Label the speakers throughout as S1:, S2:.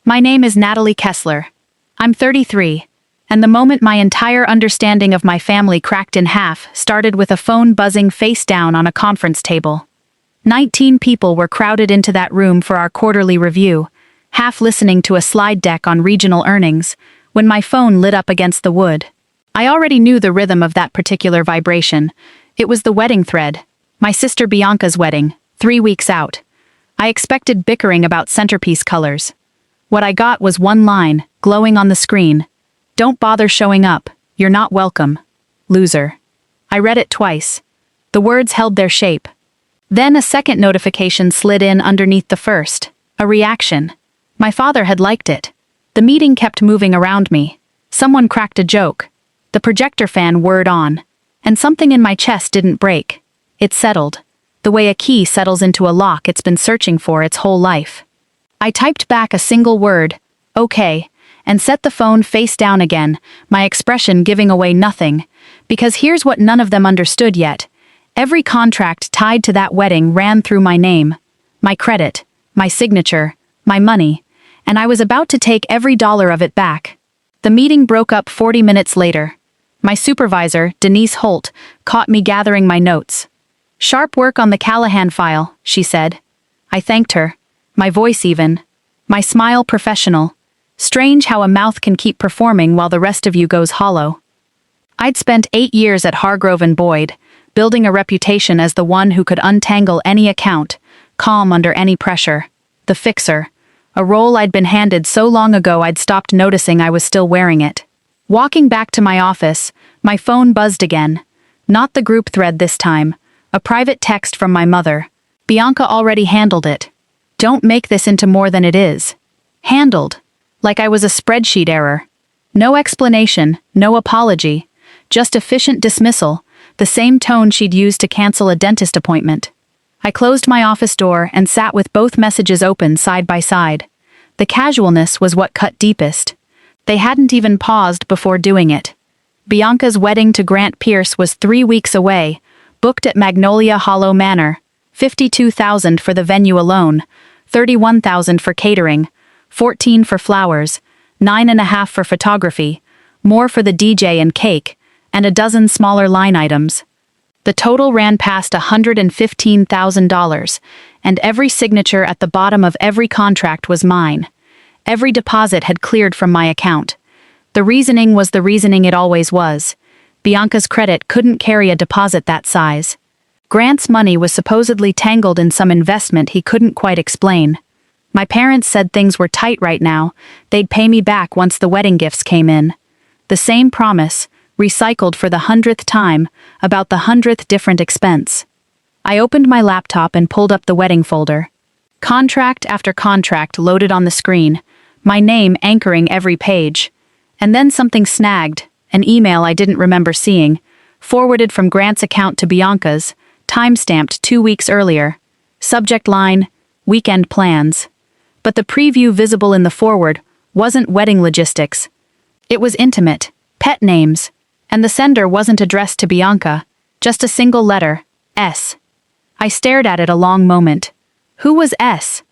S1: My name is Natalie Kessler. I'm 33, and the moment my entire understanding of my family cracked in half started with a phone buzzing face down on a conference table. 19 people were crowded into that room for our quarterly review, half listening to a slide deck on regional earnings, when my phone lit up against the wood. I already knew the rhythm of that particular vibration. It was the wedding thread. My sister Bianca's wedding, 3 weeks out. I expected bickering about centerpiece colors. What I got was one line, glowing on the screen. "Don't bother showing up. You're not welcome. Loser." I read it twice. The words held their shape. Then a second notification slid in underneath the first. A reaction. My father had liked it. The meeting kept moving around me. Someone cracked a joke. The projector fan whirred on. And something in my chest didn't break. It settled. The way a key settles into a lock it's been searching for its whole life. I typed back a single word, "Okay," and set the phone face down again, my expression giving away nothing. Because here's what none of them understood yet. Every contract tied to that wedding ran through my name, my credit, my signature, my money, and I was about to take every dollar of it back. The meeting broke up 40 minutes later. My supervisor, Denise Holt, caught me gathering my notes. "Sharp work on the Callahan file," she said. I thanked her. My voice even. My smile professional. Strange how a mouth can keep performing while the rest of you goes hollow. I'd spent 8 years at Hargrove and Boyd, building a reputation as the one who could untangle any account, calm under any pressure. The fixer. A role I'd been handed so long ago I'd stopped noticing I was still wearing it. Walking back to my office, my phone buzzed again. Not the group thread this time. A private text from my mother. Bianca already handled it. Don't make this into more than it is. Handled. Like I was a spreadsheet error. No explanation, no apology. Just efficient dismissal, the same tone she'd used to cancel a dentist appointment. I closed my office door and sat with both messages open side by side. The casualness was what cut deepest. They hadn't even paused before doing it. Bianca's wedding to Grant Pierce was 3 weeks away, booked at Magnolia Hollow Manor. $52,000 for the venue alone, $31,000 for catering, $14,000 for flowers, $9,500 for photography, more for the DJ and cake, and a dozen smaller line items. The total ran past $115,000, and every signature at the bottom of every contract was mine. Every deposit had cleared from my account. The reasoning was the reasoning it always was. Bianca's credit couldn't carry a deposit that size. Grant's money was supposedly tangled in some investment he couldn't quite explain. My parents said things were tight right now. They'd pay me back once the wedding gifts came in. The same promise, recycled for the 100th time, about the 100th different expense. I opened my laptop and pulled up the wedding folder. Contract after contract loaded on the screen, my name anchoring every page. And then something snagged, an email I didn't remember seeing, forwarded from Grant's account to Bianca's, time-stamped 2 weeks earlier. Subject line, weekend plans. But the preview visible in the forward wasn't wedding logistics. It was intimate, pet names, and the sender wasn't addressed to Bianca, just a single letter, S. I stared at it a long moment. Who was S?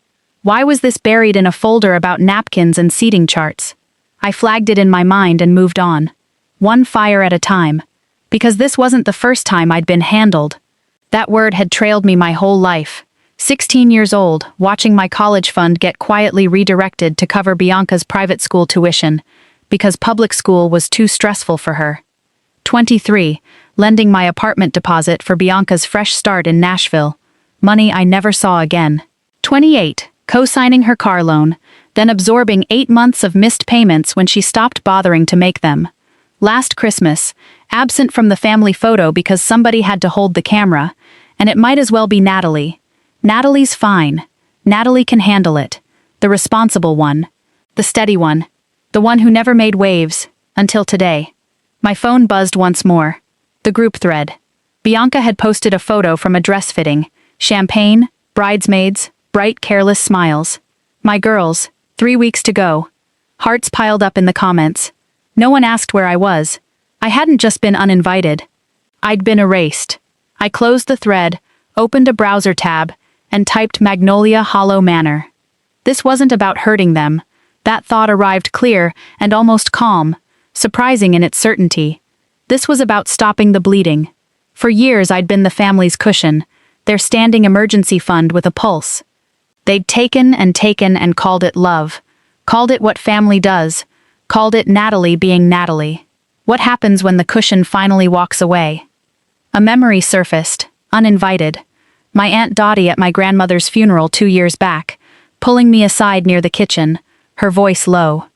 S1: Why was this buried in a folder about napkins and seating charts? I flagged it in my mind and moved on. One fire at a time. Because this wasn't the first time I'd been handled. That word had trailed me my whole life. 16 years old, watching my college fund get quietly redirected to cover Bianca's private school tuition, because public school was too stressful for her. 23, lending my apartment deposit for Bianca's fresh start in Nashville. Money I never saw again. 28, co-signing her car loan, then absorbing 8 months of missed payments when she stopped bothering to make them. Last Christmas, absent from the family photo because somebody had to hold the camera, and it might as well be Natalie. Natalie's fine. Natalie can handle it. The responsible one. The steady one. The one who never made waves, until today. My phone buzzed once more. The group thread. Bianca had posted a photo from a dress fitting. Champagne, bridesmaids, bright careless smiles. My girls, 3 weeks to go. Hearts piled up in the comments. No one asked where I was. I hadn't just been uninvited. I'd been erased. I closed the thread, opened a browser tab, and typed Magnolia Hollow Manor. This wasn't about hurting them. That thought arrived clear and almost calm, surprising in its certainty. This was about stopping the bleeding. For years I'd been the family's cushion, their standing emergency fund with a pulse. They'd taken and called it love, called it what family does, called it Natalie being Natalie. What happens when the cushion finally walks away? A memory surfaced, uninvited. My Aunt Dottie at my grandmother's funeral 2 years back, pulling me aside near the kitchen, her voice low.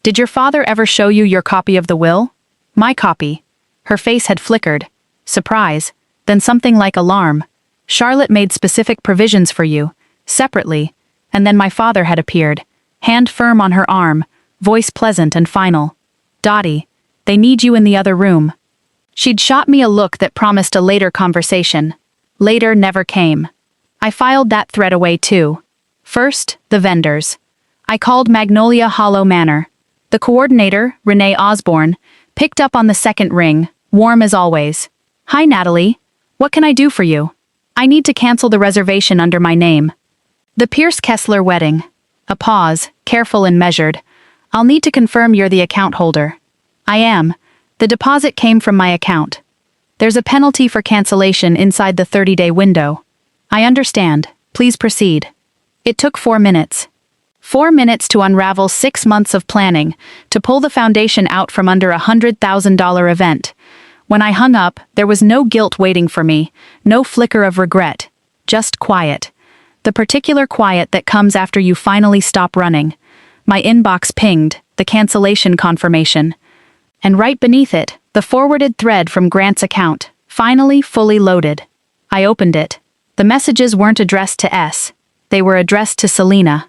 S1: "Did your father ever show you your copy of the will?" "My copy." Her face had flickered. Surprise, then something like alarm. "Charlotte made specific provisions for you, separately," and then my father had appeared, hand firm on her arm, voice pleasant and final. "Dottie, they need you in the other room." She'd shot me a look that promised a later conversation. Later never came. I filed that thread away too. First, the vendors. I called Magnolia Hollow Manor. The coordinator, Renee Osborne, picked up on the second ring, warm as always. "Hi, Natalie. What can I do for you? I need to cancel the reservation under my name." "The Pierce Kessler wedding." A pause, careful and measured. "I'll need to confirm you're the account holder." "I am. The deposit came from my account." "There's a penalty for cancellation inside the 30-day window." "I understand. Please proceed." It took 4 minutes. 4 minutes to unravel 6 months of planning, to pull the foundation out from under a $100,000 event. When I hung up, there was no guilt waiting for me, no flicker of regret, just quiet. The particular quiet that comes after you finally stop running. My inbox pinged, the cancellation confirmation. And right beneath it, the forwarded thread from Grant's account, finally fully loaded. I opened it. The messages weren't addressed to S. They were addressed to Selena.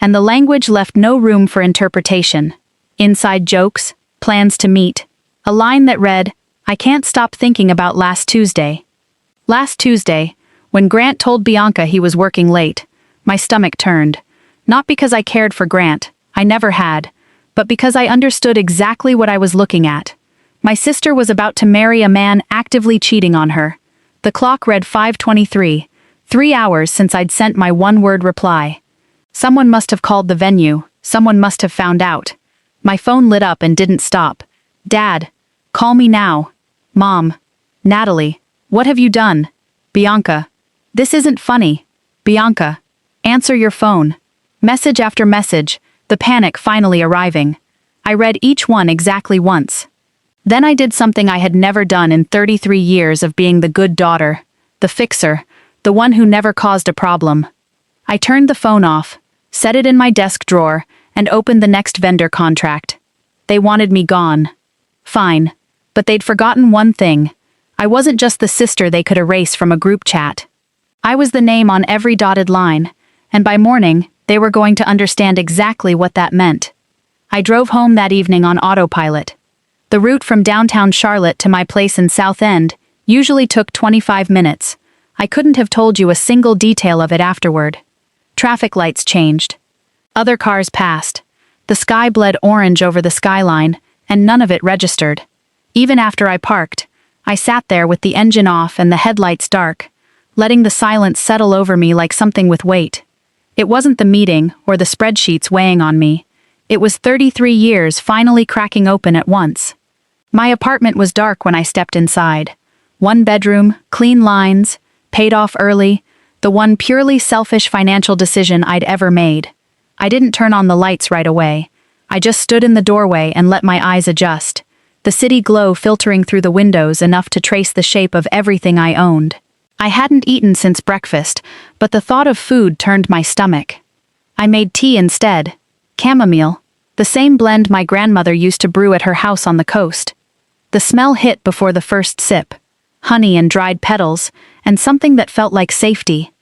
S1: And the language left no room for interpretation. Inside jokes, plans to meet. A line that read, "I can't stop thinking about last Tuesday." Last Tuesday, when Grant told Bianca he was working late, my stomach turned. Not because I cared for Grant, I never had, but because I understood exactly what I was looking at. My sister was about to marry a man actively cheating on her. The clock read 5:23, 3 hours since I'd sent my one-word reply. Someone must have called the venue, someone must have found out. My phone lit up and didn't stop. "Dad, call me now." "Mom." "Natalie, what have you done?" "Bianca. This isn't funny." "Bianca, answer your phone." Message after message, the panic finally arriving. I read each one exactly once. Then I did something I had never done in 33 years of being the good daughter, the fixer, the one who never caused a problem. I turned the phone off, set it in my desk drawer, and opened the next vendor contract. They wanted me gone. Fine. But they'd forgotten one thing. I wasn't just the sister they could erase from a group chat. I was the name on every dotted line, and by morning, they were going to understand exactly what that meant. I drove home that evening on autopilot. The route from downtown Charlotte to my place in South End usually took 25 minutes. I couldn't have told you a single detail of it afterward. Traffic lights changed. Other cars passed. The sky bled orange over the skyline, and none of it registered. Even after I parked, I sat there with the engine off and the headlights dark, letting the silence settle over me like something with weight. It wasn't the meeting or the spreadsheets weighing on me. It was 33 years finally cracking open at once. My apartment was dark when I stepped inside. 1 bedroom, clean lines, paid off early, the one purely selfish financial decision I'd ever made. I didn't turn on the lights right away. I just stood in the doorway and let my eyes adjust, the city glow filtering through the windows enough to trace the shape of everything I owned. I hadn't eaten since breakfast, but the thought of food turned my stomach. I made tea instead. Chamomile, the same blend my grandmother used to brew at her house on the coast. The smell hit before the first sip. Honey and dried petals, and something that felt like safety.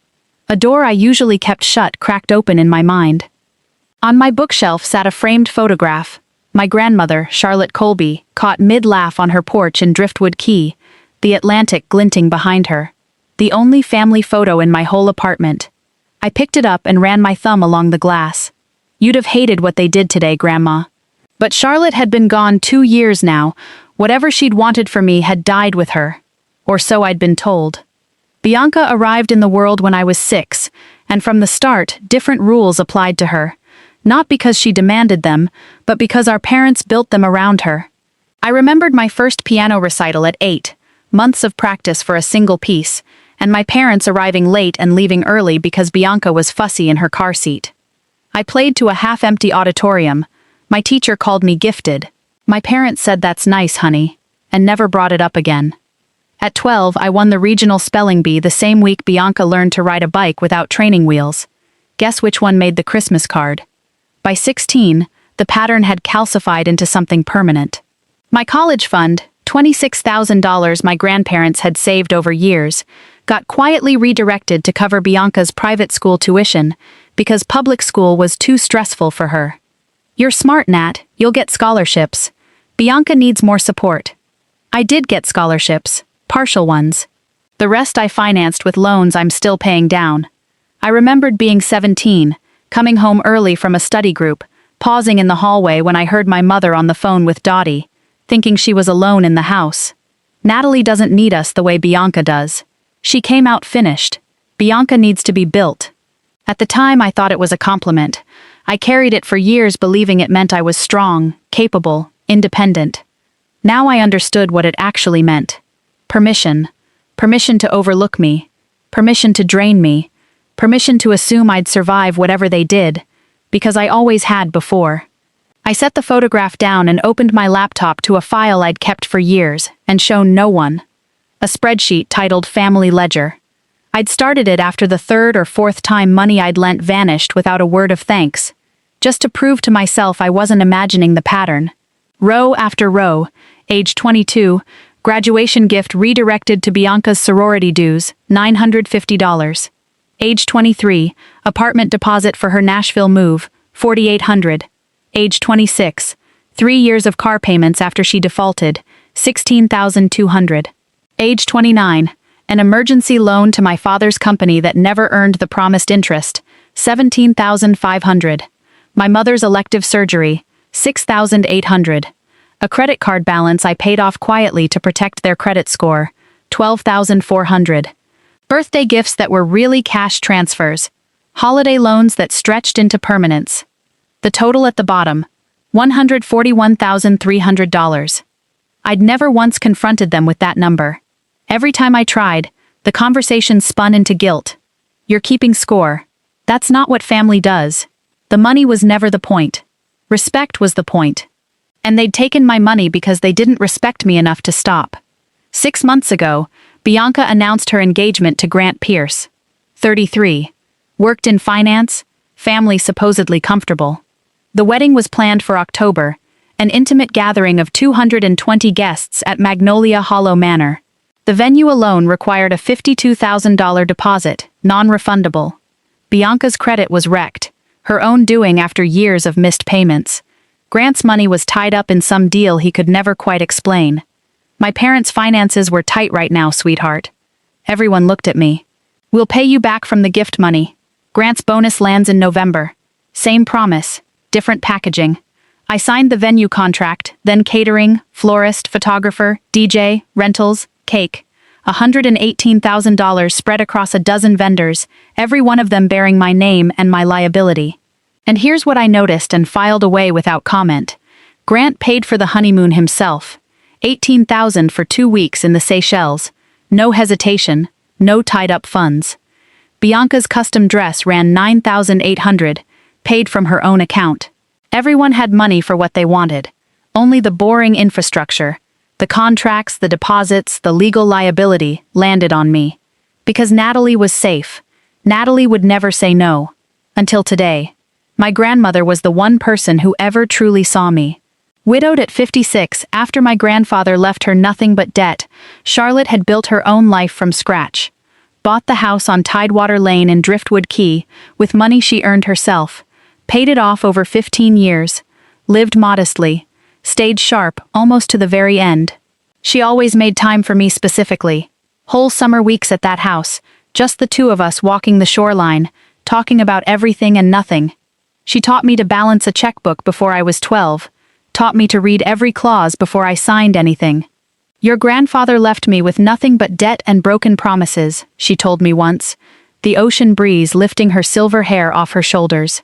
S1: A door I usually kept shut cracked open in my mind. On my bookshelf sat a framed photograph. My grandmother, Charlotte Colby, caught mid-laugh on her porch in Driftwood Key, the Atlantic glinting behind her. The only family photo in my whole apartment. I picked it up and ran my thumb along the glass. "You'd have hated what they did today, Grandma." But Charlotte had been gone 2 years now. Whatever she'd wanted for me had died with her. Or so I'd been told. Bianca arrived in the world when I was 6, and from the start, different rules applied to her. Not because she demanded them, but because our parents built them around her. I remembered my first piano recital at 8, months of practice for a single piece, and my parents arriving late and leaving early because Bianca was fussy in her car seat. I played to a half-empty auditorium. My teacher called me gifted. My parents said that's nice, honey, and never brought it up again. At 12, I won the regional spelling bee the same week Bianca learned to ride a bike without training wheels. Guess which one made the Christmas card? By 16, the pattern had calcified into something permanent. My college fund, $26,000 my grandparents had saved over years, got quietly redirected to cover Bianca's private school tuition because public school was too stressful for her. You're smart, Nat. You'll get scholarships. Bianca needs more support. I did get scholarships, partial ones. The rest I financed with loans I'm still paying down. I remembered being 17, coming home early from a study group, pausing in the hallway when I heard my mother on the phone with Dottie, thinking she was alone in the house. Natalie doesn't need us the way Bianca does. She came out finished. Bianca needs to be built. At the time, I thought it was a compliment. I carried it for years believing it meant I was strong, capable, independent. Now I understood what it actually meant. Permission. Permission to overlook me. Permission to drain me. Permission to assume I'd survive whatever they did, because I always had before. I set the photograph down and opened my laptop to a file I'd kept for years and shown no one. A spreadsheet titled Family Ledger. I'd started it after the third or fourth time money I'd lent vanished without a word of thanks, just to prove to myself I wasn't imagining the pattern. Row after row, age 22, graduation gift redirected to Bianca's sorority dues, $950. Age 23, apartment deposit for her Nashville move, $4,800. Age 26, 3 years of car payments after she defaulted, $16,200. Age 29, an emergency loan to my father's company that never earned the promised interest, $17,500. My mother's elective surgery, $6,800. A credit card balance I paid off quietly to protect their credit score, $12,400. Birthday gifts that were really cash transfers. Holiday loans that stretched into permanence. The total at the bottom, $141,300. I'd never once confronted them with that number. Every time I tried, the conversation spun into guilt. You're keeping score. That's not what family does. The money was never the point. Respect was the point. And they'd taken my money because they didn't respect me enough to stop. 6 months ago, Bianca announced her engagement to Grant Pierce. 33. Worked in finance, family supposedly comfortable. The wedding was planned for October, an intimate gathering of 220 guests at Magnolia Hollow Manor. The venue alone required a $52,000 deposit, non-refundable. Bianca's credit was wrecked, her own doing after years of missed payments. Grant's money was tied up in some deal he could never quite explain. My parents' finances were tight right now, sweetheart. Everyone looked at me. We'll pay you back from the gift money. Grant's bonus lands in November. Same promise, different packaging. I signed the venue contract, then catering, florist, photographer, DJ, rentals, cake. $118,000 spread across a dozen vendors, every one of them bearing my name and my liability. And here's what I noticed and filed away without comment. Grant paid for the honeymoon himself. $18,000 for 2 weeks in the Seychelles. No hesitation, no tied-up funds. Bianca's custom dress ran $9,800, paid from her own account. Everyone had money for what they wanted. Only the boring infrastructure, the contracts, the deposits, the legal liability, landed on me. Because Natalie was safe. Natalie would never say no. Until today. My grandmother was the one person who ever truly saw me. Widowed at 56, after my grandfather left her nothing but debt, Charlotte had built her own life from scratch. Bought the house on Tidewater Lane in Driftwood Key, with money she earned herself. Paid it off over 15 years. Lived modestly. Stayed sharp, almost to the very end. She always made time for me specifically. Whole summer weeks at that house, just the two of us walking the shoreline, talking about everything and nothing. She taught me to balance a checkbook before I was 12, taught me to read every clause before I signed anything. Your grandfather left me with nothing but debt and broken promises, she told me once, the ocean breeze lifting her silver hair off her shoulders.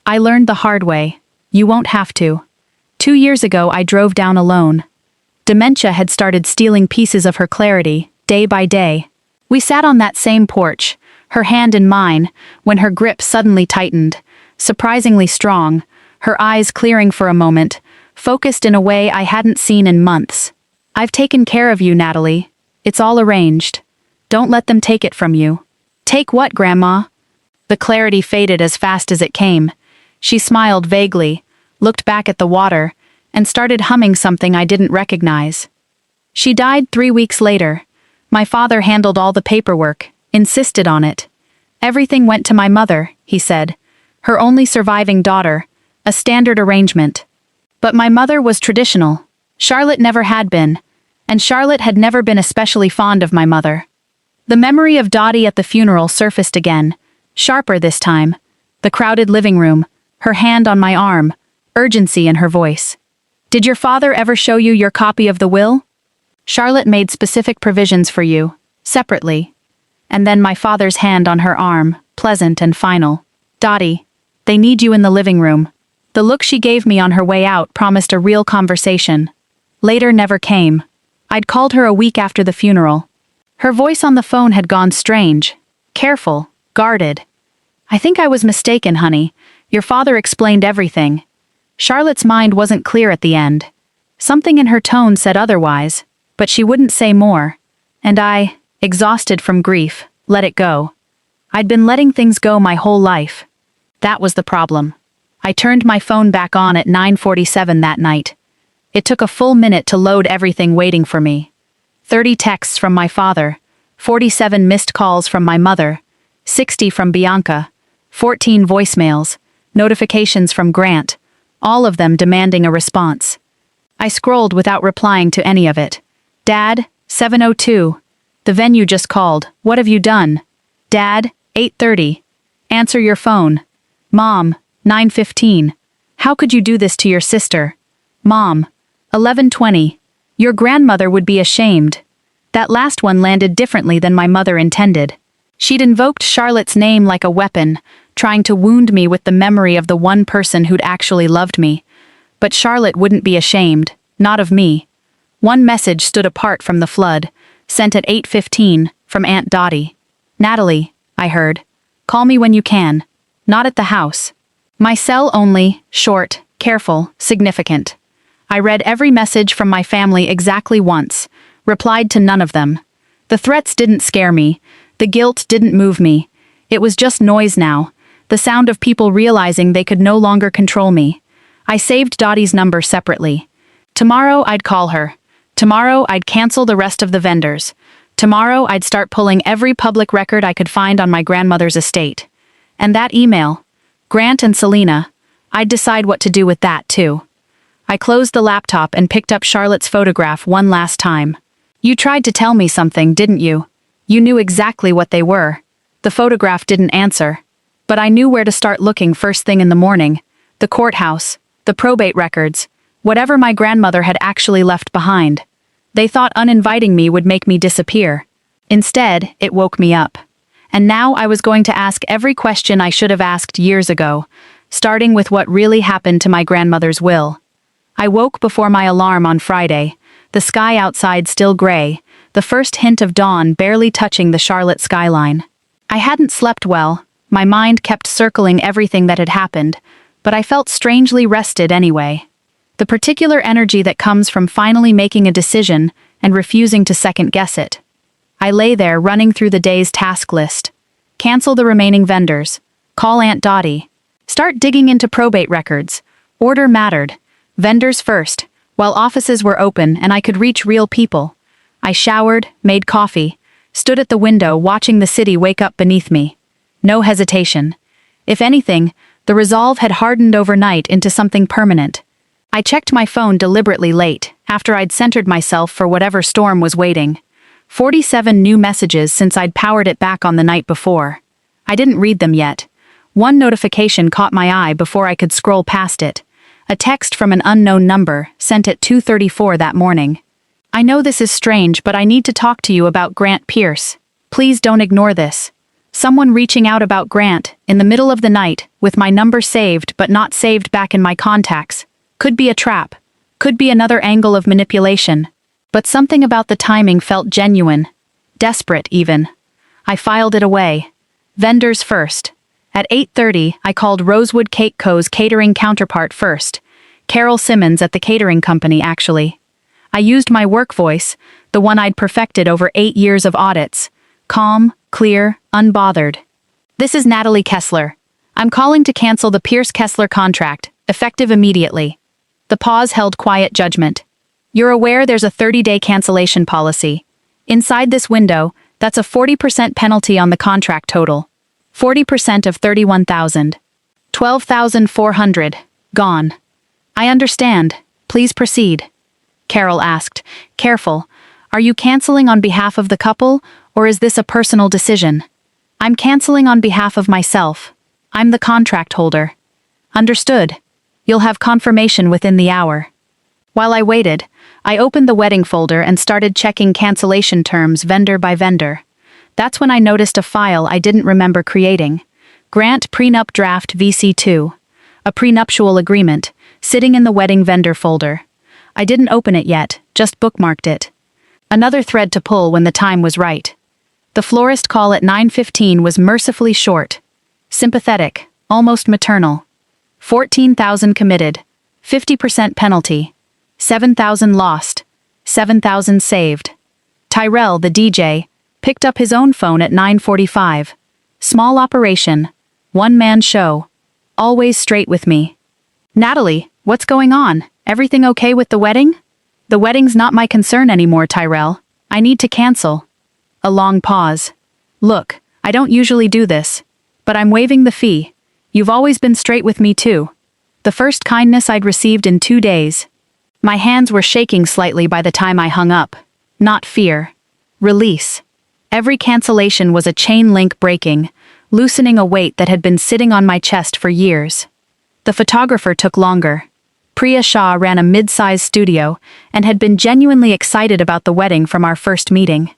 S1: I learned the hard way. You won't have to. 2 years ago I drove down alone. Dementia had started stealing pieces of her clarity, day by day. We sat on that same porch, her hand in mine, when her grip suddenly tightened, surprisingly strong, her eyes clearing for a moment, focused in a way I hadn't seen in months. I've taken care of you, Natalie. It's all arranged. Don't let them take it from you. Take what, Grandma? The clarity faded as fast as it came. She smiled vaguely, looked back at the water, and started humming something I didn't recognize. She died 3 weeks later. My father handled all the paperwork, insisted on it. Everything went to my mother, he said. Her only surviving daughter, a standard arrangement. But my mother was traditional. Charlotte never had been, and Charlotte had never been especially fond of my mother. The memory of Dottie at the funeral surfaced again, sharper this time. The crowded living room, her hand on my arm, urgency in her voice. Did your father ever show you your copy of the will? Charlotte made specific provisions for you, separately. And then my father's hand on her arm, pleasant and final. Dottie, they need you in the living room. The look she gave me on her way out promised a real conversation. Later never came. I'd called her a week after the funeral. Her voice on the phone had gone strange, careful, guarded. I think I was mistaken, honey. Your father explained everything. Charlotte's mind wasn't clear at the end. Something in her tone said otherwise, but she wouldn't say more. And I, exhausted from grief, let it go. I'd been letting things go my whole life. That was the problem. I turned my phone back on at 9:47 that night. It took a full minute to load everything waiting for me. 30 texts from my father, 47 missed calls from my mother, 60 from Bianca, 14 voicemails, notifications from Grant, all of them demanding a response. I scrolled without replying to any of it. Dad, 7:02. The venue just called. What have you done? Dad, 8:30. Answer your phone. Mom, 9:15. How could you do this to your sister? Mom, 11:20. Your grandmother would be ashamed. That last one landed differently than my mother intended. She'd invoked Charlotte's name like a weapon, trying to wound me with the memory of the one person who'd actually loved me. But Charlotte wouldn't be ashamed, not of me. One message stood apart from the flood, sent at 8:15, from Aunt Dottie. Natalie, I heard. Call me when you can. Not at the house. My cell only, short, careful, significant. I read every message from my family exactly once, replied to none of them. The threats didn't scare me. The guilt didn't move me. It was just noise now, the sound of people realizing they could no longer control me. I saved Dottie's number separately. Tomorrow I'd call her. Tomorrow I'd cancel the rest of the vendors. Tomorrow I'd start pulling every public record I could find on my grandmother's estate. And that email, Grant and Selena, I'd decide what to do with that too. I closed the laptop and picked up Charlotte's photograph one last time. You tried to tell me something, didn't you? You knew exactly what they were. The photograph didn't answer. But I knew where to start looking first thing in the morning. The courthouse, the probate records, whatever my grandmother had actually left behind. They thought uninviting me would make me disappear. Instead, it woke me up. And now I was going to ask every question I should have asked years ago, starting with what really happened to my grandmother's will. I woke before my alarm on Friday, the sky outside still gray, the first hint of dawn barely touching the Charlotte skyline. I hadn't slept well, my mind kept circling everything that had happened, but I felt strangely rested anyway. The particular energy that comes from finally making a decision and refusing to second-guess it. I lay there running through the day's task list. Cancel the remaining vendors. Call Aunt Dottie. Start digging into probate records. Order mattered. Vendors first, while offices were open and I could reach real people. I showered, made coffee, stood at the window watching the city wake up beneath me. No hesitation. If anything, the resolve had hardened overnight into something permanent. I checked my phone deliberately late, after I'd centered myself for whatever storm was waiting. 47 new messages since I'd powered it back on the night before. I didn't read them yet. One notification caught my eye before I could scroll past it. A text from an unknown number, sent at 2:34 that morning. I know this is strange, but I need to talk to you about Grant Pierce. Please don't ignore this. Someone reaching out about Grant, in the middle of the night, with my number saved but not saved back in my contacts. Could be a trap. Could be another angle of manipulation. But something about the timing felt genuine. Desperate, even. I filed it away. Vendors first. At 8:30, I called Rosewood Cake Co.'s catering counterpart first. Carol Simmons at the catering company, actually. I used my work voice, the one I'd perfected over 8 years of audits. Calm, clear, unbothered. This is Natalie Kessler. I'm calling to cancel the Pierce Kessler contract, effective immediately. The pause held quiet judgment. You're aware there's a 30-day cancellation policy. Inside this window, that's a 40% penalty on the contract total. 40% of 31,000. 12,400. Gone. I understand. Please proceed. Carol asked, careful. Are you canceling on behalf of the couple, or is this a personal decision? I'm canceling on behalf of myself. I'm the contract holder. Understood. You'll have confirmation within the hour. While I waited, I opened the wedding folder and started checking cancellation terms vendor by vendor. That's when I noticed a file I didn't remember creating. Grant Prenup Draft VC2. A prenuptial agreement, sitting in the wedding vendor folder. I didn't open it yet, just bookmarked it. Another thread to pull when the time was right. The florist call at 9:15 was mercifully short. Sympathetic, almost maternal. 14,000 committed. 50% penalty. 7,000 lost. 7,000 saved. Tyrell, the DJ, picked up his own phone at 9:45. Small operation. One-man show. Always straight with me. Natalie, what's going on? Everything okay with the wedding? The wedding's not my concern anymore, Tyrell. I need to cancel. A long pause. Look, I don't usually do this, but I'm waiving the fee. You've always been straight with me too. The first kindness I'd received in 2 days. My hands were shaking slightly by the time I hung up. Not fear. Release. Every cancellation was a chain link breaking, loosening a weight that had been sitting on my chest for years. The photographer took longer. Priya Shah ran a mid-sized studio and had been genuinely excited about the wedding from our first meeting.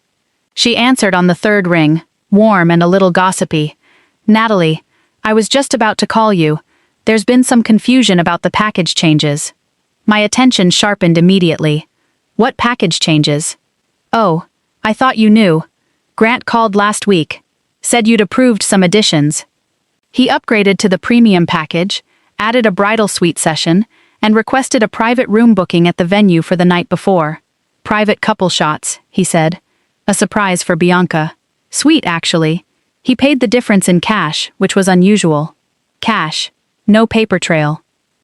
S1: She answered on the third ring, warm and a little gossipy. Natalie, I was just about to call you. There's been some confusion about the package changes. My attention sharpened immediately. What package changes? Oh, I thought you knew. Grant called last week. Said you'd approved some additions. He upgraded to the premium package, added a bridal suite session, and requested a private room booking at the venue for the night before. Private couple shots, he said. A surprise for Bianca. Sweet, actually. He paid the difference in cash, which was unusual. Cash. No paper trail.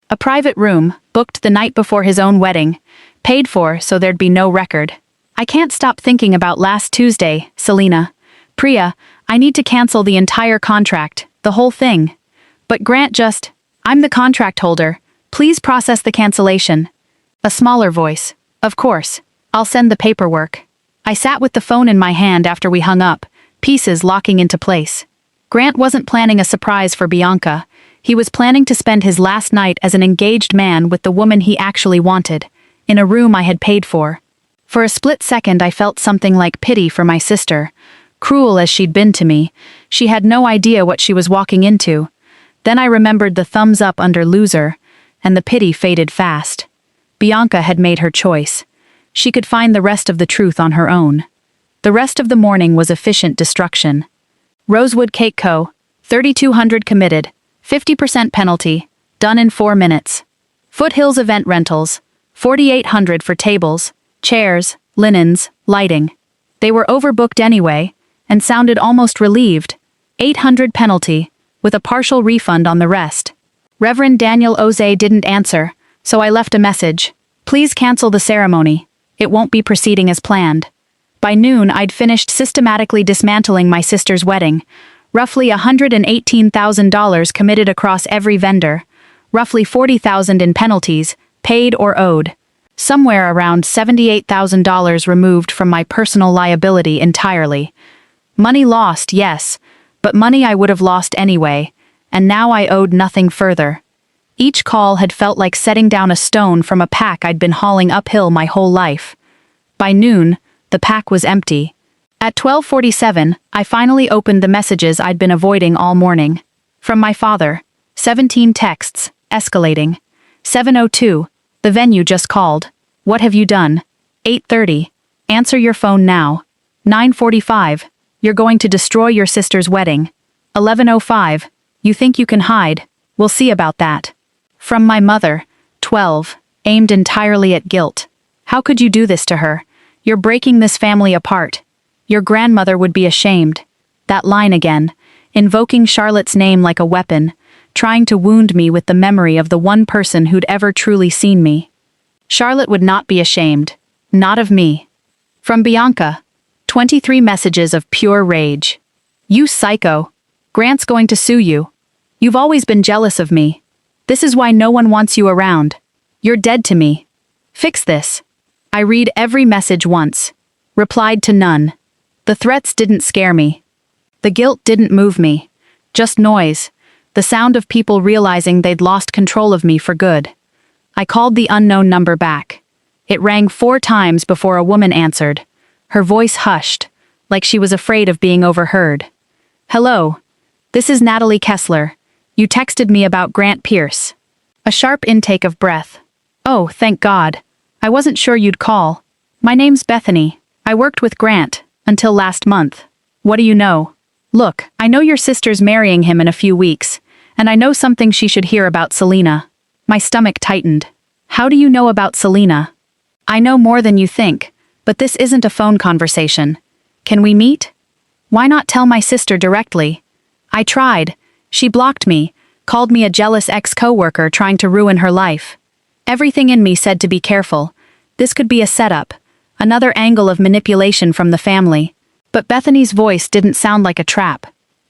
S1: A private room, booked the night before his own wedding, paid for so there'd be no record. I can't stop thinking about last Tuesday, Selena. Priya, I need to cancel the entire contract, the whole thing. But Grant just, I'm the contract holder. Please process the cancellation. A smaller voice. Of course. I'll send the paperwork. I sat with the phone in my hand after we hung up, pieces locking into place. Grant wasn't planning a surprise for Bianca. He was planning to spend his last night as an engaged man with the woman he actually wanted, in a room I had paid for. For a split second I felt something like pity for my sister. Cruel as she'd been to me, she had no idea what she was walking into. Then I remembered the thumbs up under loser, and the pity faded fast. Bianca had made her choice. She could find the rest of the truth on her own. The rest of the morning was efficient destruction. Rosewood Cake Co., 3,200 committed, 50% penalty, done in 4 minutes. Foothills Event Rentals, 4,800 for tables, chairs, linens, lighting. They were overbooked anyway, and sounded almost relieved. 800 penalty, with a partial refund on the rest. Reverend Daniel Oze didn't answer, so I left a message. Please cancel the ceremony. It won't be proceeding as planned. By noon, I'd finished systematically dismantling my sister's wedding. Roughly $118,000 committed across every vendor. Roughly $40,000 in penalties, paid or owed. Somewhere around $78,000 removed from my personal liability entirely. Money lost, yes, but money I would have lost anyway, and now I owed nothing further. Each call had felt like setting down a stone from a pack I'd been hauling uphill my whole life. By noon, the pack was empty. At 12:47, I finally opened the messages I'd been avoiding all morning. From my father, 17 texts, escalating. 7:02, the venue just called. What have you done? 8:30, answer your phone now. 9:45, you're going to destroy your sister's wedding. 11:05, you think you can hide, we'll see about that. From my mother, 12, aimed entirely at guilt. How could you do this to her? You're breaking this family apart. Your grandmother would be ashamed. That line again, invoking Charlotte's name like a weapon, trying to wound me with the memory of the one person who'd ever truly seen me. Charlotte would not be ashamed. Not of me. From Bianca, 23 messages of pure rage. You psycho. Grant's going to sue you. You've always been jealous of me. This is why no one wants you around. You're dead to me. Fix this. I read every message once. Replied to none. The threats didn't scare me. The guilt didn't move me. Just noise. The sound of people realizing they'd lost control of me for good. I called the unknown number back. It rang 4 times before a woman answered. Her voice hushed, like she was afraid of being overheard. Hello. This is Natalie Kessler. You texted me about Grant Pierce. A sharp intake of breath. Oh, thank God. I wasn't sure you'd call. My name's Bethany. I worked with Grant, until last month. What do you know? Look, I know your sister's marrying him in a few weeks, and I know something she should hear about Selena. My stomach tightened. How do you know about Selena? I know more than you think, but this isn't a phone conversation. Can we meet? Why not tell my sister directly? I tried. She blocked me, called me a jealous ex-coworker trying to ruin her life. Everything in me said to be careful. This could be a setup, another angle of manipulation from the family. But Bethany's voice didn't sound like a trap.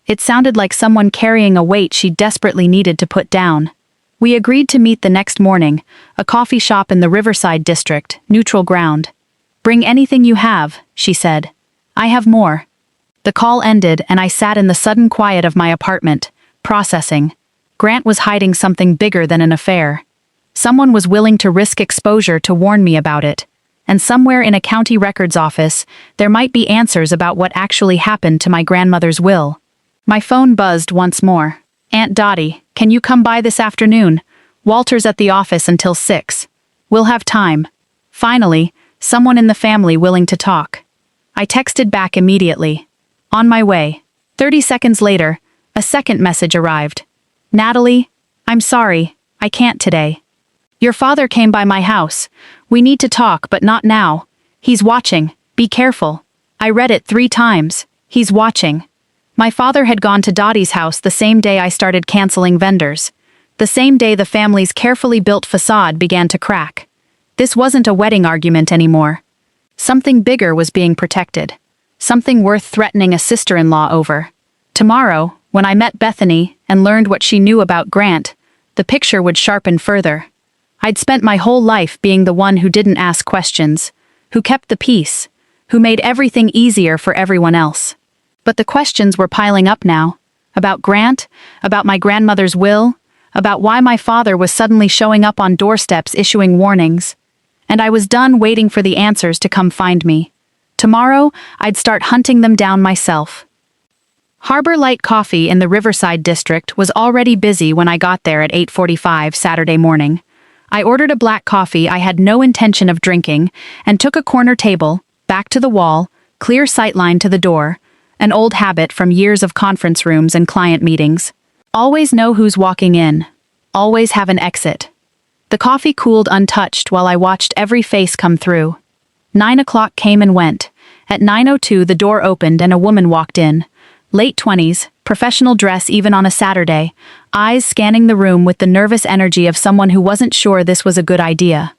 S1: It sounded like someone carrying a weight she desperately needed to put down. We agreed to meet the next morning, a coffee shop in the Riverside district, neutral ground. Bring anything you have, she said. I have more. The call ended and I sat in the sudden quiet of my apartment, processing. Grant was hiding something bigger than an affair. Someone was willing to risk exposure to warn me about it. And somewhere in a county records office, there might be answers about what actually happened to my grandmother's will. My phone buzzed once more. Aunt Dottie, can you come by this afternoon? Walter's at the office until 6. We'll have time. Finally, someone in the family willing to talk. I texted back immediately. On my way. 30 seconds later, a second message arrived. Natalie, I'm sorry, I can't today. Your father came by my house. We need to talk, but not now. He's watching. Be careful. I read it 3 times. He's watching. My father had gone to Dottie's house the same day I started canceling vendors. The same day the family's carefully built facade began to crack. This wasn't a wedding argument anymore. Something bigger was being protected. Something worth threatening a sister-in-law over. Tomorrow, when I met Bethany and learned what she knew about Grant, the picture would sharpen further. I'd spent my whole life being the one who didn't ask questions, who kept the peace, who made everything easier for everyone else. But the questions were piling up now. About Grant, about my grandmother's will, about why my father was suddenly showing up on doorsteps issuing warnings. And I was done waiting for the answers to come find me. Tomorrow, I'd start hunting them down myself. Harbor Light Coffee in the Riverside district was already busy when I got there at 8:45 Saturday morning. I ordered a black coffee I had no intention of drinking and took a corner table, back to the wall, clear sightline to the door, an old habit from years of conference rooms and client meetings. Always know who's walking in. Always have an exit. The coffee cooled untouched while I watched every face come through. 9 o'clock came and went. At 9:02 the door opened and a woman walked in. Late 20s, professional dress even on a Saturday, eyes scanning the room with the nervous energy of someone who wasn't sure this was a good idea.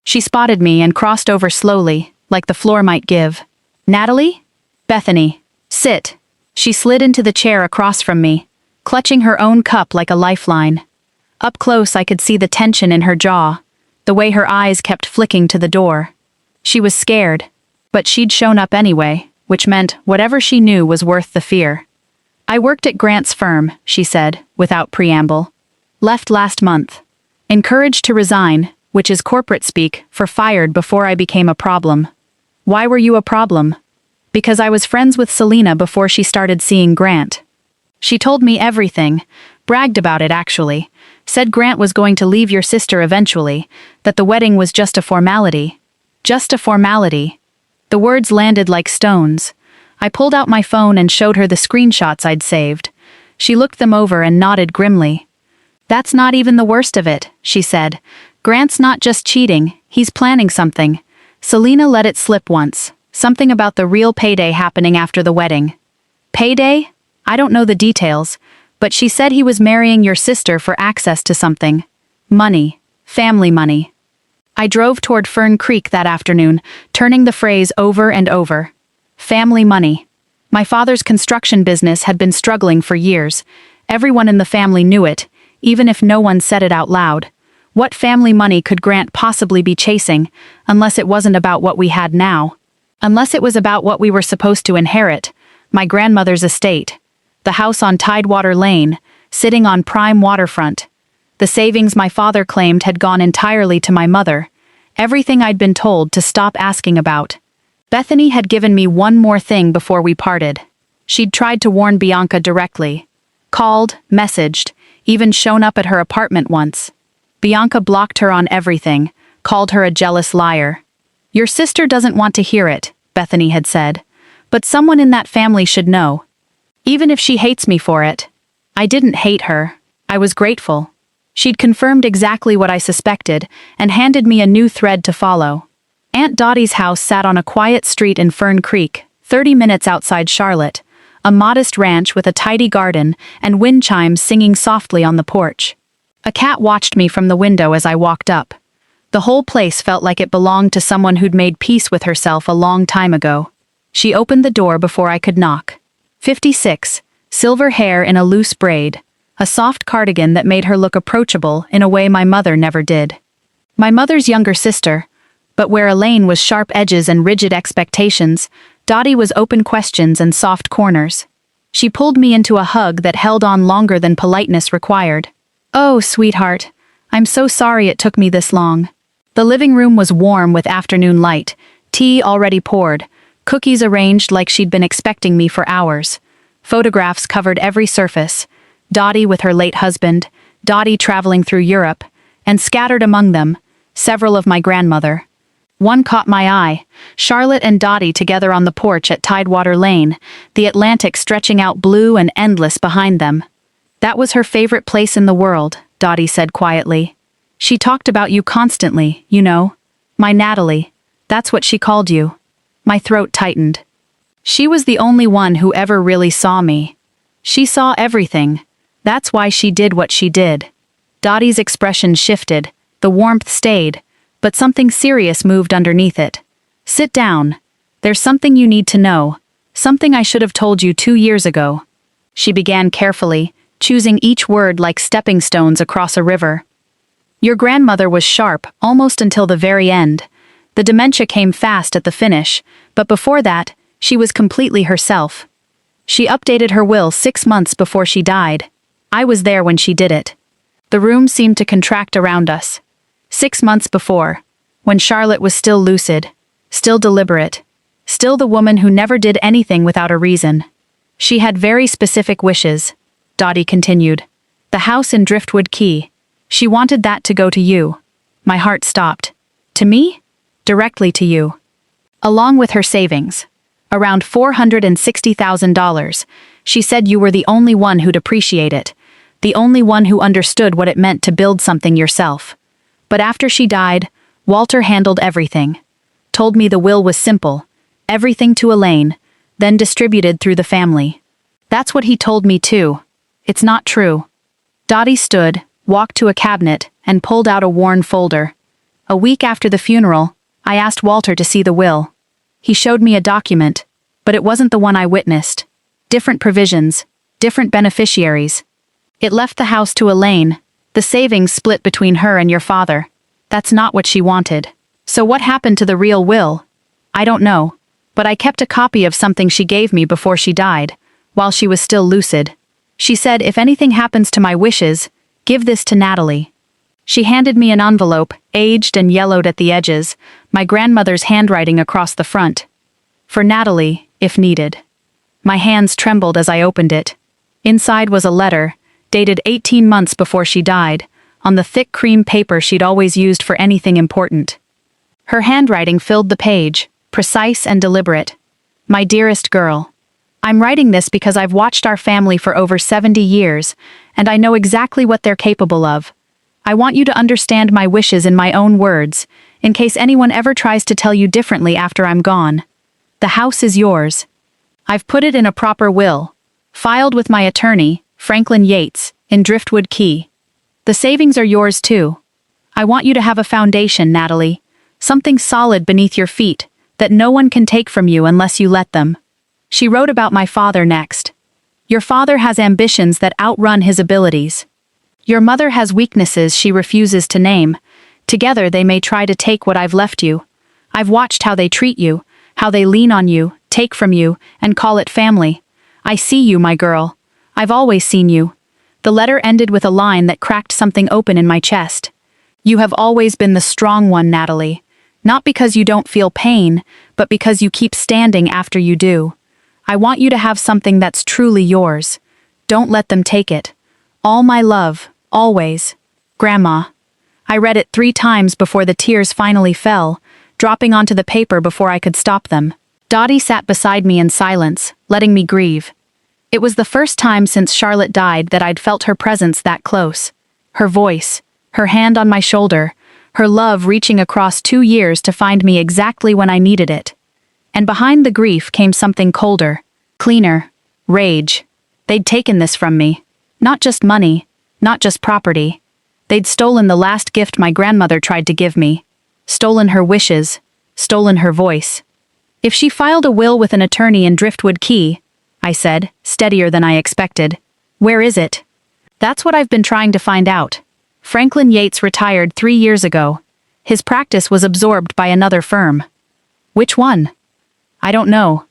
S1: She spotted me and crossed over slowly, like the floor might give. Natalie? Bethany. Sit. She slid into the chair across from me, clutching her own cup like a lifeline. Up close I could see the tension in her jaw, the way her eyes kept flicking to the door. She was scared, but she'd shown up anyway, which meant whatever she knew was worth the fear. I worked at Grant's firm, she said, without preamble. Left last month. Encouraged to resign, which is corporate speak for fired before I became a problem. Why were you a problem? Because I was friends with Selena before she started seeing Grant. She told me everything, bragged about it actually, said Grant was going to leave your sister eventually, that the wedding was just a formality. Just a formality. The words landed like stones. I pulled out my phone and showed her the screenshots I'd saved. She looked them over and nodded grimly. That's not even the worst of it, she said. Grant's not just cheating, he's planning something. Selena let it slip once, something about the real payday happening after the wedding. Payday? I don't know the details, but she said he was marrying your sister for access to something. Money. Family money. I drove toward Fern Creek that afternoon, turning the phrase over and over. Family money. My father's construction business had been struggling for years. Everyone in the family knew it, even if no one said it out loud. What family money could Grant possibly be chasing, unless it wasn't about what we had now? Unless it was about what we were supposed to inherit, my grandmother's estate. The house on Tidewater Lane, sitting on prime waterfront. The savings my father claimed had gone entirely to my mother. Everything I'd been told to stop asking about. Bethany had given me one more thing before we parted. She'd tried to warn Bianca directly. Called, messaged, even shown up at her apartment once. Bianca blocked her on everything, called her a jealous liar. Your sister doesn't want to hear it, Bethany had said. But someone in that family should know. Even if she hates me for it. I didn't hate her. I was grateful. She'd confirmed exactly what I suspected and handed me a new thread to follow. Aunt Dottie's house sat on a quiet street in Fern Creek, 30 minutes outside Charlotte, a modest ranch with a tidy garden and wind chimes singing softly on the porch. A cat watched me from the window as I walked up. The whole place felt like it belonged to someone who'd made peace with herself a long time ago. She opened the door before I could knock. 56, silver hair in a loose braid, a soft cardigan that made her look approachable in a way my mother never did. My mother's younger sister, but where Elaine was sharp edges and rigid expectations, Dottie was open questions and soft corners. She pulled me into a hug that held on longer than politeness required. Oh, sweetheart, I'm so sorry it took me this long. The living room was warm with afternoon light, tea already poured, cookies arranged like she'd been expecting me for hours. Photographs covered every surface. Dottie with her late husband, Dottie traveling through Europe, and scattered among them, several of my grandmother. One caught my eye, Charlotte and Dottie together on the porch at Tidewater Lane, the Atlantic stretching out blue and endless behind them. That was her favorite place in the world, Dottie said quietly. She talked about you constantly, you know. My Natalie. That's what she called you. My throat tightened. She was the only one who ever really saw me. She saw everything. That's why she did what she did. Dottie's expression shifted, the warmth stayed, but something serious moved underneath it. Sit down. There's something you need to know. Something I should have told you 2 years ago. She began carefully, choosing each word like stepping stones across a river. Your grandmother was sharp, almost until the very end. The dementia came fast at the finish, but before that, she was completely herself. She updated her will 6 months before she died. I was there when she did it. The room seemed to contract around us. 6 months before, when Charlotte was still lucid, still deliberate, still the woman who never did anything without a reason. She had very specific wishes, Dottie continued. The house in Driftwood Key. She wanted that to go to you. My heart stopped. To me? Directly to you. Along with her savings. Around $460,000. She said you were the only one who'd appreciate it. The only one who understood what it meant to build something yourself. But after she died, Walter handled everything. Told me the will was simple. Everything to Elaine, then distributed through the family. That's what he told me too. It's not true. Dottie stood, walked to a cabinet, and pulled out a worn folder. A week after the funeral, I asked Walter to see the will. He showed me a document, but it wasn't the one I witnessed. Different provisions, different beneficiaries. It left the house to Elaine, the savings split between her and your father. That's not what she wanted. So what happened to the real will? I don't know, but I kept a copy of something she gave me before she died, while she was still lucid. She said if anything happens to my wishes, give this to Natalie. She handed me an envelope, aged and yellowed at the edges, my grandmother's handwriting across the front. For Natalie, if needed. My hands trembled as I opened it. Inside was a letter, dated 18 months before she died, on the thick cream paper she'd always used for anything important. Her handwriting filled the page, precise and deliberate. My dearest girl. I'm writing this because I've watched our family for over 70 years, and I know exactly what they're capable of. I want you to understand my wishes in my own words, in case anyone ever tries to tell you differently after I'm gone. The house is yours. I've put it in a proper will, filed with my attorney, Franklin Yates, in Driftwood Key. The savings are yours too. I want you to have a foundation, Natalie, something solid beneath your feet, that no one can take from you unless you let them. She wrote about my father next. Your father has ambitions that outrun his abilities. Your mother has weaknesses she refuses to name. Together they may try to take what I've left you. I've watched how they treat you, how they lean on you, take from you, and call it family. I see you, my girl. I've always seen you. The letter ended with a line that cracked something open in my chest. You have always been the strong one, Natalie. Not because you don't feel pain, but because you keep standing after you do. I want you to have something that's truly yours. Don't let them take it. All my love, always. Grandma. I read it 3 times before the tears finally fell, dropping onto the paper before I could stop them. Dottie sat beside me in silence, letting me grieve. It was the first time since Charlotte died that I'd felt her presence that close. Her voice, her hand on my shoulder, her love reaching across 2 years to find me exactly when I needed it. And behind the grief came something colder, cleaner, rage. They'd taken this from me. Not just money, not just property. They'd stolen the last gift my grandmother tried to give me. Stolen her wishes, stolen her voice. If she filed a will with an attorney in Driftwood Key, I said, steadier than I expected, where is it? That's what I've been trying to find out. Franklin Yates retired 3 years ago. His practice was absorbed by another firm. Which one? I don't know.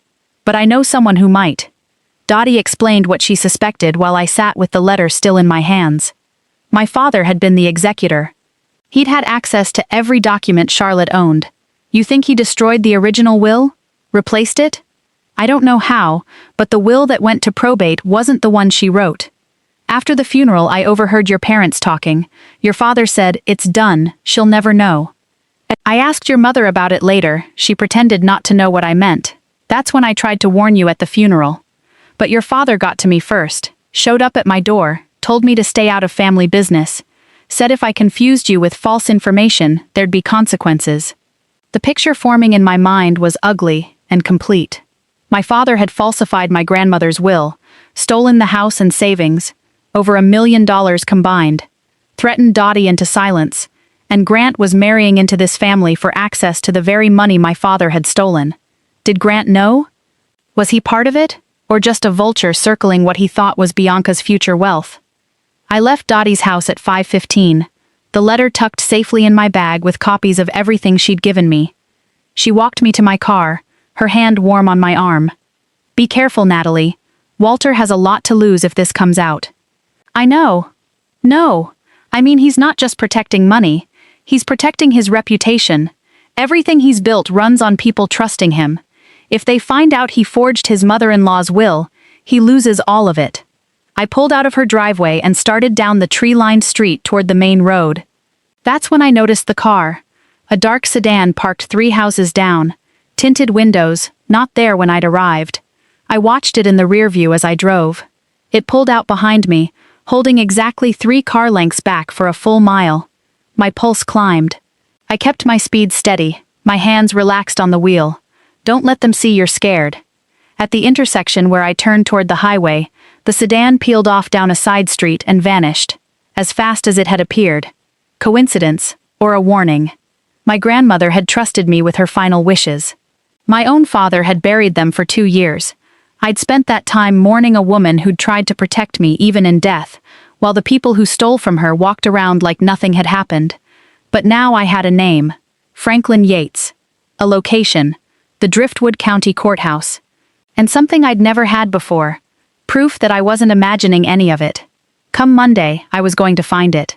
S1: But I know someone who might. Dottie explained what she suspected while I sat with the letter still in my hands. My father had been the executor. He'd had access to every document Charlotte owned. You think he destroyed the original will? Replaced it? I don't know how, but the will that went to probate wasn't the one she wrote. After the funeral, I overheard your parents talking. Your father said, "It's done, she'll never know." I asked your mother about it later. She pretended not to know what I meant. That's when I tried to warn you at the funeral. But your father got to me first, showed up at my door, told me to stay out of family business, said if I confused you with false information, there'd be consequences. The picture forming in my mind was ugly and complete. My father had falsified my grandmother's will, stolen the house and savings, over $1 million combined, threatened Dottie into silence, and Grant was marrying into this family for access to the very money my father had stolen. Did Grant know? Was he part of it, or just a vulture circling what he thought was Bianca's future wealth? I left Dottie's house at 5:15, the letter tucked safely in my bag with copies of everything she'd given me. She walked me to my car, her hand warm on my arm. Be careful, Natalie. Walter has a lot to lose if this comes out. I know. No. I mean, he's not just protecting money. He's protecting his reputation. Everything he's built runs on people trusting him. If they find out he forged his mother-in-law's will, he loses all of it. I pulled out of her driveway and started down the tree-lined street toward the main road. That's when I noticed the car. A dark sedan parked 3 houses down. Tinted windows, not there when I'd arrived. I watched it in the rear view as I drove. It pulled out behind me, holding exactly 3 car lengths back for a full mile. My pulse climbed. I kept my speed steady, my hands relaxed on the wheel. Don't let them see you're scared. At the intersection where I turned toward the highway, the sedan peeled off down a side street and vanished, as fast as it had appeared. Coincidence, or a warning? My grandmother had trusted me with her final wishes. My own father had buried them for 2 years. I'd spent that time mourning a woman who'd tried to protect me even in death, while the people who stole from her walked around like nothing had happened. But now I had a name. Franklin Yates. A location. The Driftwood County Courthouse. And something I'd never had before. Proof that I wasn't imagining any of it. Come Monday, I was going to find it.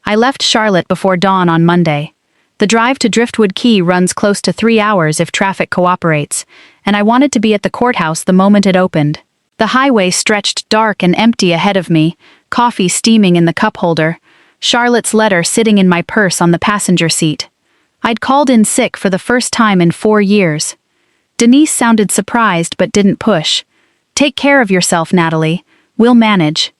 S1: I left Charlotte before dawn on Monday. The drive to Driftwood Key runs close to 3 hours if traffic cooperates, and I wanted to be at the courthouse the moment it opened. The highway stretched dark and empty ahead of me, coffee steaming in the cup holder, Charlotte's letter sitting in my purse on the passenger seat. I'd called in sick for the first time in 4 years. Denise sounded surprised but didn't push. "Take care of yourself, Natalie. We'll manage."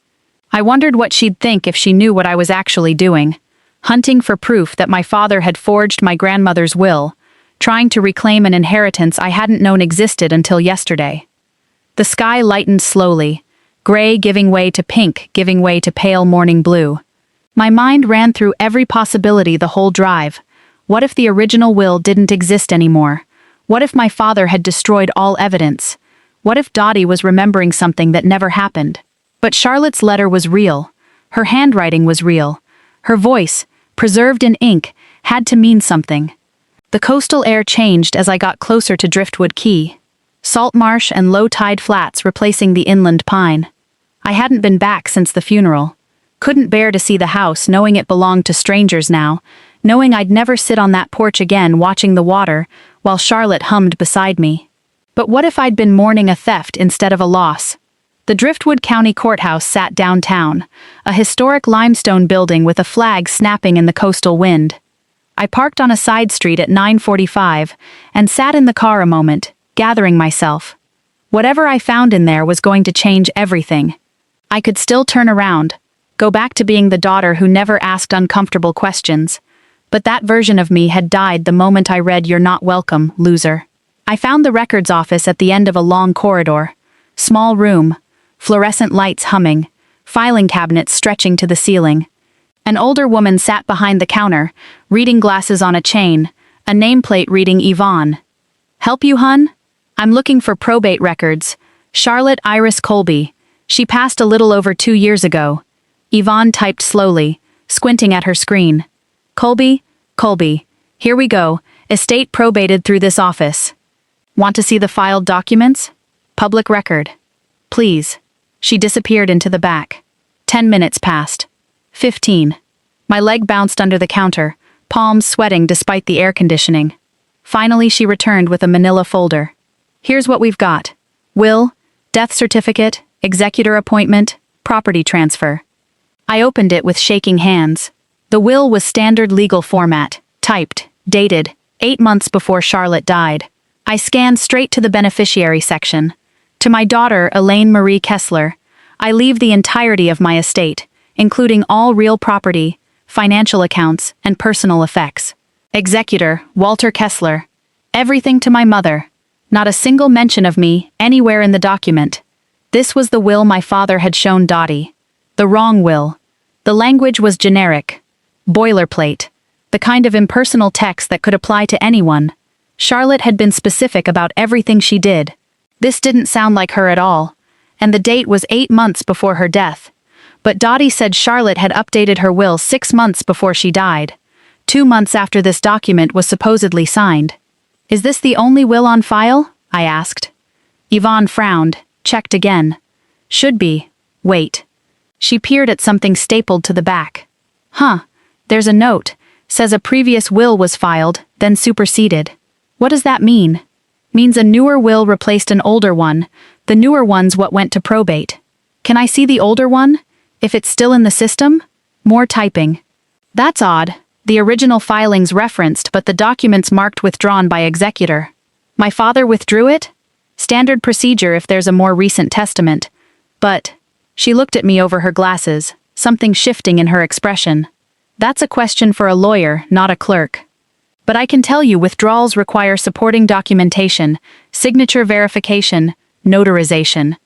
S1: I wondered what she'd think if she knew what I was actually doing. Hunting for proof that my father had forged my grandmother's will, trying to reclaim an inheritance I hadn't known existed until yesterday. The sky lightened slowly, gray giving way to pink, giving way to pale morning blue. My mind ran through every possibility the whole drive. What if the original will didn't exist anymore? What if my father had destroyed all evidence? What if Dottie was remembering something that never happened? But Charlotte's letter was real. Her handwriting was real. Her voice, preserved in ink, had to mean something. The coastal air changed as I got closer to Driftwood Key. Salt marsh and low-tide flats replacing the inland pine. I hadn't been back since the funeral. Couldn't bear to see the house knowing it belonged to strangers now, knowing I'd never sit on that porch again watching the water while Charlotte hummed beside me. But what if I'd been mourning a theft instead of a loss? The Driftwood County Courthouse sat downtown, a historic limestone building with a flag snapping in the coastal wind. I parked on a side street at 9:45 and sat in the car a moment, gathering myself. Whatever I found in there was going to change everything. I could still turn around, go back to being the daughter who never asked uncomfortable questions. But that version of me had died the moment I read "You're not welcome, loser." I found the records office at the end of a long corridor. Small room, fluorescent lights humming, filing cabinets stretching to the ceiling. An older woman sat behind the counter, reading glasses on a chain, a nameplate reading Yvonne. "Help you, hun? I'm looking for probate records. Charlotte Iris Colby. She passed a little over 2 years ago." Yvonne typed slowly, squinting at her screen. Colby, here we go. Estate probated through this office. Want to see the filed documents? Public record. Please." She disappeared into the back. 10 minutes passed. 15. My leg bounced under the counter, palms sweating despite the air conditioning. Finally, she returned with a manila folder. "Here's what we've got. Will, death certificate, executor appointment, property transfer." I opened it with shaking hands. The will was standard legal format, typed, dated, 8 months before Charlotte died. I scanned straight to the beneficiary section. "To my daughter, Elaine Marie Kessler, I leave the entirety of my estate, including all real property, financial accounts, and personal effects. Executor, Walter Kessler. Everything to my mother. Not a single mention of me anywhere in the document." This was the will my father had shown Dottie. The wrong will. The language was generic. Boilerplate. The kind of impersonal text that could apply to anyone. Charlotte had been specific about everything she did. This didn't sound like her at all. And the date was 8 months before her death. But Dottie said Charlotte had updated her will 6 months before she died. 2 months after this document was supposedly signed. "Is this the only will on file?" I asked. Yvonne frowned, checked again. "Should be. Wait." She peered at something stapled to the back. "Huh. There's a note. Says a previous will was filed, then superseded. What does that mean?" "Means a newer will replaced an older one. The newer one's what went to probate." "Can I see the older one? If it's still in the system?" More typing. "That's odd. The original filing's referenced but the document's marked withdrawn by executor. My father withdrew it? Standard procedure if there's a more recent testament. But..." She looked at me over her glasses, something shifting in her expression. "That's a question for a lawyer, not a clerk. But I can tell you withdrawals require supporting documentation, signature verification, notarization.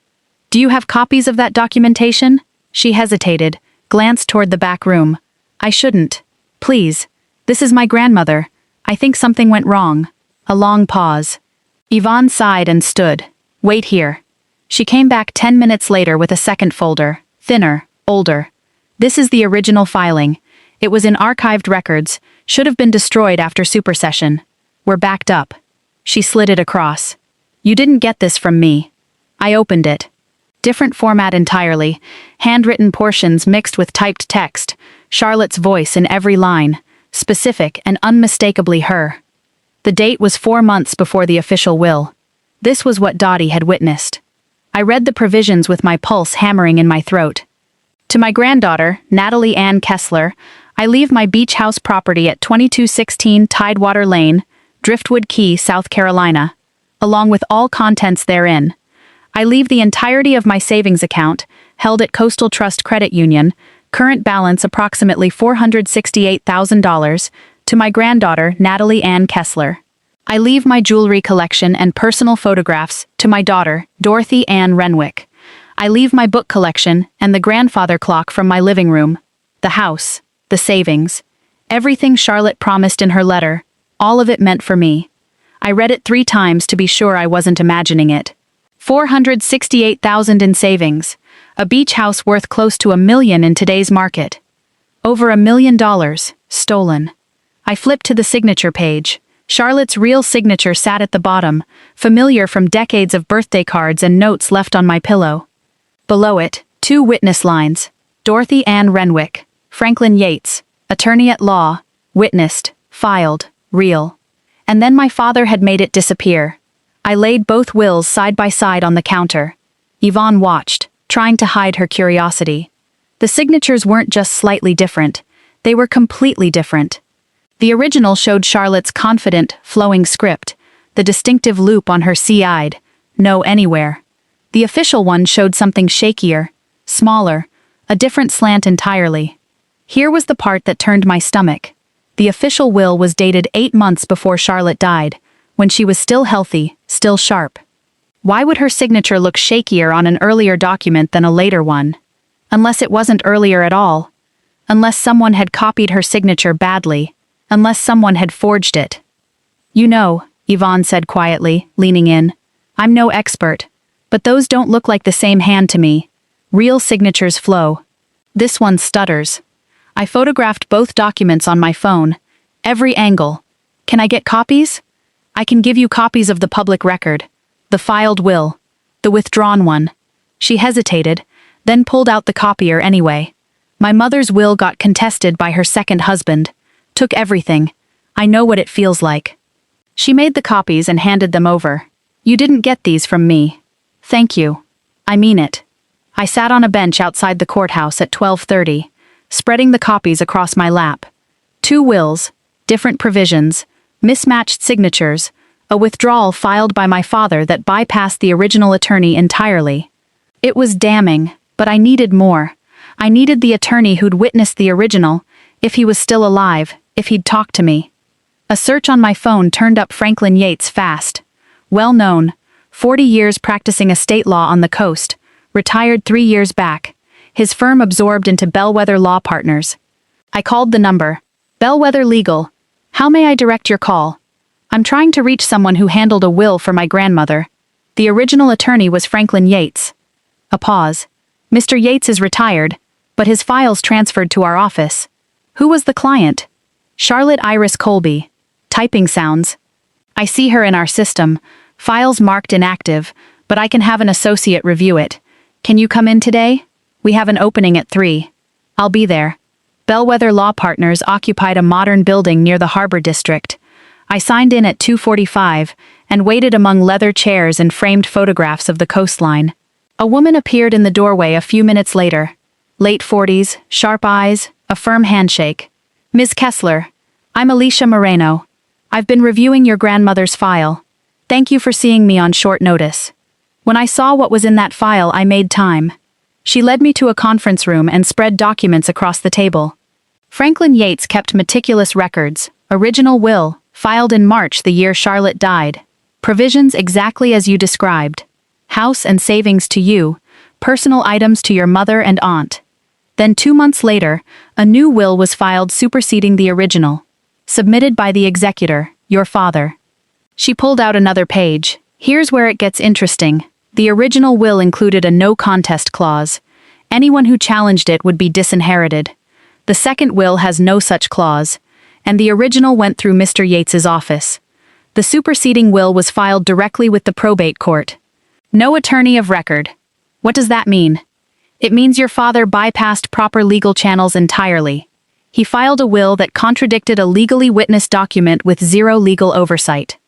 S1: Do you have copies of that documentation?" She hesitated, glanced toward the back room. "I shouldn't. Please. This is my grandmother. I think something went wrong." A long pause. Yvonne sighed and stood. "Wait here." She came back 10 minutes later with a second folder, thinner, older. "This is the original filing. It was in archived records, should have been destroyed after supersession. We're backed up." She slid it across. "You didn't get this from me." I opened it. Different format entirely, handwritten portions mixed with typed text, Charlotte's voice in every line, specific and unmistakably her. The date was 4 months before the official will. This was what Dottie had witnessed. I read the provisions with my pulse hammering in my throat. To my granddaughter, Natalie Kessler, I leave my beach house property at 2216 Tidewater Lane, Driftwood Key, South Carolina, along with all contents therein. I leave the entirety of my savings account, held at Coastal Trust Credit Union, current balance approximately $468,000, to my granddaughter, Natalie Kessler. I leave my jewelry collection and personal photographs to my daughter, Dorothy Ann Renwick. I leave my book collection and the grandfather clock from my living room, the house, the savings, everything Charlotte promised in her letter, all of it meant for me. I read it 3 times to be sure I wasn't imagining it. $468,000 in savings, a beach house worth close to $1 million in today's market. Over $1 million, stolen. I flipped to the signature page. Charlotte's real signature sat at the bottom, familiar from decades of birthday cards and notes left on my pillow. Below it, 2 witness lines. Dorothy Ann Renwick, Franklin Yates, attorney at law, witnessed, filed, real. And then my father had made it disappear. I laid both wills side by side on the counter. Yvonne watched, trying to hide her curiosity. The signatures weren't just slightly different, they were completely different. The original showed Charlotte's confident, flowing script, the distinctive loop on her C-eyed, no anywhere. The official one showed something shakier, smaller, a different slant entirely. Here was the part that turned my stomach. The official will was dated 8 months before Charlotte died, when she was still healthy, still sharp. Why would her signature look shakier on an earlier document than a later one? Unless it wasn't earlier at all. Unless someone had copied her signature badly. Unless someone had forged it. You know, Yvonne said quietly, leaning in. I'm no expert, but those don't look like the same hand to me. Real signatures flow. This one stutters. I photographed both documents on my phone. Every angle. Can I get copies? I can give you copies of the public record. The filed will. The withdrawn one. She hesitated, then pulled out the copier anyway. My mother's will got contested by her second husband. Took everything. I know what it feels like. She made the copies and handed them over. You didn't get these from me. Thank you. I mean it. I sat on a bench outside the courthouse at 12:30, spreading the copies across my lap. 2 wills, different provisions, mismatched signatures, a withdrawal filed by my father that bypassed the original attorney entirely. It was damning, but I needed more. I needed the attorney who'd witnessed the original, if he was still alive, if he'd talked to me. A search on my phone turned up Franklin Yates fast. Well known, 40 years practicing estate law on the coast, retired 3 years back, his firm absorbed into Bellwether Law Partners. I called the number. Bellwether Legal. How may I direct your call? I'm trying to reach someone who handled a will for my grandmother. The original attorney was Franklin Yates. A pause. Mr. Yates is retired, but his files transferred to our office. Who was the client? Charlotte Iris Colby. Typing sounds. I see her in our system, files marked inactive, but I can have an associate review it. Can you come in today? We have an opening at 3. I'll be there. Bellwether Law Partners occupied a modern building near the Harbor District. I signed in at 2:45 and waited among leather chairs and framed photographs of the coastline. A woman appeared in the doorway a few minutes later. Late 40s, sharp eyes, a firm handshake. Ms. Kessler, I'm Alicia Moreno. I've been reviewing your grandmother's file. Thank you for seeing me on short notice. When I saw what was in that file, I made time. She led me to a conference room and spread documents across the table. Franklin Yates kept meticulous records, original will, filed in March the year Charlotte died. Provisions exactly as you described. House and savings to you, personal items to your mother and aunt. Then 2 months later, a new will was filed superseding the original. Submitted by the executor, your father. She pulled out another page. Here's where it gets interesting. The original will included a no contest clause. Anyone who challenged it would be disinherited. The second will has no such clause, and the original went through Mr. Yates's office. The superseding will was filed directly with the probate court. No attorney of record. What does that mean? It means your father bypassed proper legal channels entirely. He filed a will that contradicted a legally witnessed document with zero legal oversight.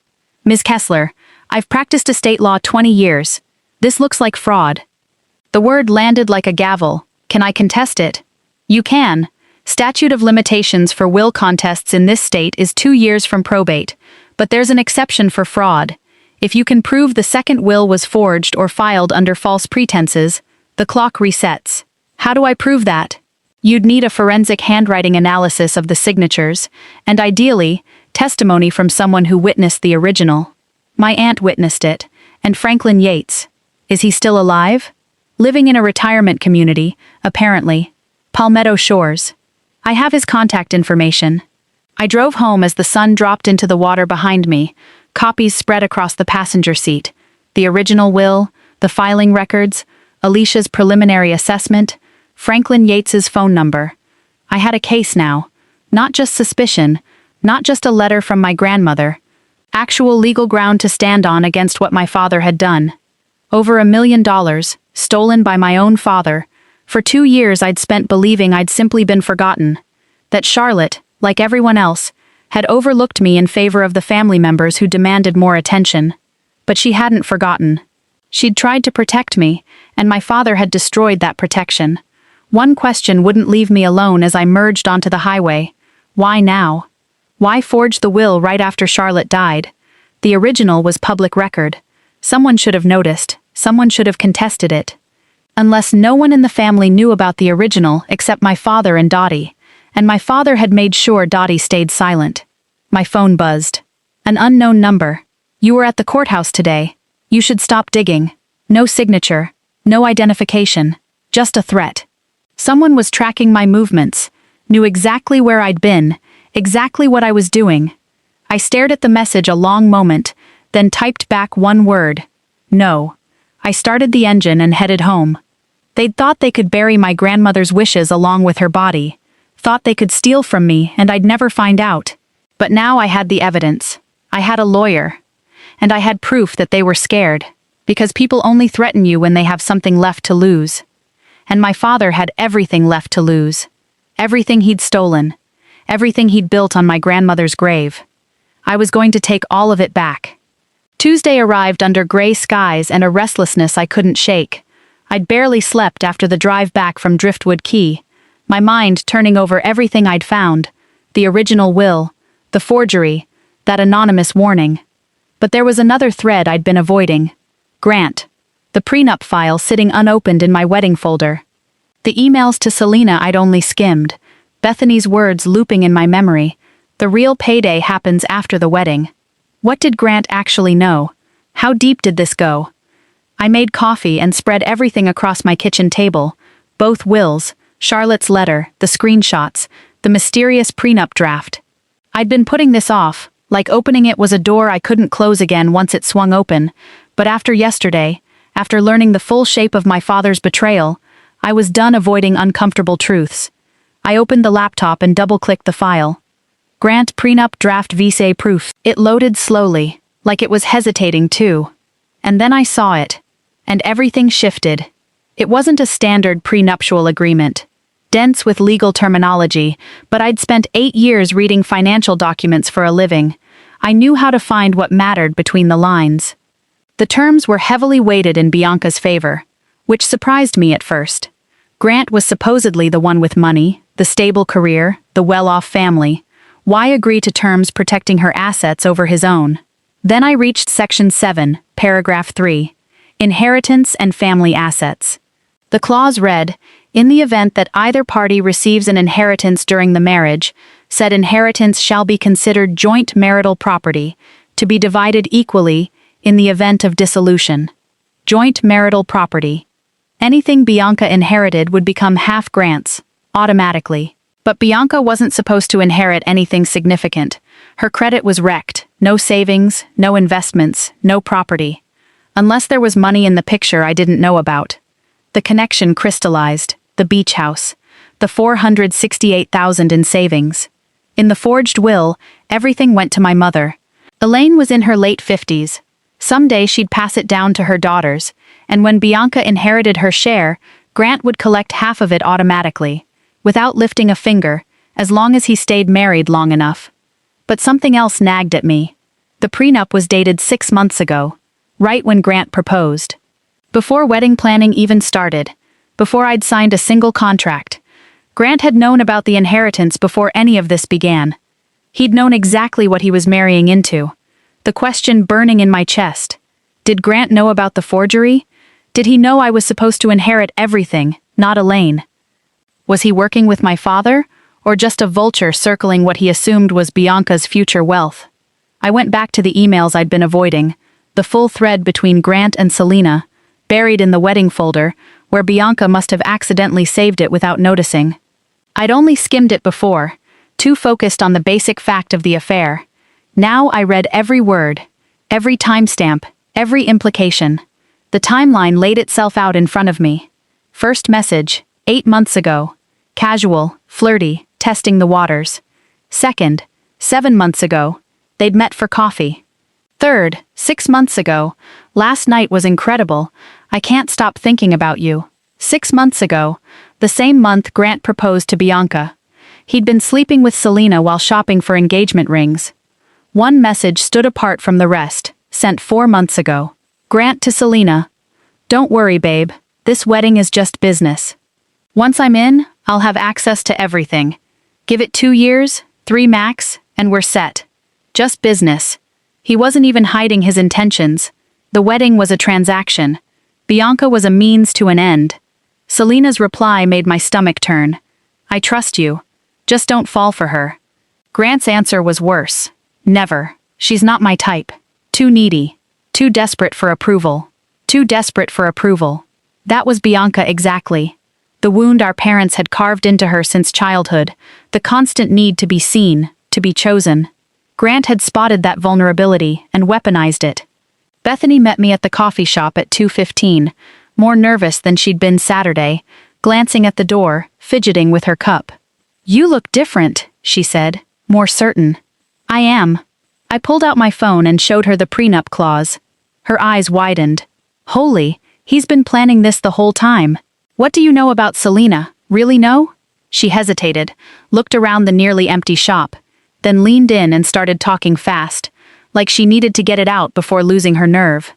S1: Ms. Kessler, I've practiced estate law 20 years. This looks like fraud. The word landed like a gavel. Can I contest it? You can. Statute of limitations for will contests in this state is 2 years from probate, but there's an exception for fraud. If you can prove the second will was forged or filed under false pretenses, the clock resets. How do I prove that? You'd need a forensic handwriting analysis of the signatures, and ideally, testimony from someone who witnessed the original. My aunt witnessed it, and Franklin Yates. Is he still alive? Living in a retirement community, apparently. Palmetto Shores. I have his contact information. I drove home as the sun dropped into the water behind me, copies spread across the passenger seat. The original will, the filing records, Alicia's preliminary assessment, Franklin Yates's phone number. I had a case now. Not just suspicion, not just a letter from my grandmother. Actual legal ground to stand on against what my father had done. Over $1 million, stolen by my own father. For 2 years I'd spent believing I'd simply been forgotten. That Charlotte, like everyone else, had overlooked me in favor of the family members who demanded more attention. But she hadn't forgotten. She'd tried to protect me, and my father had destroyed that protection. One question wouldn't leave me alone as I merged onto the highway. Why now? Why forge the will right after Charlotte died? The original was public record. Someone should have noticed. Someone should have contested it. Unless no one in the family knew about the original except my father and Dottie, and my father had made sure Dottie stayed silent. My phone buzzed. An unknown number. You were at the courthouse today. You should stop digging. No signature. No identification. Just a threat. Someone was tracking my movements, knew exactly where I'd been, exactly what I was doing. I stared at the message a long moment, then typed back one word. No. I started the engine and headed home. They'd thought they could bury my grandmother's wishes along with her body. Thought they could steal from me and I'd never find out. But now I had the evidence. I had a lawyer. And I had proof that they were scared. Because people only threaten you when they have something left to lose. And my father had everything left to lose. Everything he'd stolen. Everything he'd built on my grandmother's grave. I was going to take all of it back. Tuesday arrived under gray skies and a restlessness I couldn't shake. I'd barely slept after the drive back from Driftwood Key, my mind turning over everything I'd found, the original will, the forgery, that anonymous warning. But there was another thread I'd been avoiding. Grant. The prenup file sitting unopened in my wedding folder. The emails to Selena I'd only skimmed, Bethany's words looping in my memory. The real payday happens after the wedding. What did Grant actually know? How deep did this go? I made coffee and spread everything across my kitchen table. Both wills, Charlotte's letter, the screenshots, the mysterious prenup draft. I'd been putting this off, like opening it was a door I couldn't close again once it swung open, but after yesterday, after learning the full shape of my father's betrayal, I was done avoiding uncomfortable truths. I opened the laptop and double-clicked the file. Grant prenup draft visa proof. It loaded slowly, like it was hesitating too. And then I saw it. And everything shifted. It wasn't a standard prenuptial agreement. Dense with legal terminology, but I'd spent 8 years reading financial documents for a living. I knew how to find what mattered between the lines. The terms were heavily weighted in Bianca's favor, which surprised me at first. Grant was supposedly the one with money, the stable career, the well-off family. Why agree to terms protecting her assets over his own? Then I reached Section 7, Paragraph 3, Inheritance and Family Assets. The clause read, in the event that either party receives an inheritance during the marriage, said inheritance shall be considered joint marital property, to be divided equally in the event of dissolution. Joint marital property. Anything Bianca inherited would become half Grant's, automatically. But Bianca wasn't supposed to inherit anything significant. Her credit was wrecked. No savings, no investments, no property. Unless there was money in the picture I didn't know about. The connection crystallized. The beach house. The $468,000 in savings. In the forged will, everything went to my mother. Elaine was in her late 50s. Someday she'd pass it down to her daughters, and when Bianca inherited her share, Grant would collect half of it automatically, without lifting a finger, as long as he stayed married long enough. But something else nagged at me. The prenup was dated 6 months ago, right when Grant proposed. Before wedding planning even started, before I'd signed a single contract, Grant had known about the inheritance before any of this began. He'd known exactly what he was marrying into. The question burning in my chest. Did Grant know about the forgery? Did he know I was supposed to inherit everything, not Elaine? Was he working with my father, or just a vulture circling what he assumed was Bianca's future wealth? I went back to the emails I'd been avoiding, the full thread between Grant and Selena, buried in the wedding folder, where Bianca must have accidentally saved it without noticing. I'd only skimmed it before, too focused on the basic fact of the affair. Now I read every word, every timestamp, every implication. The timeline laid itself out in front of me. First message, 8 months ago. Casual, flirty, testing the waters. Second, 7 months ago. They'd met for coffee. Third, 6 months ago. Last night was incredible. I can't stop thinking about you. 6 months ago, the same month Grant proposed to Bianca. He'd been sleeping with Selena while shopping for engagement rings. One message stood apart from the rest, sent 4 months ago. Grant to Selena. Don't worry, babe. This wedding is just business. Once I'm in, I'll have access to everything. Give it 2 years, 3 max, and we're set. Just business. He wasn't even hiding his intentions. The wedding was a transaction. Bianca was a means to an end. Selena's reply made my stomach turn. I trust you. Just don't fall for her. Grant's answer was worse. Never. She's not my type. Too needy. Too desperate for approval. Too desperate for approval. That was Bianca exactly. The wound our parents had carved into her since childhood, the constant need to be seen, to be chosen. Grant had spotted that vulnerability and weaponized it. Bethany met me at the coffee shop at 2:15, more nervous than she'd been Saturday, glancing at the door, fidgeting with her cup. You look different, she said, more certain. I am. I pulled out my phone and showed her the prenup clause. Her eyes widened. Holy, he's been planning this the whole time. What do you know about Selena? Really know? She hesitated, looked around the nearly empty shop, then leaned in and started talking fast, like she needed to get it out before losing her nerve.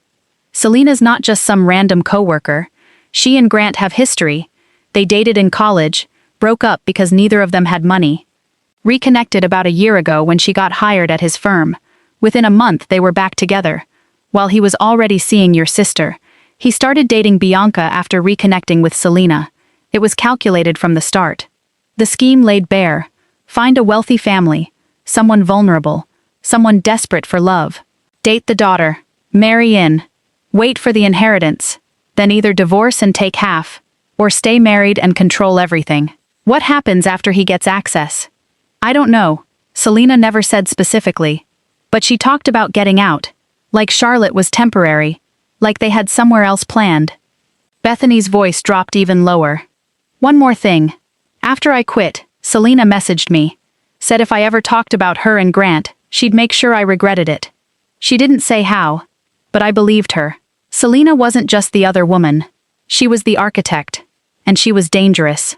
S1: Selena's not just some random coworker. She and Grant have history. They dated in college, broke up because neither of them had money. Reconnected about a year ago when she got hired at his firm. Within a month they were back together. While he was already seeing your sister, he started dating Bianca after reconnecting with Selena. It was calculated from the start. The scheme laid bare. Find a wealthy family, someone vulnerable, someone desperate for love. Date the daughter, marry in, wait for the inheritance, then either divorce and take half, or stay married and control everything. What happens after he gets access? I don't know. Selena never said specifically. But she talked about getting out. Like Charlotte was temporary. Like they had somewhere else planned. Bethany's voice dropped even lower. One more thing. After I quit, Selena messaged me. Said if I ever talked about her and Grant, she'd make sure I regretted it. She didn't say how, but I believed her. Selena wasn't just the other woman. She was the architect. And she was dangerous.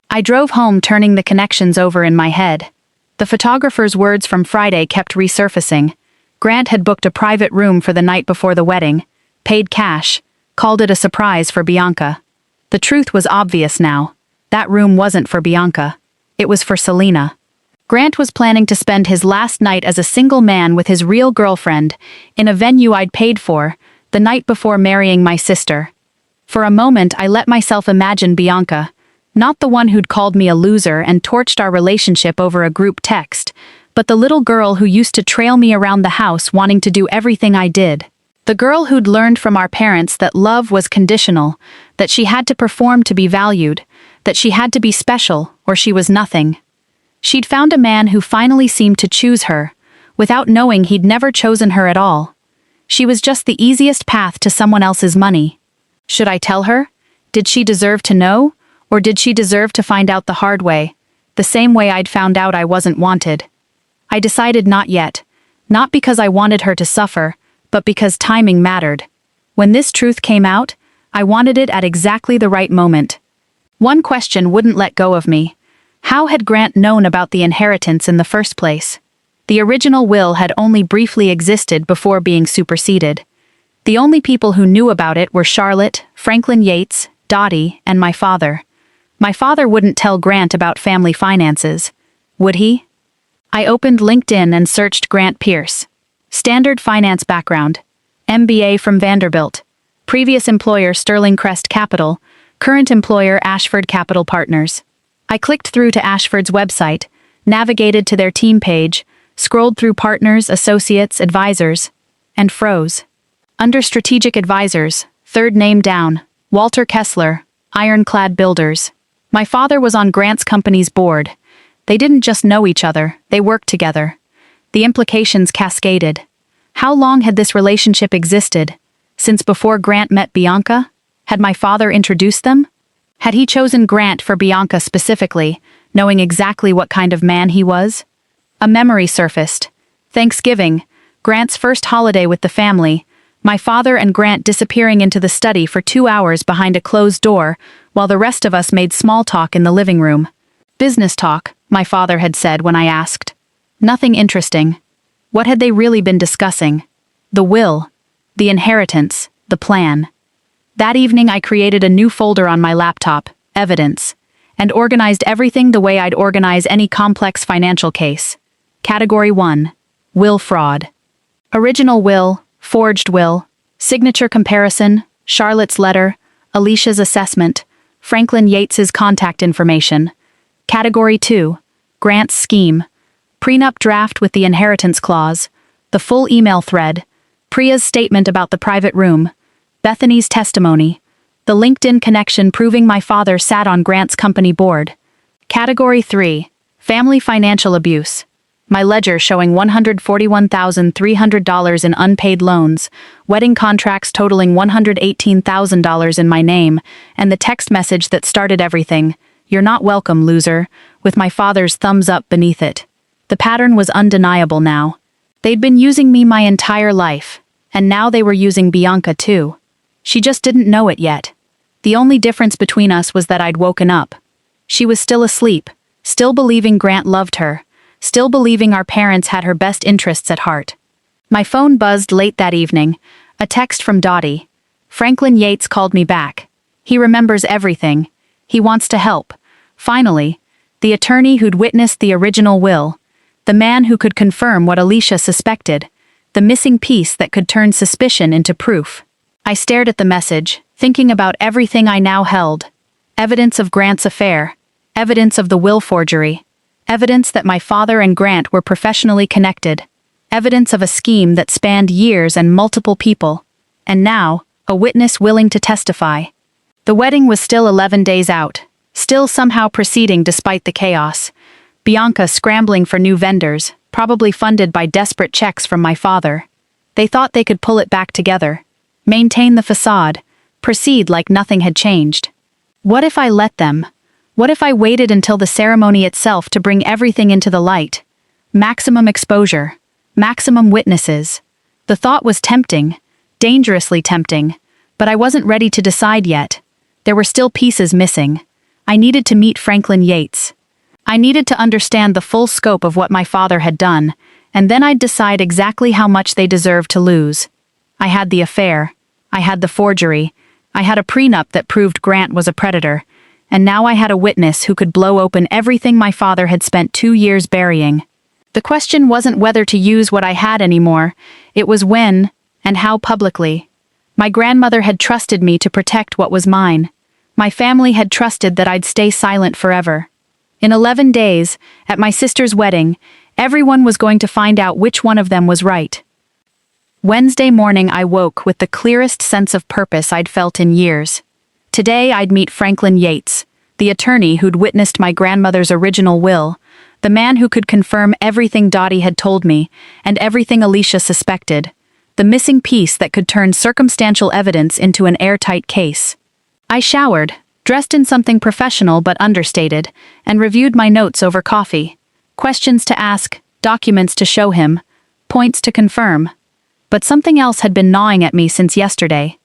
S1: I drove home turning the connections over in my head. The photographer's words from Friday kept resurfacing. Grant had booked a private room for the night before the wedding, paid cash, called it a surprise for Bianca. The truth was obvious now. That room wasn't for Bianca. It was for Selena. Grant was planning to spend his last night as a single man with his real girlfriend, in a venue I'd paid for, the night before marrying my sister. For a moment I let myself imagine Bianca, not the one who'd called me a loser and torched our relationship over a group text, but the little girl who used to trail me around the house wanting to do everything I did. The girl who'd learned from our parents that love was conditional, that she had to perform to be valued, that she had to be special or she was nothing. She'd found a man who finally seemed to choose her, without knowing he'd never chosen her at all. She was just the easiest path to someone else's money. Should I tell her? Did she deserve to know? Or did she deserve to find out the hard way, the same way I'd found out I wasn't wanted? I decided not yet, not because I wanted her to suffer, but because timing mattered. When this truth came out, I wanted it at exactly the right moment. One question wouldn't let go of me. How had Grant known about the inheritance in the first place? The original will had only briefly existed before being superseded. The only people who knew about it were Charlotte, Franklin Yates, Dottie, and my father. My father wouldn't tell Grant about family finances. Would he? I opened LinkedIn and searched Grant Pierce. Standard finance background. MBA from Vanderbilt. Previous employer Sterling Crest Capital. Current employer Ashford Capital Partners. I clicked through to Ashford's website, navigated to their team page, scrolled through partners, associates, advisors, and froze. Under strategic advisors, third name down, Walter Kessler, Ironclad Builders. My father was on Grant's company's board. They didn't just know each other, they worked together. The implications cascaded. How long had this relationship existed? Since before Grant met Bianca? Had my father introduced them? Had he chosen Grant for Bianca specifically, knowing exactly what kind of man he was? A memory surfaced. Thanksgiving, Grant's first holiday with the family, my father and Grant disappearing into the study for 2 hours behind a closed door, while the rest of us made small talk in the living room. Business talk, my father had said when I asked. Nothing interesting. What had they really been discussing? The will, the inheritance, the plan. That evening I created a new folder on my laptop, Evidence, and organized everything the way I'd organize any complex financial case. Category 1. Will fraud. Original will, forged will, signature comparison, Charlotte's letter, Alicia's assessment, Franklin Yates's contact information. Category 2. Grant's scheme. Prenup draft with the inheritance clause, the full email thread, Priya's statement about the private room, Bethany's testimony, the LinkedIn connection proving my father sat on Grant's company board. Category 3. Family financial abuse. My ledger showing $141,300 in unpaid loans, wedding contracts totaling $118,000 in my name, and the text message that started everything, "You're not welcome, loser," with my father's thumbs up beneath it. The pattern was undeniable now. They'd been using me my entire life, and now they were using Bianca too. She just didn't know it yet. The only difference between us was that I'd woken up. She was still asleep, still believing Grant loved her, still believing our parents had her best interests at heart. My phone buzzed late that evening, a text from Dottie. Franklin Yates called me back. He remembers everything. He wants to help. Finally, the attorney who'd witnessed the original will, the man who could confirm what Alicia suspected, the missing piece that could turn suspicion into proof. I stared at the message, thinking about everything I now held. Evidence of Grant's affair, evidence of the will forgery, evidence that my father and Grant were professionally connected, evidence of a scheme that spanned years and multiple people, and now, a witness willing to testify. The wedding was still 11 days out, still somehow proceeding despite the chaos. Bianca scrambling for new vendors, probably funded by desperate checks from my father. They thought they could pull it back together, maintain the facade, proceed like nothing had changed. What if I let them? What if I waited until the ceremony itself to bring everything into the light? Maximum exposure, maximum witnesses. The thought was tempting, dangerously tempting, but I wasn't ready to decide yet. There were still pieces missing. I needed to meet Franklin Yates. I needed to understand the full scope of what my father had done, and then I'd decide exactly how much they deserved to lose. I had the affair. I had the forgery. I had a prenup that proved Grant was a predator. And now I had a witness who could blow open everything my father had spent 2 years burying. The question wasn't whether to use what I had anymore. It was when, and how publicly. My grandmother had trusted me to protect what was mine. My family had trusted that I'd stay silent forever. In 11 days, at my sister's wedding, everyone was going to find out which one of them was right. Wednesday morning I woke with the clearest sense of purpose I'd felt in years. Today I'd meet Franklin Yates, the attorney who'd witnessed my grandmother's original will, the man who could confirm everything Dottie had told me, and everything Alicia suspected, the missing piece that could turn circumstantial evidence into an airtight case. I showered, dressed in something professional but understated, and reviewed my notes over coffee. Questions to ask, documents to show him, points to confirm. But something else had been gnawing at me since yesterday.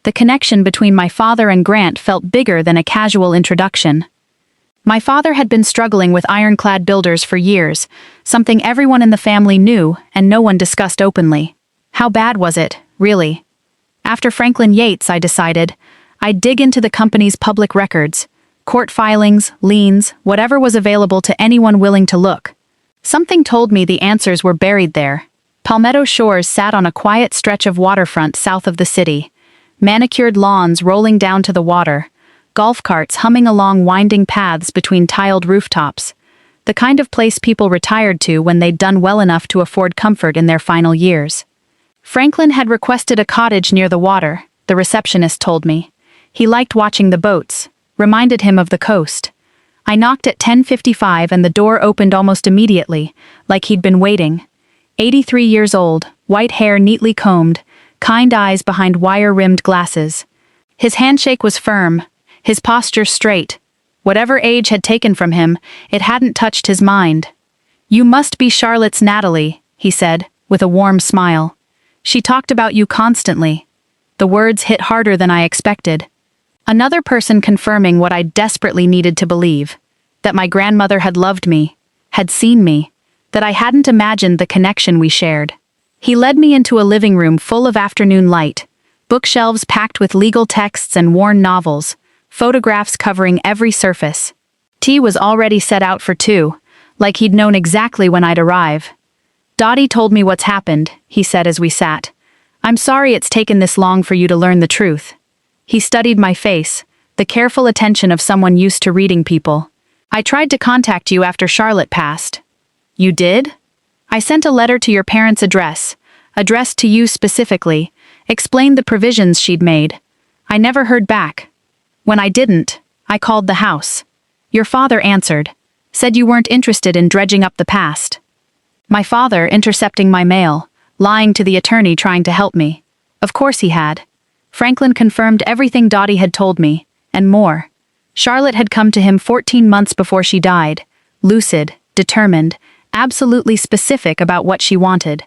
S1: The connection between my father and Grant felt bigger than a casual introduction. My father had been struggling with Ironclad Builders for years, something everyone in the family knew and no one discussed openly. How bad was it, really? After Franklin Yates, I decided, I'd dig into the company's public records, court filings, liens, whatever was available to anyone willing to look. Something told me the answers were buried there. Palmetto Shores sat on a quiet stretch of waterfront south of the city. Manicured lawns rolling down to the water, golf carts humming along winding paths between tiled rooftops. The kind of place people retired to when they'd done well enough to afford comfort in their final years. Franklin had requested a cottage near the water, the receptionist told me. He liked watching the boats, reminded him of the coast. I knocked at 10:55 and the door opened almost immediately, like he'd been waiting. 83 years old, white hair neatly combed, kind eyes behind wire-rimmed glasses. His handshake was firm, his posture straight. Whatever age had taken from him, it hadn't touched his mind. "You must be Charlotte's Natalie," he said, with a warm smile. "She talked about you constantly." The words hit harder than I expected. Another person confirming what I desperately needed to believe. That my grandmother had loved me, had seen me, that I hadn't imagined the connection we shared. He led me into a living room full of afternoon light, bookshelves packed with legal texts and worn novels, photographs covering every surface. Tea was already set out for two, like he'd known exactly when I'd arrive. "Dottie told me what's happened," he said as we sat. "I'm sorry it's taken this long for you to learn the truth." He studied my face, the careful attention of someone used to reading people. "I tried to contact you after Charlotte passed." "You did?" "I sent a letter to your parents' address, addressed to you specifically, explained the provisions she'd made. I never heard back. When I didn't, I called the house. Your father answered, said you weren't interested in dredging up the past." My father intercepting my mail, lying to the attorney trying to help me. Of course he had. Franklin confirmed everything Dottie had told me, and more. Charlotte had come to him 14 months before she died, lucid, determined, absolutely specific about what she wanted.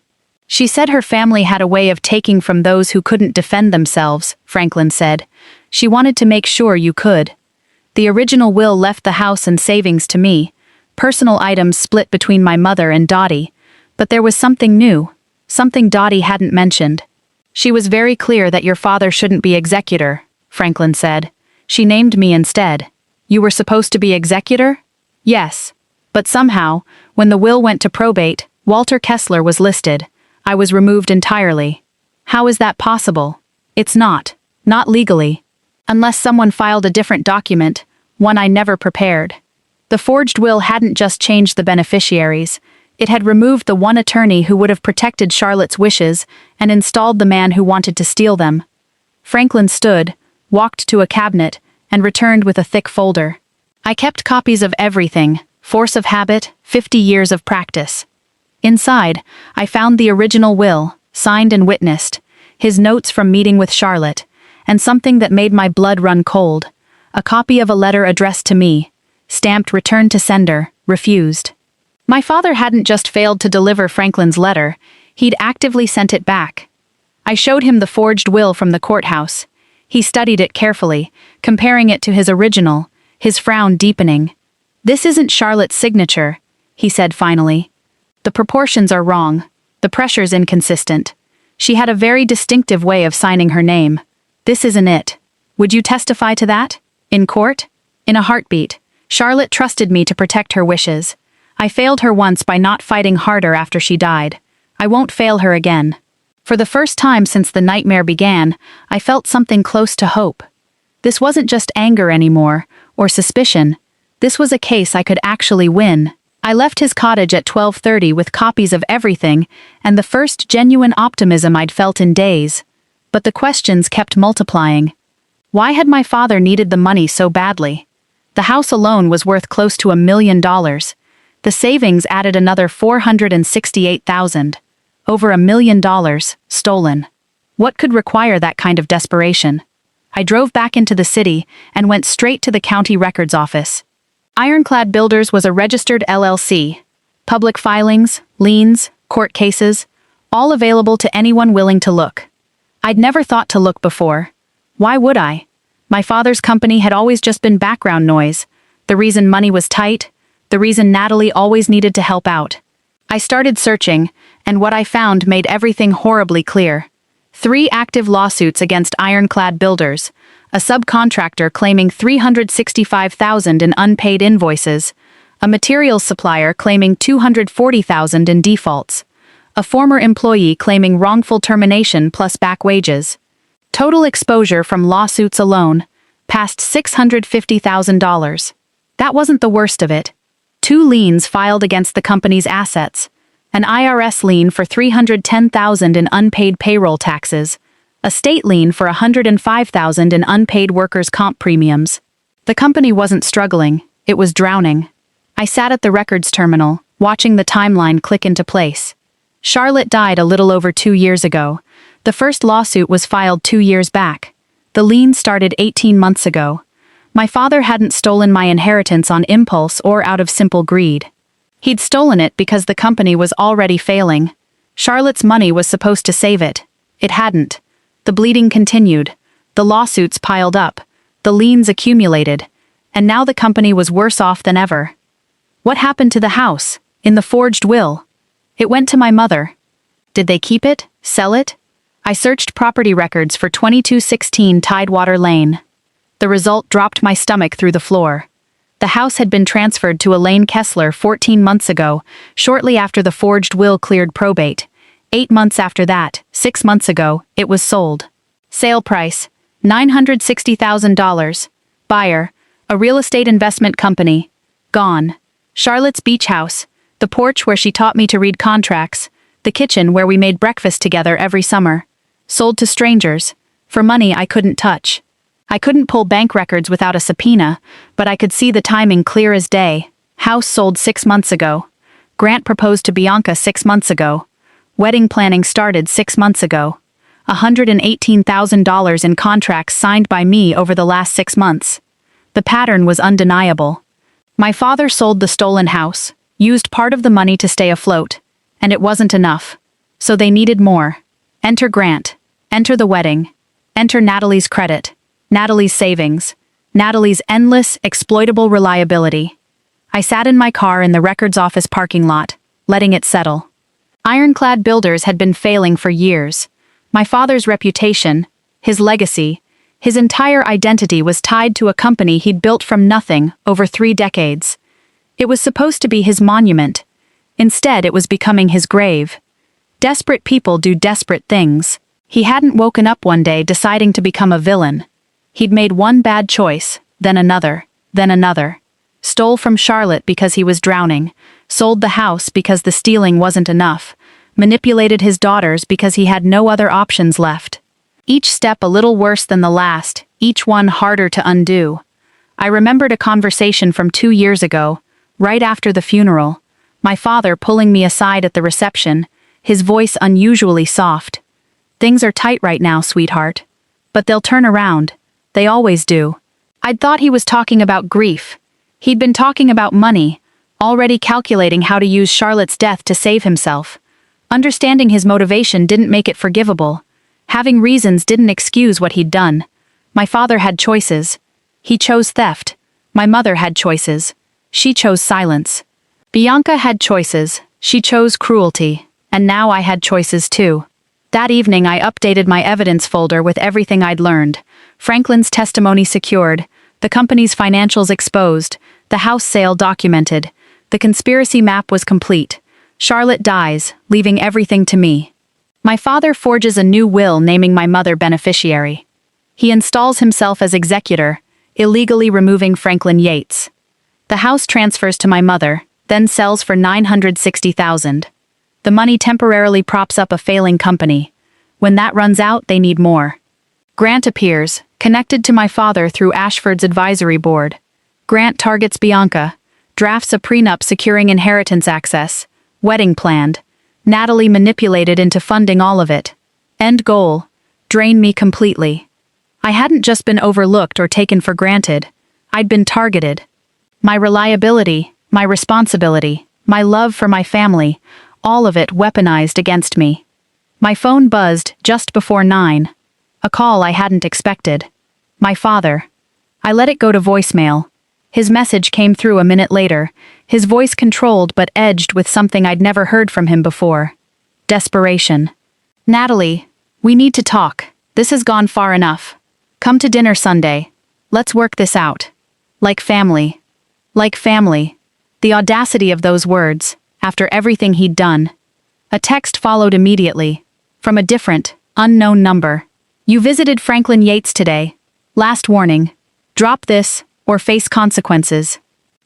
S1: She said her family had a way of taking from those who couldn't defend themselves, Franklin said. She wanted to make sure you could. The original will left the house and savings to me, personal items split between my mother and Dottie, but there was something new, something Dottie hadn't mentioned. "She was very clear that your father shouldn't be executor," Franklin said. "She named me instead." "You were supposed to be executor?" "Yes. But somehow, when the will went to probate, Walter Kessler was listed. I was removed entirely." "How is that possible?" "It's not. Not legally. Unless someone filed a different document, one I never prepared." The forged will hadn't just changed the beneficiaries. It had removed the one attorney who would have protected Charlotte's wishes and installed the man who wanted to steal them. Franklin stood, walked to a cabinet, and returned with a thick folder. I kept copies of everything, force of habit, 50 years of practice. Inside, I found the original will, signed and witnessed, his notes from meeting with Charlotte, and something that made my blood run cold, a copy of a letter addressed to me, stamped "Return to Sender, Refused." My father hadn't just failed to deliver Franklin's letter, he'd actively sent it back. I showed him the forged will from the courthouse. He studied it carefully, comparing it to his original, his frown deepening. "This isn't Charlotte's signature," he said finally. "The proportions are wrong. The pressure's inconsistent. She had a very distinctive way of signing her name. This isn't it. Would you testify to that? In court?" "In a heartbeat. Charlotte trusted me to protect her wishes. I failed her once by not fighting harder after she died. I won't fail her again." For the first time since the nightmare began, I felt something close to hope. This wasn't just anger anymore, or suspicion. This was a case I could actually win. I left his cottage at 12:30 with copies of everything, and the first genuine optimism I'd felt in days. But the questions kept multiplying. Why had my father needed the money so badly? The house alone was worth close to $1 million. The savings added another $468,000. Over $1 million, stolen. What could require that kind of desperation? I drove back into the city and went straight to the county records office. Ironclad Builders was a registered LLC. Public filings, liens, court cases, all available to anyone willing to look. I'd never thought to look before. Why would I? My father's company had always just been background noise. The reason money was tight, the reason Natalie always needed to help out. I started searching, and what I found made everything horribly clear. 3 active lawsuits against ironclad builders, a subcontractor claiming $365,000 in unpaid invoices, a materials supplier claiming $240,000 in defaults, a former employee claiming wrongful termination plus back wages. Total exposure from lawsuits alone, past $650,000. That wasn't the worst of it. 2 liens filed against the company's assets, an IRS lien for $310,000 in unpaid payroll taxes, a state lien for $105,000 in unpaid workers' comp premiums. The company wasn't struggling, it was drowning. I sat at the records terminal, watching the timeline click into place. Charlotte died a little over 2 years ago. The first lawsuit was filed 2 years back. The lien started 18 months ago. My father hadn't stolen my inheritance on impulse or out of simple greed. He'd stolen it because the company was already failing. Charlotte's money was supposed to save it. It hadn't. The bleeding continued. The lawsuits piled up. The liens accumulated. And now the company was worse off than ever. What happened to the house, in the forged will? It went to my mother. Did they keep it? Sell it? I searched property records for 2216 Tidewater Lane. The result dropped my stomach through the floor. The house had been transferred to Elaine Kessler 14 months ago, shortly after the forged will cleared probate. 8 months after that, 6 months ago, it was sold. Sale price, $960,000. Buyer, a real estate investment company. Gone. Charlotte's beach house, the porch where she taught me to read contracts, the kitchen where we made breakfast together every summer. Sold to strangers, for money I couldn't touch. I couldn't pull bank records without a subpoena, but I could see the timing clear as day. House sold 6 months ago. Grant proposed to Bianca 6 months ago. Wedding planning started 6 months ago. $118,000 in contracts signed by me over the last 6 months. The pattern was undeniable. My father sold the stolen house, used part of the money to stay afloat, and it wasn't enough. So they needed more. Enter Grant. Enter the wedding. Enter Natalie's credit. Natalie's savings. Natalie's endless, exploitable reliability. I sat in my car in the records office parking lot, letting it settle. Ironclad builders had been failing for years. My father's reputation, his legacy, his entire identity was tied to a company he'd built from nothing over 3 decades. It was supposed to be his monument. Instead, it was becoming his grave. Desperate people do desperate things. He hadn't woken up one day deciding to become a villain. He'd made one bad choice, then another, then another. Stole from Charlotte because he was drowning, sold the house because the stealing wasn't enough, manipulated his daughters because he had no other options left. Each step a little worse than the last, each one harder to undo. I remembered a conversation from 2 years ago, right after the funeral, my father pulling me aside at the reception, his voice unusually soft. "Things are tight right now, sweetheart. But they'll turn around. They always do." I'd thought he was talking about grief. He'd been talking about money, already calculating how to use Charlotte's death to save himself. Understanding his motivation didn't make it forgivable. Having reasons didn't excuse what he'd done. My father had choices. He chose theft. My mother had choices. She chose silence. Bianca had choices. She chose cruelty. And now I had choices too. That evening I updated my evidence folder with everything I'd learned. Franklin's testimony secured, the company's financials exposed, the house sale documented. The conspiracy map was complete. Charlotte dies, leaving everything to me. My father forges a new will naming my mother beneficiary. He installs himself as executor, illegally removing Franklin Yates. The house transfers to my mother, then sells for $960,000. The money temporarily props up a failing company. When that runs out, they need more. Grant appears, connected to my father through Ashford's advisory board. Grant targets Bianca, drafts a prenup securing inheritance access, wedding planned. Natalie manipulated into funding all of it. End goal: drain me completely. I hadn't just been overlooked or taken for granted. I'd been targeted. My reliability, my responsibility, my love for my family, all of it weaponized against me. My phone buzzed just before 9. A call I hadn't expected. My father. I let it go to voicemail. His message came through a minute later, his voice controlled but edged with something I'd never heard from him before. Desperation. "Natalie, We need to talk. This has gone far enough. Come to dinner Sunday. Let's work this out. Like family. Like family. The audacity of those words, after everything he'd done. A text followed immediately, from a different, unknown number. You visited Franklin Yates today. Last warning. Drop this, or face consequences.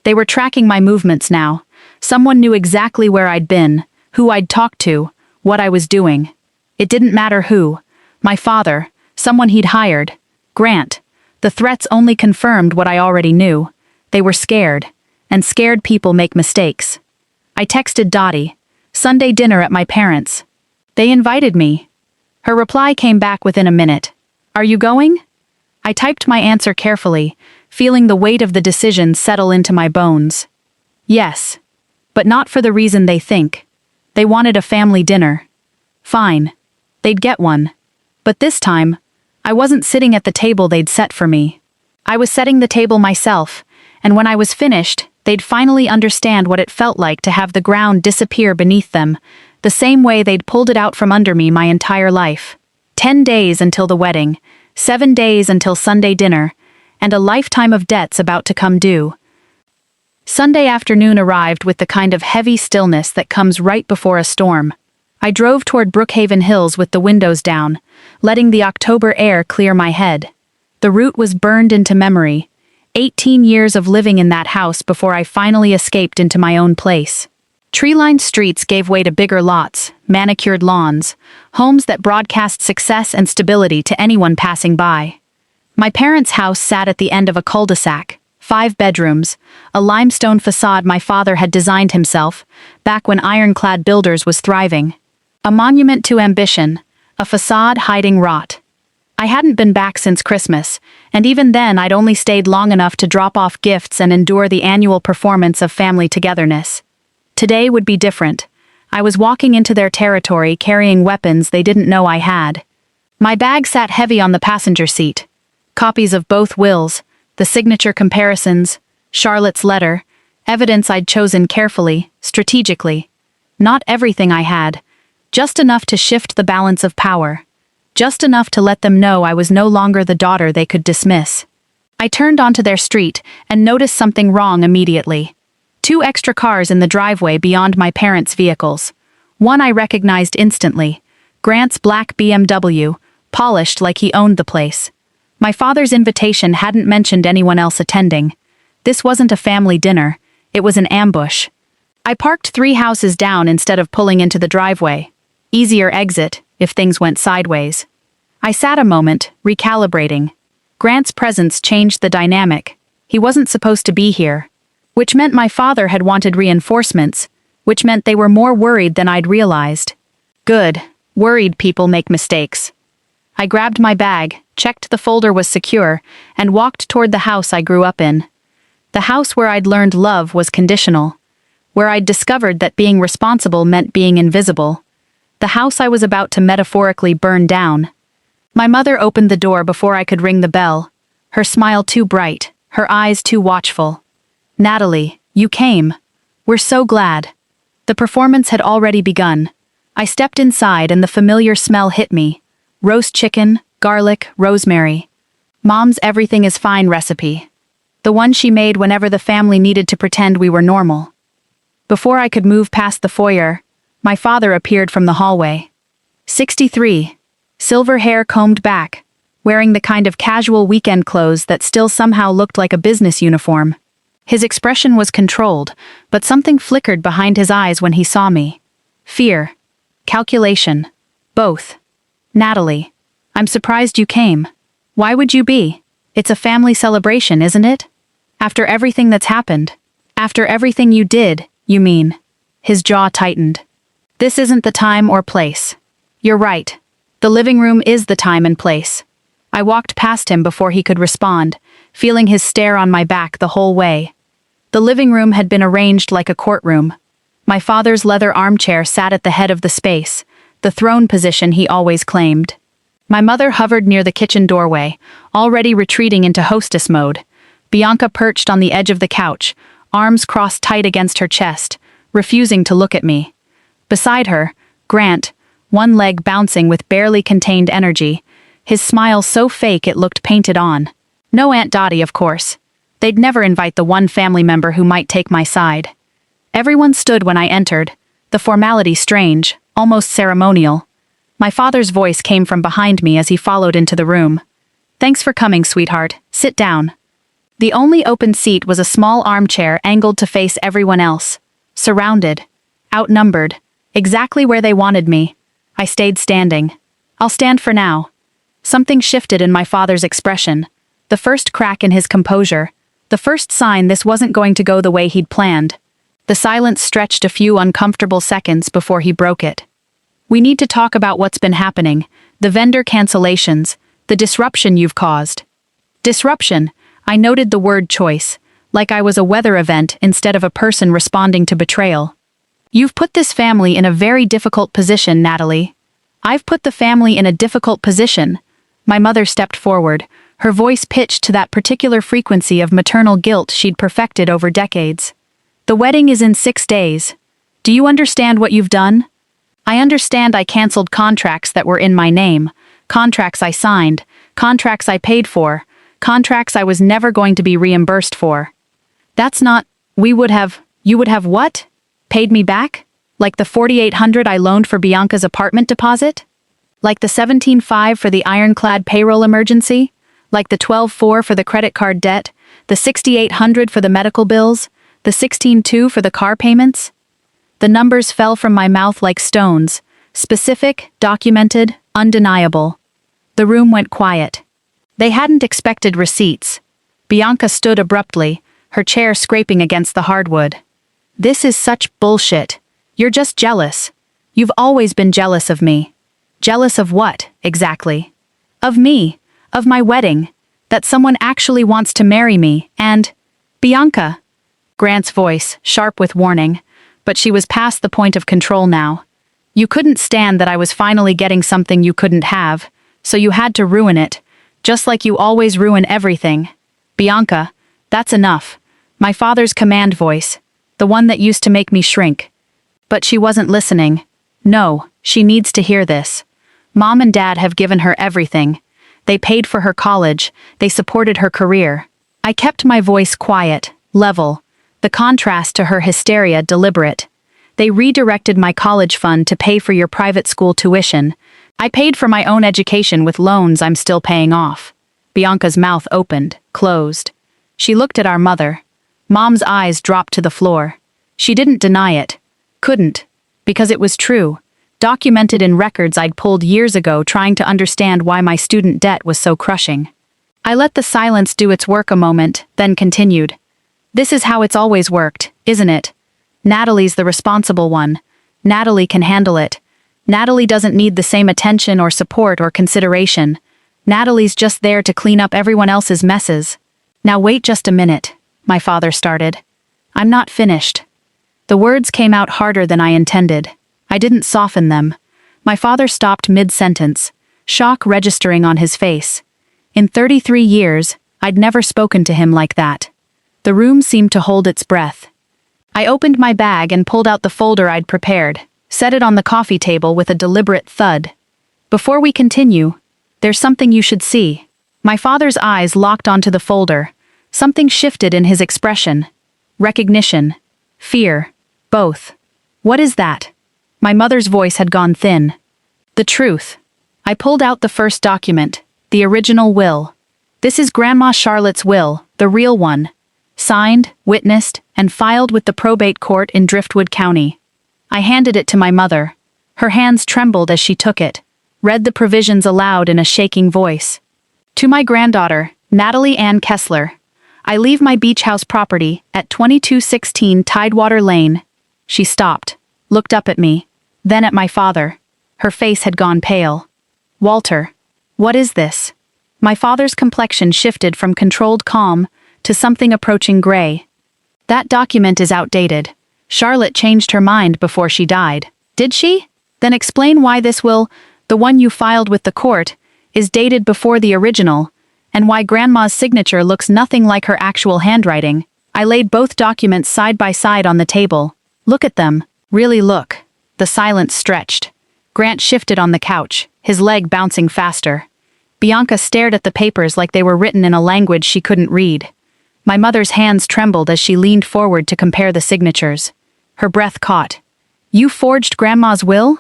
S1: They were tracking my movements now. Someone knew exactly where I'd been, who I'd talked to, what I was doing. It didn't matter who. My father, someone he'd hired. Grant. The threats only confirmed what I already knew. They were scared, and scared people make mistakes. I texted Dottie. Sunday dinner at my parents'. They invited me. Her reply came back within a minute. Are you going? I typed my answer carefully, feeling the weight of the decision settle into my bones. Yes. But not for the reason they think. They wanted a family dinner. Fine. They'd get one. But this time, I wasn't sitting at the table they'd set for me. I was setting the table myself, and when I was finished, they'd finally understand what it felt like to have the ground disappear beneath them, the same way they'd pulled it out from under me my entire life. 10 days until the wedding, 7 days until Sunday dinner, and a lifetime of debts about to come due. Sunday afternoon arrived with the kind of heavy stillness that comes right before a storm. I drove toward Brookhaven Hills with the windows down, letting the October air clear my head. The route was burned into memory. 18 years of living in that house before I finally escaped into my own place. Tree-lined streets gave way to bigger lots, manicured lawns, homes that broadcast success and stability to anyone passing by. My parents' house sat at the end of a cul-de-sac, 5 bedrooms, a limestone facade my father had designed himself, back when ironclad builders was thriving. A monument to ambition, a facade hiding rot. I hadn't been back since Christmas, and even then I'd only stayed long enough to drop off gifts and endure the annual performance of family togetherness. Today would be different. I was walking into their territory carrying weapons they didn't know I had. My bag sat heavy on the passenger seat. Copies of both wills, the signature comparisons, Charlotte's letter, evidence I'd chosen carefully, strategically. Not everything I had, just enough to shift the balance of power. Just enough to let them know I was no longer the daughter they could dismiss. I turned onto their street and noticed something wrong immediately. 2 extra cars in the driveway beyond my parents' vehicles. One I recognized instantly, Grant's black BMW, polished like he owned the place. My father's invitation hadn't mentioned anyone else attending. This wasn't a family dinner, it was an ambush. I parked 3 houses down instead of pulling into the driveway. Easier exit, if things went sideways. I sat a moment, recalibrating. Grant's presence changed the dynamic. He wasn't supposed to be here. Which meant my father had wanted reinforcements, which meant they were more worried than I'd realized. Good. Worried people make mistakes. I grabbed my bag, checked the folder was secure, and walked toward the house I grew up in. The house where I'd learned love was conditional. Where I'd discovered that being responsible meant being invisible. The house I was about to metaphorically burn down. My mother opened the door before I could ring the bell, her smile too bright, her eyes too watchful. Natalie, you came. We're so glad. The performance had already begun. I stepped inside and the familiar smell hit me. Roast chicken, garlic, rosemary. Mom's everything is fine recipe. The one she made whenever the family needed to pretend we were normal. Before I could move past the foyer, my father appeared from the hallway. 63. Silver hair combed back, wearing the kind of casual weekend clothes that still somehow looked like a business uniform. His expression was controlled, but something flickered behind his eyes when he saw me. Fear. Calculation. Both. Natalie, I'm surprised you came. Why would you be? It's a family celebration, isn't it? After everything that's happened. After everything you did, you mean. His jaw tightened. This isn't the time or place. You're right. The living room is the time and place. I walked past him before he could respond, feeling his stare on my back the whole way. The living room had been arranged like a courtroom. My father's leather armchair sat at the head of the space, the throne position he always claimed. My mother hovered near the kitchen doorway, already retreating into hostess mode. Bianca perched on the edge of the couch, arms crossed tight against her chest, refusing to look at me. Beside her, Grant, one leg bouncing with barely contained energy, his smile so fake it looked painted on. No Aunt Dottie, of course. They'd never invite the one family member who might take my side. Everyone stood when I entered, the formality strange, almost ceremonial. My father's voice came from behind me as he followed into the room. "Thanks for coming, sweetheart. Sit down." The only open seat was a small armchair angled to face everyone else. Surrounded. Outnumbered. Exactly where they wanted me. I stayed standing. "I'll stand for now." Something shifted in my father's expression. The first crack in his composure. The first sign this wasn't going to go the way he'd planned. The silence stretched a few uncomfortable seconds before he broke it. "We need to talk about what's been happening, the vendor cancellations, the disruption you've caused." Disruption. I noted the word choice, like I was a weather event instead of a person responding to betrayal. "You've put this family in a very difficult position, Natalie." "I've put the family in a difficult position." My mother stepped forward, her voice pitched to that particular frequency of maternal guilt she'd perfected over decades. "The wedding is in 6 days. Do you understand what you've done?" "I understand I canceled contracts that were in my name, contracts I signed, contracts I paid for, contracts I was never going to be reimbursed for." "That's not, you would have what? Paid me back? Like the $4,800 I loaned for Bianca's apartment deposit? Like the $17,500 for the ironclad payroll emergency? Like the $12,400 for the credit card debt? The $6,800 for the medical bills? The $16,200 for the car payments?" The numbers fell from my mouth like stones, specific, documented, undeniable. The room went quiet. They hadn't expected receipts. Bianca stood abruptly, her chair scraping against the hardwood. "This is such bullshit. You're just jealous. You've always been jealous of me." "Jealous of what, exactly?" "Of me. Of my wedding. That someone actually wants to marry me, and—" "Bianca." Grant's voice, sharp with warning, but she was past the point of control now. "You couldn't stand that I was finally getting something you couldn't have, so you had to ruin it, just like you always ruin everything. Bianca, that's enough." My father's command voice, the one that used to make me shrink. But she wasn't listening. "No, she needs to hear this. Mom and Dad have given her everything. They paid for her college, they supported her career." I kept my voice quiet, level, the contrast to her hysteria deliberate. "They redirected my college fund to pay for your private school tuition. I paid for my own education with loans I'm still paying off." Bianca's mouth opened, closed. She looked at our mother. Mom's eyes dropped to the floor. She didn't deny it. Couldn't. Because it was true. Documented in records I'd pulled years ago trying to understand why my student debt was so crushing. I let the silence do its work a moment, then continued. "This is how it's always worked, isn't it? Natalie's the responsible one. Natalie can handle it. Natalie doesn't need the same attention or support or consideration. Natalie's just there to clean up everyone else's messes." "Now wait just a minute," my father started. "I'm not finished." The words came out harder than I intended. I didn't soften them. My father stopped mid-sentence, shock registering on his face. In 33 years, I'd never spoken to him like that. The room seemed to hold its breath. I opened my bag and pulled out the folder I'd prepared, set it on the coffee table with a deliberate thud. "Before we continue, there's something you should see." My father's eyes locked onto the folder. Something shifted in his expression. Recognition. Fear. Both. "What is that?" My mother's voice had gone thin. "The truth." I pulled out the first document, the original will. "This is Grandma Charlotte's will, the real one. Signed, witnessed, and filed with the probate court in Driftwood County." I handed it to my mother. Her hands trembled as she took it, read the provisions aloud in a shaking voice. "To my granddaughter, Natalie Ann Kessler. I leave my beach house property at 2216 Tidewater Lane." She stopped, looked up at me, then at my father. Her face had gone pale. "Walter, what is this?" My father's complexion shifted from controlled calm to something approaching gray. "That document is outdated. Charlotte changed her mind before she died." "Did she? Then explain why this will, the one you filed with the court, is dated before the original, and why Grandma's signature looks nothing like her actual handwriting." I laid both documents side by side on the table. "Look at them. Really look." The silence stretched. Grant shifted on the couch, his leg bouncing faster. Bianca stared at the papers like they were written in a language she couldn't read. My mother's hands trembled as she leaned forward to compare the signatures. Her breath caught. "You forged Grandma's will?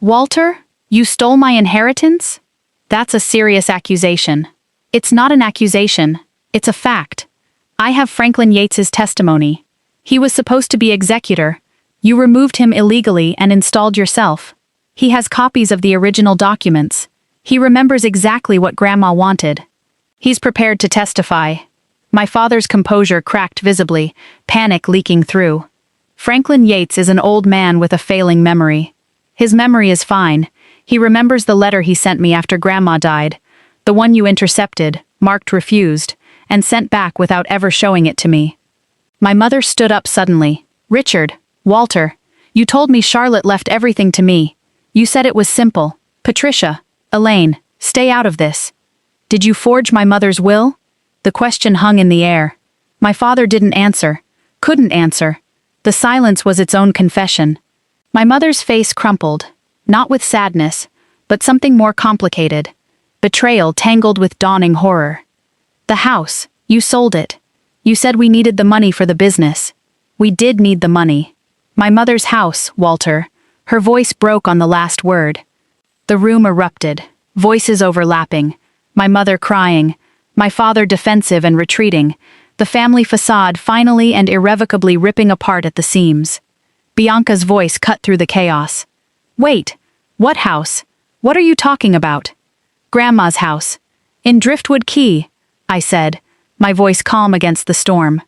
S1: Walter, you stole my inheritance?" "That's a serious accusation." "It's not an accusation. It's a fact. I have Franklin Yates's testimony. He was supposed to be executor. You removed him illegally and installed yourself. He has copies of the original documents. He remembers exactly what Grandma wanted. He's prepared to testify." My father's composure cracked visibly, panic leaking through. Franklin Yates is an old man with a failing memory. His memory is fine. He remembers the letter he sent me after Grandma died, the one you intercepted, marked refused, and sent back without ever showing it to me. My mother stood up suddenly. "Richard, Walter, you told me Charlotte left everything to me. You said it was simple. Patricia, Elaine, stay out of this. Did you forge my mother's will?" The question hung in the air. My father didn't answer, couldn't answer. The silence was its own confession. My mother's face crumpled, not with sadness, but something more complicated. Betrayal tangled with dawning horror. "The house, you sold it. You said we needed the money for the business. We did need the money. My mother's house, Walter." Her voice broke on the last word. The room erupted, voices overlapping, my mother crying, my father defensive and retreating, the family facade finally and irrevocably ripping apart at the seams. Bianca's voice cut through the chaos. "Wait, what house? What are you talking about?" "Grandma's house. In Driftwood Key," I said, my voice calm against the storm.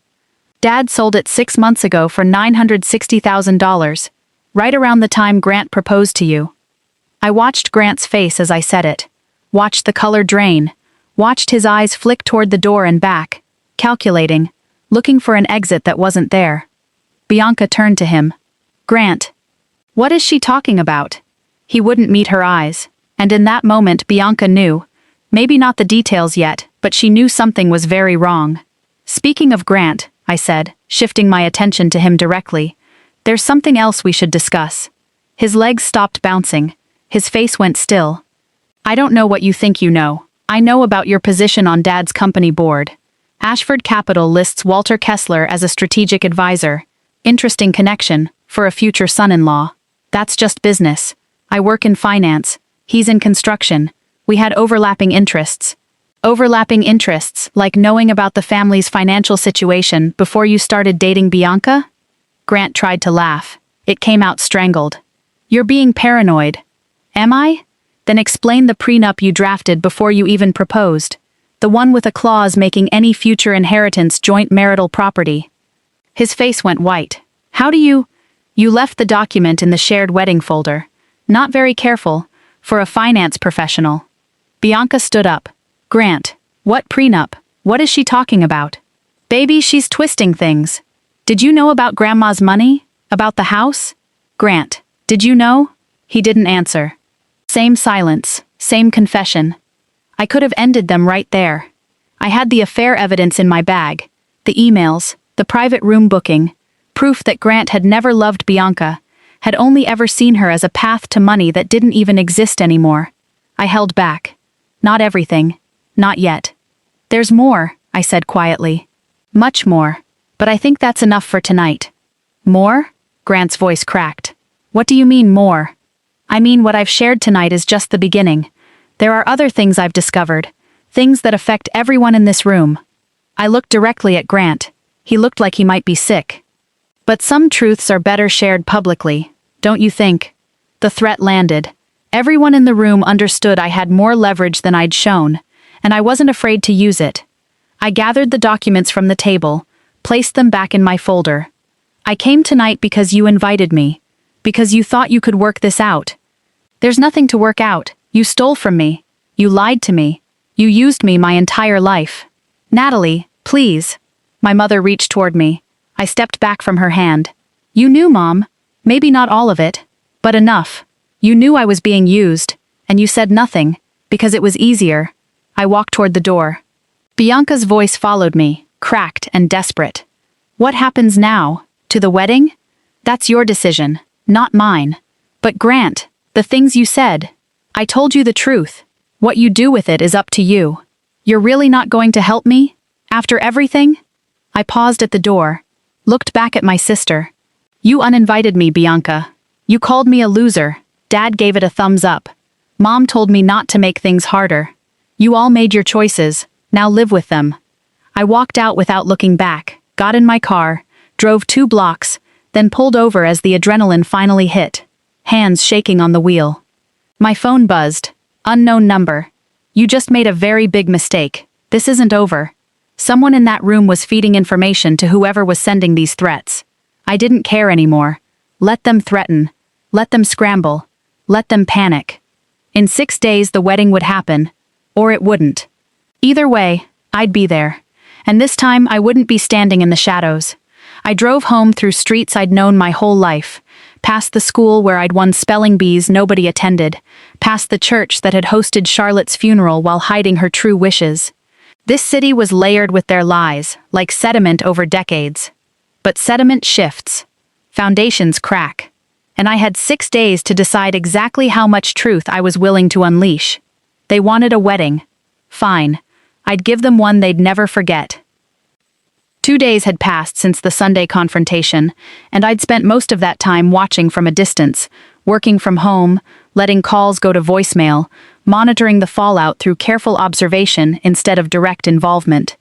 S1: "Dad sold it 6 months ago for $960,000, right around the time Grant proposed to you." I watched Grant's face as I said it, watched the color drain, watched his eyes flick toward the door and back, calculating, looking for an exit that wasn't there. Bianca turned to him. "Grant. What is she talking about?" He wouldn't meet her eyes, and in that moment Bianca knew, maybe not the details yet, but she knew something was very wrong. "Speaking of Grant," I said, shifting my attention to him directly, "there's something else we should discuss." His legs stopped bouncing. His face went still. "I don't know what you think you know. I know about your position on Dad's company board. Ashford Capital lists Walter Kessler as a strategic advisor. Interesting connection, for a future son-in-law. That's just business. I work in finance. He's in construction. We had overlapping interests. Overlapping interests, like knowing about the family's financial situation before you started dating Bianca?" Grant tried to laugh. It came out strangled. "You're being paranoid." "Am I? Then explain the prenup you drafted before you even proposed. The one with a clause making any future inheritance joint marital property." His face went white. "How do you—" "You left the document in the shared wedding folder. Not very careful, for a finance professional." Bianca stood up. "Grant, what prenup? What is she talking about?" "Baby, she's twisting things. Did you know about Grandma's money? About the house?" "Grant, did you know?" He didn't answer. Same silence, same confession. I could have ended them right there. I had the affair evidence in my bag, the emails, the private room booking, proof that Grant had never loved Bianca, had only ever seen her as a path to money that didn't even exist anymore. I held back. Not everything. Not yet. "There's more," I said quietly. "Much more. But I think that's enough for tonight." "More?" Grant's voice cracked. "What do you mean, more?" "I mean, what I've shared tonight is just the beginning. There are other things I've discovered, things that affect everyone in this room." I looked directly at Grant. He looked like he might be sick. "But some truths are better shared publicly, don't you think?" The threat landed. Everyone in the room understood I had more leverage than I'd shown, and I wasn't afraid to use it. I gathered the documents from the table, placed them back in my folder. "I came tonight because you invited me, because you thought you could work this out. There's nothing to work out. You stole from me. You lied to me. You used me my entire life. Natalie, please." My mother reached toward me. I stepped back from her hand. "You knew, Mom. Maybe not all of it, but enough. You knew I was being used, and you said nothing, because it was easier." I walked toward the door. Bianca's voice followed me, cracked and desperate. "What happens now? To the wedding? That's your decision, not mine." "But Grant," The things you said. I told you the truth. What you do with it is up to you. You're really not going to help me? After everything? I paused at the door, looked back at my sister. You uninvited me, Bianca. You called me a loser. Dad gave it a thumbs up. Mom told me not to make things harder. You all made your choices. Now live with them. I walked out without looking back, got in my car, drove 2 blocks, then pulled over as the adrenaline finally hit, hands shaking on the wheel. My phone buzzed. Unknown number. You just made a very big mistake. This isn't over. Someone in that room was feeding information to whoever was sending these threats. I didn't care anymore. Let them threaten. Let them scramble. Let them panic. In 6 days the wedding would happen. Or it wouldn't. Either way, I'd be there. And this time I wouldn't be standing in the shadows. I drove home through streets I'd known my whole life, past the school where I'd won spelling bees nobody attended, past the church that had hosted Charlotte's funeral while hiding her true wishes. This city was layered with their lies, like sediment over decades. But sediment shifts. Foundations crack. And I had 6 days to decide exactly how much truth I was willing to unleash. They wanted a wedding. Fine. I'd give them one they'd never forget. 2 days had passed since the Sunday confrontation, and I'd spent most of that time watching from a distance, working from home, letting calls go to voicemail, monitoring the fallout through careful observation instead of direct involvement.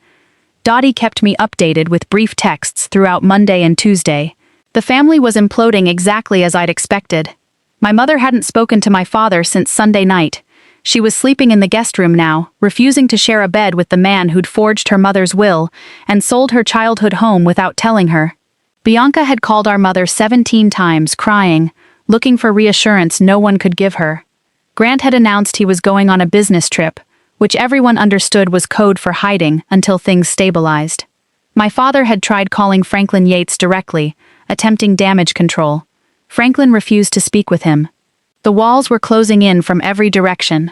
S1: Dottie kept me updated with brief texts throughout Monday and Tuesday. The family was imploding exactly as I'd expected. My mother hadn't spoken to my father since Sunday night. She was sleeping in the guest room now, refusing to share a bed with the man who'd forged her mother's will and sold her childhood home without telling her. Bianca had called our mother 17 times, crying, looking for reassurance no one could give her. Grant had announced he was going on a business trip, which everyone understood was code for hiding until things stabilized. My father had tried calling Franklin Yates directly, attempting damage control. Franklin refused to speak with him. The walls were closing in from every direction.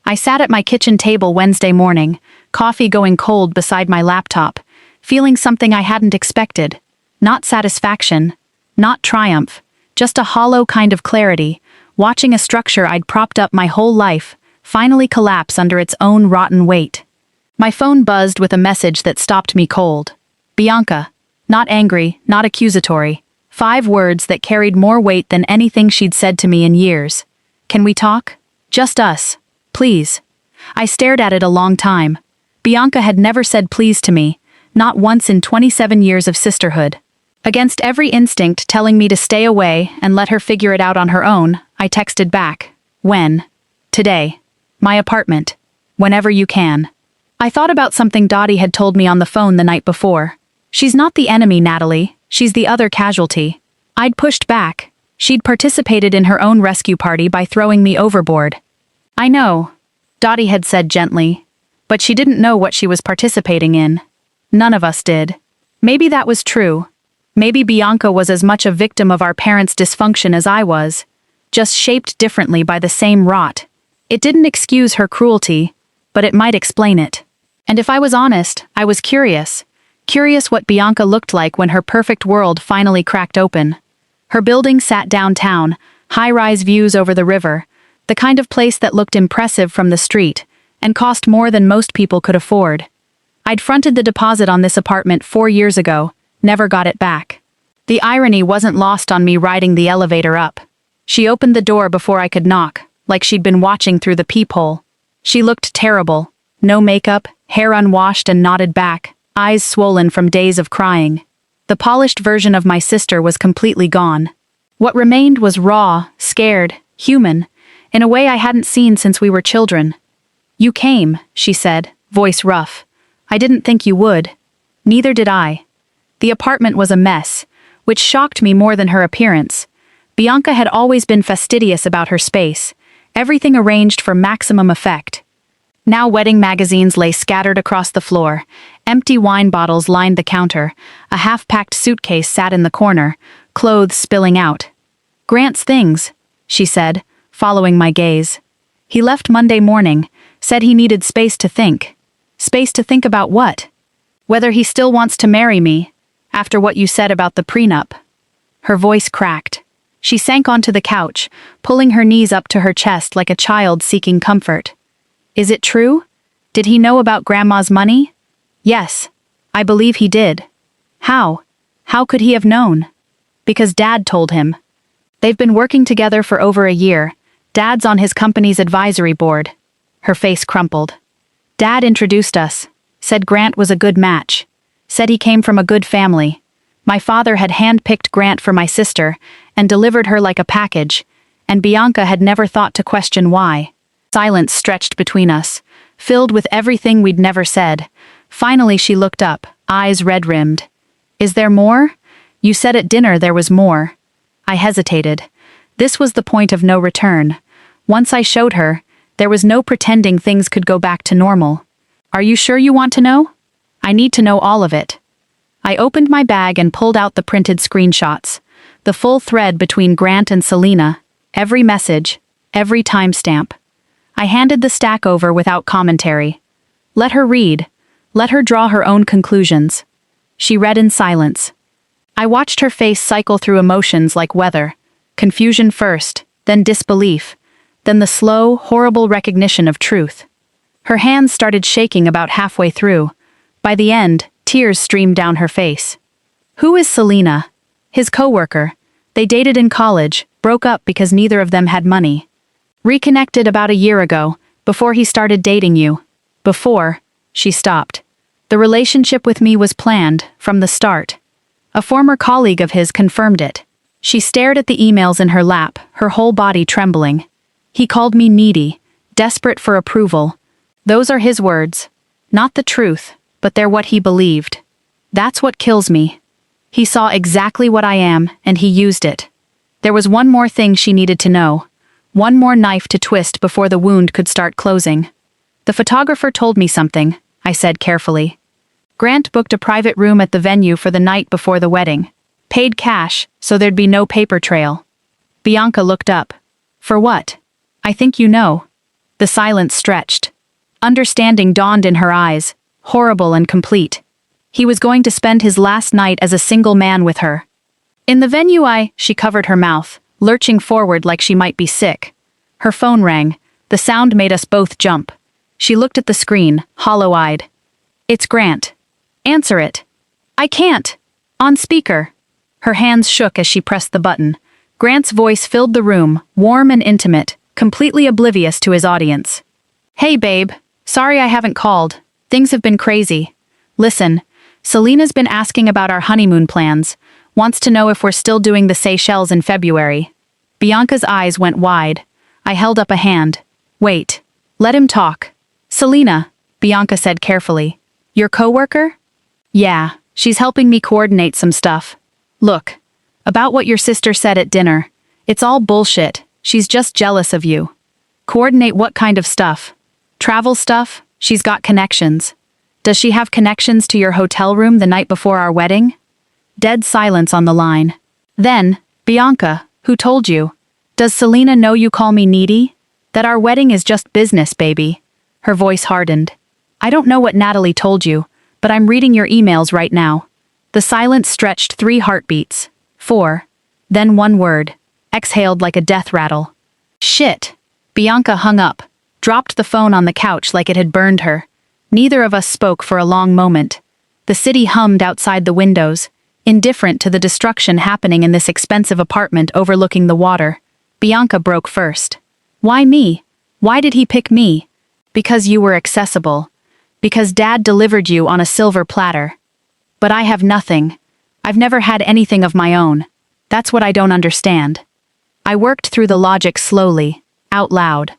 S1: I sat at my kitchen table Wednesday morning, coffee going cold beside my laptop, feeling something I hadn't expected. Not satisfaction, not triumph, just a hollow kind of clarity, watching a structure I'd propped up my whole life finally collapse under its own rotten weight. My phone buzzed with a message that stopped me cold. Bianca. Not angry, not accusatory. 5 words that carried more weight than anything she'd said to me in years. Can we talk? Just us. Please. I stared at it a long time. Bianca had never said please to me, not once in 27 years of sisterhood. Against every instinct telling me to stay away and let her figure it out on her own, I texted back. When? Today. My apartment. Whenever you can. I thought about something Dottie had told me on the phone the night before. She's not the enemy, Natalie. She's the other casualty. I'd pushed back. She'd participated in her own rescue party by throwing me overboard. I know, Dottie had said gently, but she didn't know what she was participating in. None of us did. Maybe that was true. Maybe Bianca was as much a victim of our parents' dysfunction as I was, just shaped differently by the same rot. It didn't excuse her cruelty, but it might explain it. And if I was honest, I was curious. Curious what Bianca looked like when her perfect world finally cracked open. Her building sat downtown, high-rise views over the river, the kind of place that looked impressive from the street, and cost more than most people could afford. I'd fronted the deposit on this apartment 4 years ago, never got it back. The irony wasn't lost on me riding the elevator up. She opened the door before I could knock, like she'd been watching through the peephole. She looked terrible. No makeup, hair unwashed and knotted back, eyes swollen from days of crying. The polished version of my sister was completely gone. What remained was raw, scared, human, in a way I hadn't seen since we were children. You came, she said, voice rough. I didn't think you would. Neither did I. The apartment was a mess, which shocked me more than her appearance. Bianca had always been fastidious about her space, everything arranged for maximum effect. Now wedding magazines lay scattered across the floor, empty wine bottles lined the counter, a half-packed suitcase sat in the corner, clothes spilling out. Grant's things, she said, following my gaze. He left Monday morning, said he needed space to think. Space to think about what? Whether he still wants to marry me, after what you said about the prenup. Her voice cracked. She sank onto the couch, pulling her knees up to her chest like a child seeking comfort. Is it true? Did he know about Grandma's money? Yes, I believe he did. How? How could he have known? Because Dad told him. They've been working together for over a year. Dad's on his company's advisory board. Her face crumpled. Dad introduced us. Said Grant was a good match. Said he came from a good family. My father had handpicked Grant for my sister and delivered her like a package, and Bianca had never thought to question why. Silence stretched between us, filled with everything we'd never said. Finally she looked up, eyes red-rimmed. Is there more? You said at dinner there was more. I hesitated. This was the point of no return. Once I showed her, there was no pretending things could go back to normal. Are you sure you want to know? I need to know all of it. I opened my bag and pulled out the printed screenshots. The full thread between Grant and Selena, every message, every timestamp. I handed the stack over without commentary. Let her read. Let her draw her own conclusions. She read in silence. I watched her face cycle through emotions like weather. Confusion first, then disbelief, then the slow, horrible recognition of truth. Her hands started shaking about halfway through. By the end, tears streamed down her face. Who is Selena? His coworker. They dated in college, broke up because neither of them had money. Reconnected about a year ago, before he started dating you. Before, she stopped. The relationship with me was planned, from the start. A former colleague of his confirmed it. She stared at the emails in her lap, her whole body trembling. He called me needy, desperate for approval. Those are his words. Not the truth, but they're what he believed. That's what kills me. He saw exactly what I am, and he used it. There was one more thing she needed to know. One more knife to twist before the wound could start closing. The photographer told me something, I said carefully. Grant booked a private room at the venue for the night before the wedding. Paid cash, so there'd be no paper trail. Bianca looked up. For what? I think you know. The silence stretched. Understanding dawned in her eyes, horrible and complete. He was going to spend his last night as a single man with her. In the venue she covered her mouth, lurching forward like she might be sick. Her phone rang. The sound made us both jump. She looked at the screen, hollow-eyed. It's Grant. Answer it. I can't. On speaker. Her hands shook as she pressed the button. Grant's voice filled the room, warm and intimate, completely oblivious to his audience. Hey babe, sorry I haven't called. Things have been crazy. Listen, Selena's been asking about our honeymoon plans, wants to know if we're still doing the Seychelles in February. Bianca's eyes went wide. I held up a hand. Wait. Let him talk. Selena, Bianca said carefully. Your coworker? Yeah, she's helping me coordinate some stuff. Look, about what your sister said at dinner. It's all bullshit. She's just jealous of you. Coordinate what kind of stuff? Travel stuff? She's got connections. Does she have connections to your hotel room the night before our wedding? Dead silence on the line. Then, Bianca, who told you? Does Selena know you call me needy? That our wedding is just business, baby. Her voice hardened. I don't know what Natalie told you, but I'm reading your emails right now. The silence stretched 3 heartbeats. 4. Then one word. Exhaled like a death rattle. Shit. Bianca hung up, dropped the phone on the couch like it had burned her. Neither of us spoke for a long moment. The city hummed outside the windows, indifferent to the destruction happening in this expensive apartment overlooking the water. Bianca broke first. Why me? Why did he pick me? Because you were accessible. Because Dad delivered you on a silver platter. But I have nothing. I've never had anything of my own. That's what I don't understand. I worked through the logic slowly, out loud.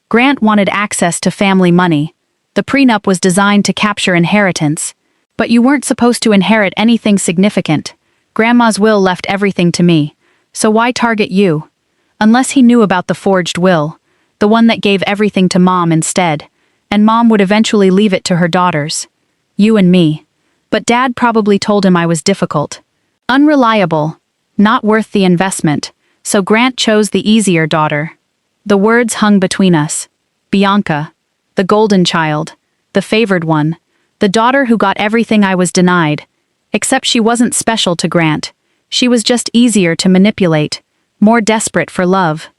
S1: Grant wanted access to family money. The prenup was designed to capture inheritance. But you weren't supposed to inherit anything significant. Grandma's will left everything to me. So why target you? Unless he knew about the forged will, the one that gave everything to Mom instead, and Mom would eventually leave it to her daughters. You and me. But Dad probably told him I was difficult. Unreliable. Not worth the investment, so Grant chose the easier daughter. The words hung between us. Bianca. The golden child, the favored one, the daughter who got everything I was denied. Except she wasn't special to Grant. She was just easier to manipulate, more desperate for love,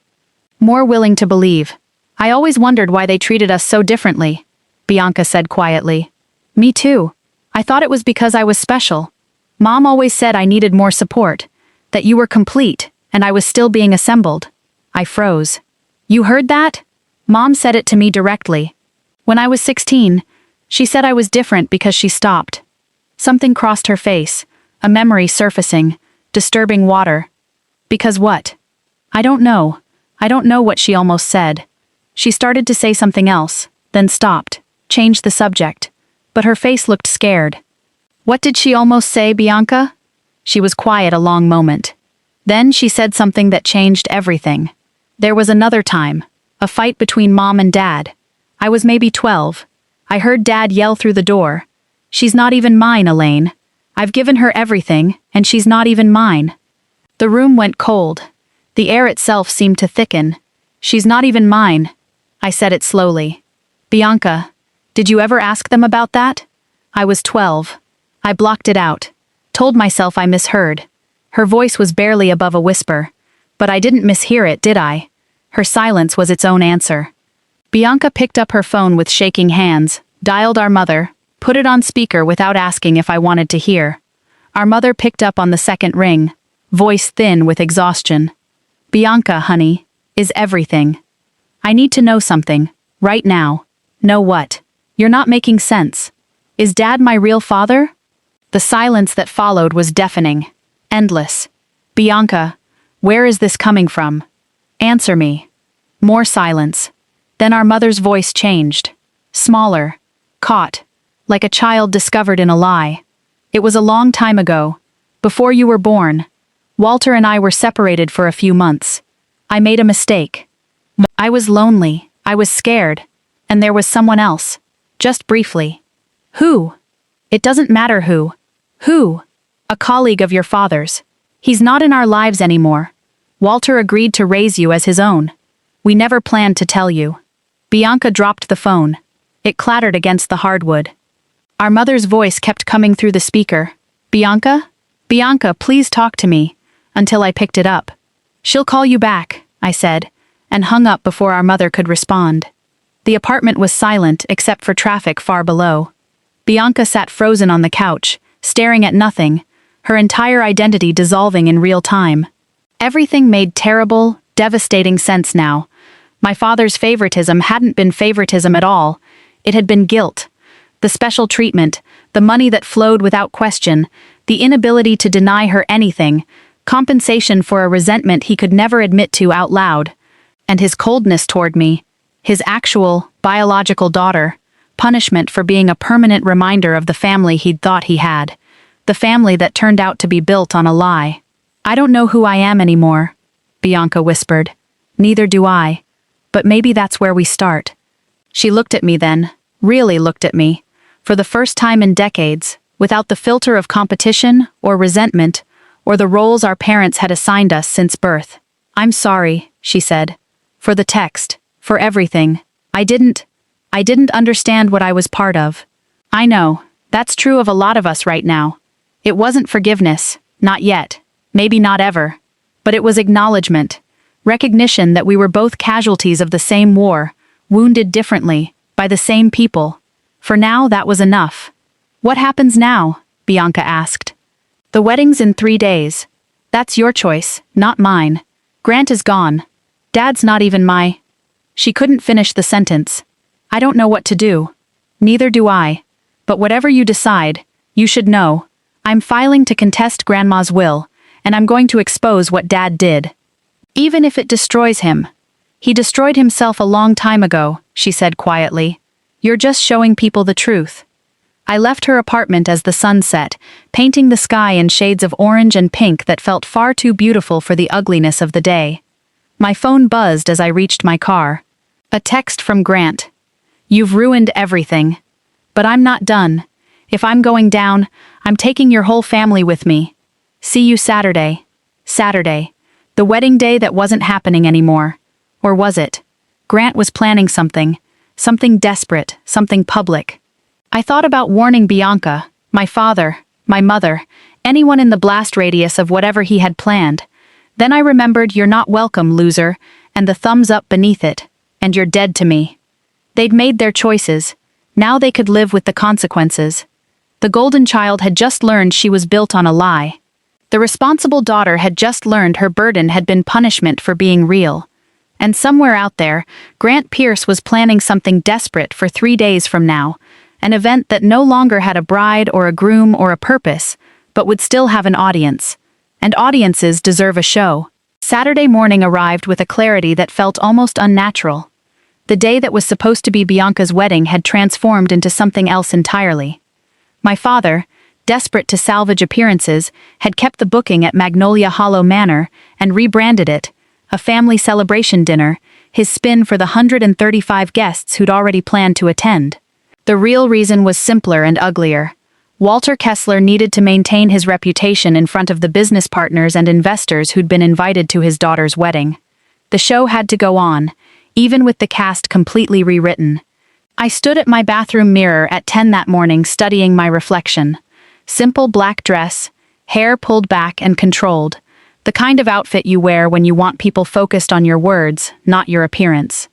S1: more willing to believe. I always wondered why they treated us so differently, Bianca said quietly. Me too. I thought it was because I was special. Mom always said I needed more support, that you were complete, and I was still being assembled. I froze. You heard that? Mom said it to me directly. When I was 16, she said I was different because she stopped. Something crossed her face, a memory surfacing, disturbing water. Because what? I don't know. I don't know what she almost said. She started to say something else, then stopped, changed the subject. But her face looked scared. What did she almost say, Bianca? She was quiet a long moment. Then she said something that changed everything. There was another time, a fight between Mom and Dad. I was maybe 12. I heard Dad yell through the door. She's not even mine, Elaine. I've given her everything, and she's not even mine. The room went cold. The air itself seemed to thicken. She's not even mine. I said it slowly. Bianca, did you ever ask them about that? I was 12. I blocked it out. Told myself I misheard. Her voice was barely above a whisper. But I didn't mishear it, did I? Her silence was its own answer. Bianca picked up her phone with shaking hands, dialed our mother, put it on speaker without asking if I wanted to hear. Our mother picked up on the second ring, voice thin with exhaustion. Bianca, honey, is everything. I need to know something, right now. Know what? You're not making sense. Is Dad my real father? The silence that followed was deafening, endless. Bianca, where is this coming from? Answer me. More silence. Then our mother's voice changed. Smaller. Caught. Like a child discovered in a lie. It was a long time ago. Before you were born. Walter and I were separated for a few months. I made a mistake. I was lonely. I was scared. And there was someone else. Just briefly. Who? It doesn't matter who. Who? A colleague of your father's. He's not in our lives anymore. Walter agreed to raise you as his own. We never planned to tell you. Bianca dropped the phone. It clattered against the hardwood. Our mother's voice kept coming through the speaker. Bianca? Bianca, please talk to me. Until I picked it up. She'll call you back, I said, and hung up before our mother could respond. The apartment was silent except for traffic far below. Bianca sat frozen on the couch, staring at nothing, her entire identity dissolving in real time. Everything made terrible, devastating sense now. My father's favoritism hadn't been favoritism at all. It had been guilt. The special treatment, the money that flowed without question, the inability to deny her anything, compensation for a resentment he could never admit to out loud. And his coldness toward me, his actual, biological daughter, punishment for being a permanent reminder of the family he'd thought he had, the family that turned out to be built on a lie. I don't know who I am anymore, Bianca whispered. Neither do I. But maybe that's where we start. She looked at me then, really looked at me, for the first time in decades, without the filter of competition or resentment, or the roles our parents had assigned us since birth. I'm sorry, she said. For the text, for everything. I didn't understand what I was part of. I know, that's true of a lot of us right now. It wasn't forgiveness, not yet, maybe not ever. But it was acknowledgement, recognition that we were both casualties of the same war, wounded differently, by the same people. For now, that was enough. What happens now? Bianca asked. The wedding's in 3 days. That's your choice, not mine. Grant is gone. Dad's not even my... She couldn't finish the sentence. I don't know what to do. Neither do I. But whatever you decide, you should know. I'm filing to contest Grandma's will, and I'm going to expose what Dad did. Even if it destroys him. He destroyed himself a long time ago, she said quietly. You're just showing people the truth. I left her apartment as the sun set, painting the sky in shades of orange and pink that felt far too beautiful for the ugliness of the day. My phone buzzed as I reached my car. A text from Grant. You've ruined everything. But I'm not done. If I'm going down, I'm taking your whole family with me. See you Saturday. Saturday. The wedding day that wasn't happening anymore. Or was it? Grant was planning something. Something desperate, something public. I thought about warning Bianca, my father, my mother, anyone in the blast radius of whatever he had planned. Then I remembered "You're not welcome, loser," and the thumbs up beneath it, and "You're dead to me." They'd made their choices. Now they could live with the consequences. The golden child had just learned she was built on a lie. The responsible daughter had just learned her burden had been punishment for being real. And somewhere out there, Grant Pierce was planning something desperate for 3 days from now, an event that no longer had a bride or a groom or a purpose, but would still have an audience. And audiences deserve a show. Saturday morning arrived with a clarity that felt almost unnatural. The day that was supposed to be Bianca's wedding had transformed into something else entirely. My father, desperate to salvage appearances, had kept the booking at Magnolia Hollow Manor and rebranded it, a family celebration dinner, his spin for the 135 guests who'd already planned to attend. The real reason was simpler and uglier. Walter Kessler needed to maintain his reputation in front of the business partners and investors who'd been invited to his daughter's wedding. The show had to go on, even with the cast completely rewritten. I stood at my bathroom mirror at 10 that morning studying my reflection. Simple black dress, hair pulled back and controlled, the kind of outfit you wear when you want people focused on your words, not your appearance.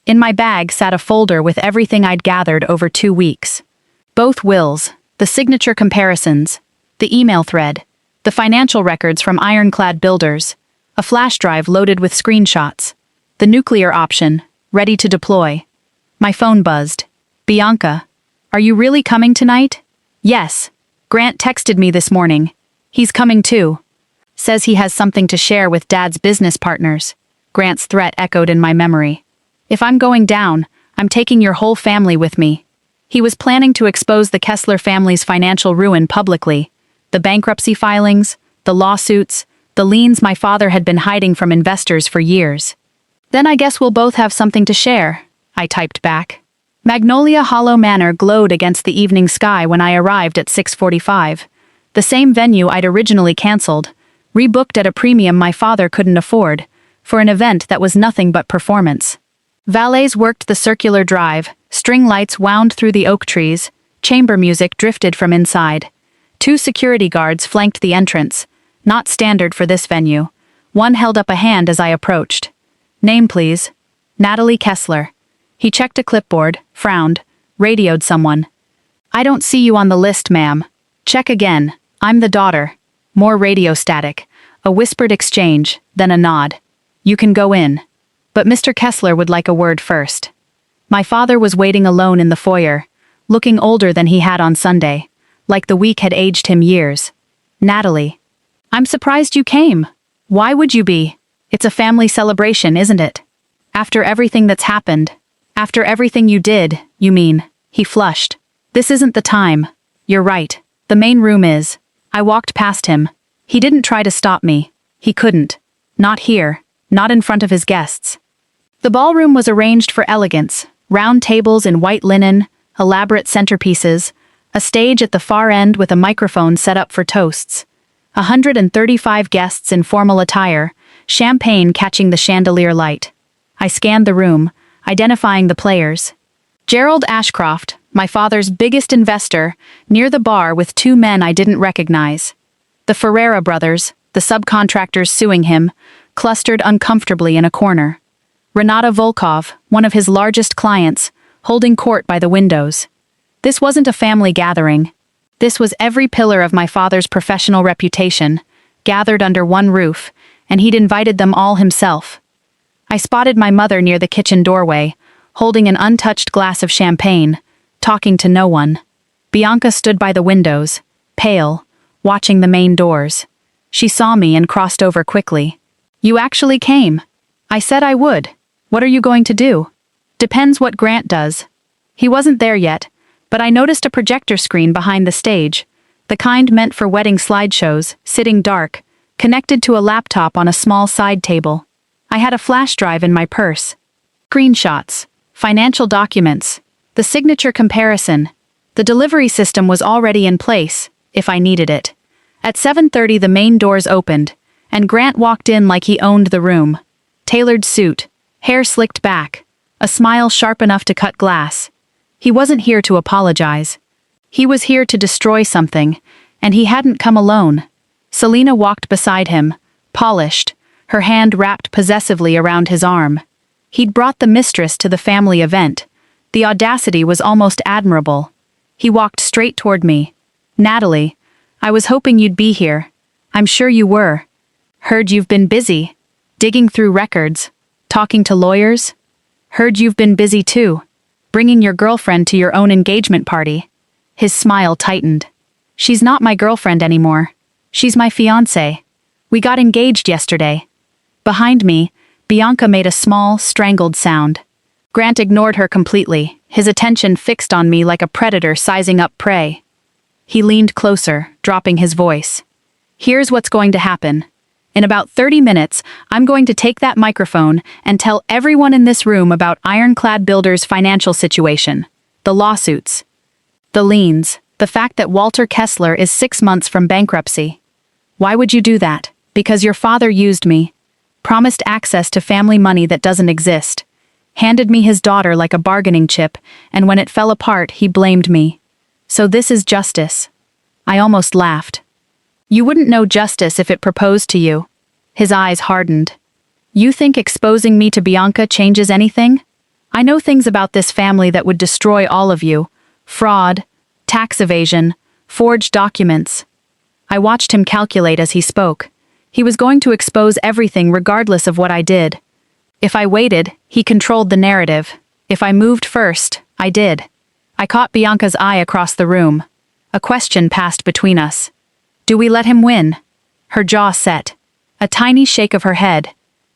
S1: In my bag sat a folder with everything I'd gathered over 2 weeks. Both wills, the signature comparisons, the email thread, the financial records from ironclad builders, a flash drive loaded with screenshots, the nuclear option, ready to deploy. My phone buzzed. "Bianca, are you really coming tonight?" "Yes. Grant texted me this morning. He's coming too. Says he has something to share with Dad's business partners." Grant's threat echoed in my memory. "If I'm going down, I'm taking your whole family with me." He was planning to expose the Kessler family's financial ruin publicly. The bankruptcy filings, the lawsuits, the liens my father had been hiding from investors for years. "Then I guess we'll both have something to share," I typed back. Magnolia Hollow Manor glowed against the evening sky when I arrived at 6:45. The same venue I'd originally canceled, rebooked at a premium my father couldn't afford, for an event that was nothing but performance. Valets worked the circular drive, string lights wound through the oak trees, chamber music drifted from inside. 2 security guards flanked the entrance, not standard for this venue. One held up a hand as I approached. "Name, please." "Natalie Kessler." He checked a clipboard, frowned, radioed someone. "I don't see you on the list, ma'am." "Check again. I'm the daughter." More radio static, a whispered exchange, then a nod. "You can go in. But Mr. Kessler would like a word first." My father was waiting alone in the foyer, looking older than he had on Sunday, like the week had aged him years. "Natalie. I'm surprised you came. Why would you be? It's a family celebration, isn't it? After everything that's happened. After everything you did, you mean." He flushed. "This isn't the time." "You're right. The main room is." I walked past him. He didn't try to stop me. He couldn't. Not here. Not in front of his guests. The ballroom was arranged for elegance, round tables in white linen, elaborate centerpieces, a stage at the far end with a microphone set up for toasts. 135 guests in formal attire, champagne catching the chandelier light. I scanned the room, identifying the players. Gerald Ashcroft, my father's biggest investor, near the bar with 2 men I didn't recognize. The Ferreira brothers, the subcontractors suing him, clustered uncomfortably in a corner. Renata Volkov, one of his largest clients, holding court by the windows. This wasn't a family gathering. This was every pillar of my father's professional reputation, gathered under one roof, and he'd invited them all himself. I spotted my mother near the kitchen doorway, holding an untouched glass of champagne, talking to no one. Bianca stood by the windows, pale, watching the main doors. She saw me and crossed over quickly. "You actually came." "I said I would. What are you going to do?" "Depends what Grant does." He wasn't there yet, but I noticed a projector screen behind the stage, the kind meant for wedding slideshows, sitting dark, connected to a laptop on a small side table. I had a flash drive in my purse. Screenshots, financial documents, the signature comparison. The delivery system was already in place, if I needed it. At 7:30 the main doors opened, and Grant walked in like he owned the room. Tailored suit, hair slicked back, a smile sharp enough to cut glass. He wasn't here to apologize. He was here to destroy something, and he hadn't come alone. Selena walked beside him, polished, her hand wrapped possessively around his arm. He'd brought the mistress to the family event. The audacity was almost admirable. He walked straight toward me. "Natalie, I was hoping you'd be here. I'm sure you were. Heard you've been busy. Digging through records. Talking to lawyers. Heard you've been busy too. Bringing your girlfriend to your own engagement party." His smile tightened. "She's not my girlfriend anymore. She's my fiancée. We got engaged yesterday." Behind me, Bianca made a small, strangled sound. Grant ignored her completely, his attention fixed on me like a predator sizing up prey. He leaned closer, dropping his voice. "Here's what's going to happen. In about 30 minutes, I'm going to take that microphone and tell everyone in this room about Ironclad Builders' financial situation, the lawsuits, the liens, the fact that Walter Kessler is 6 months from bankruptcy. Why would you do that? Because your father used me, promised access to family money that doesn't exist, handed me his daughter like a bargaining chip, and when it fell apart, he blamed me. So this is justice." I almost laughed. "You wouldn't know justice if it proposed to you." His eyes hardened. "You think exposing me to Bianca changes anything? I know things about this family that would destroy all of you. Fraud, tax evasion, forged documents." I watched him calculate as he spoke. He was going to expose everything regardless of what I did. If I waited, he controlled the narrative. If I moved first, I did. I caught Bianca's eye across the room. A question passed between us. "Do we let him win?" Her jaw set. A tiny shake of her head.